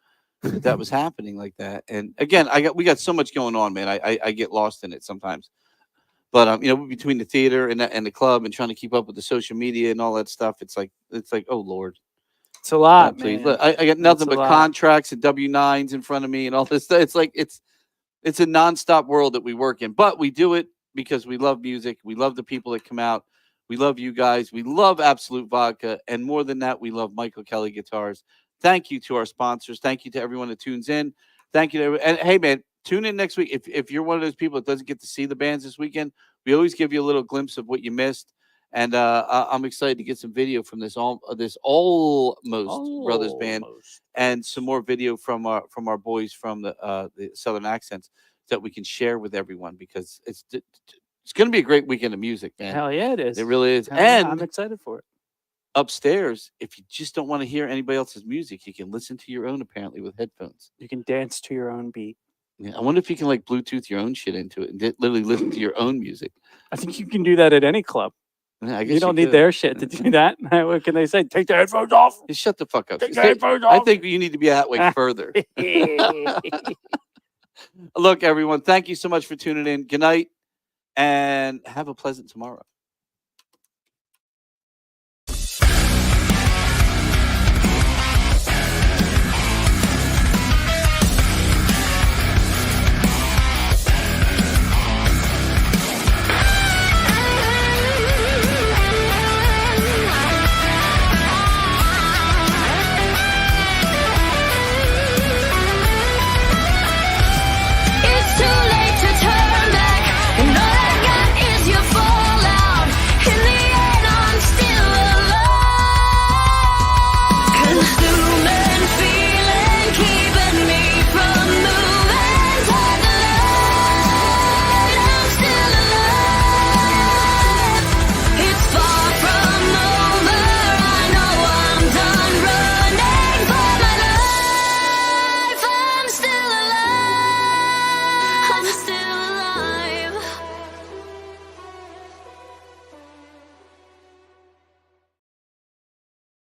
that was happening like that. And again, we got so much going on, man. I get lost in it sometimes. But between the theater and the club and trying to keep up with the social media and all that stuff, it's like oh Lord. It's a lot, Please. man. Look, I got nothing It's a but lot. contracts and W-9s in front of me and all this stuff. It's like it's a nonstop world that we work in, but we do it because we love music. We love the people that come out. We love you guys. We love Absolute Vodka, and more than that, we love Michael Kelly Guitars. Thank you to our sponsors. Thank you to everyone that tunes in. Thank you to everyone. And hey, man, tune in next week. If you're one of those people that doesn't get to see the bands this weekend, we always give you a little glimpse of what you missed. And I'm excited to get some video from this Allmost Brothers band and some more video from our boys from the Southern Accents that we can share with everyone because it's going to be a great weekend of music, man. Hell yeah, it is. It really is. Hell yeah, I'm And excited for it. upstairs, if you just don't want to hear anybody else's music, you can listen to your own apparently with headphones. You can dance to your own beat. Yeah, I wonder if you can like Bluetooth your own shit into it and literally listen to your own music. I think you can do that at any club. Yeah, I guess You don't need could. their shit to do that. What can they say? Take the headphones off. Just shut the fuck up. Take the headphones I off. think you need to be that way further. Look, everyone, thank you so much for tuning in. Good night and have a pleasant tomorrow.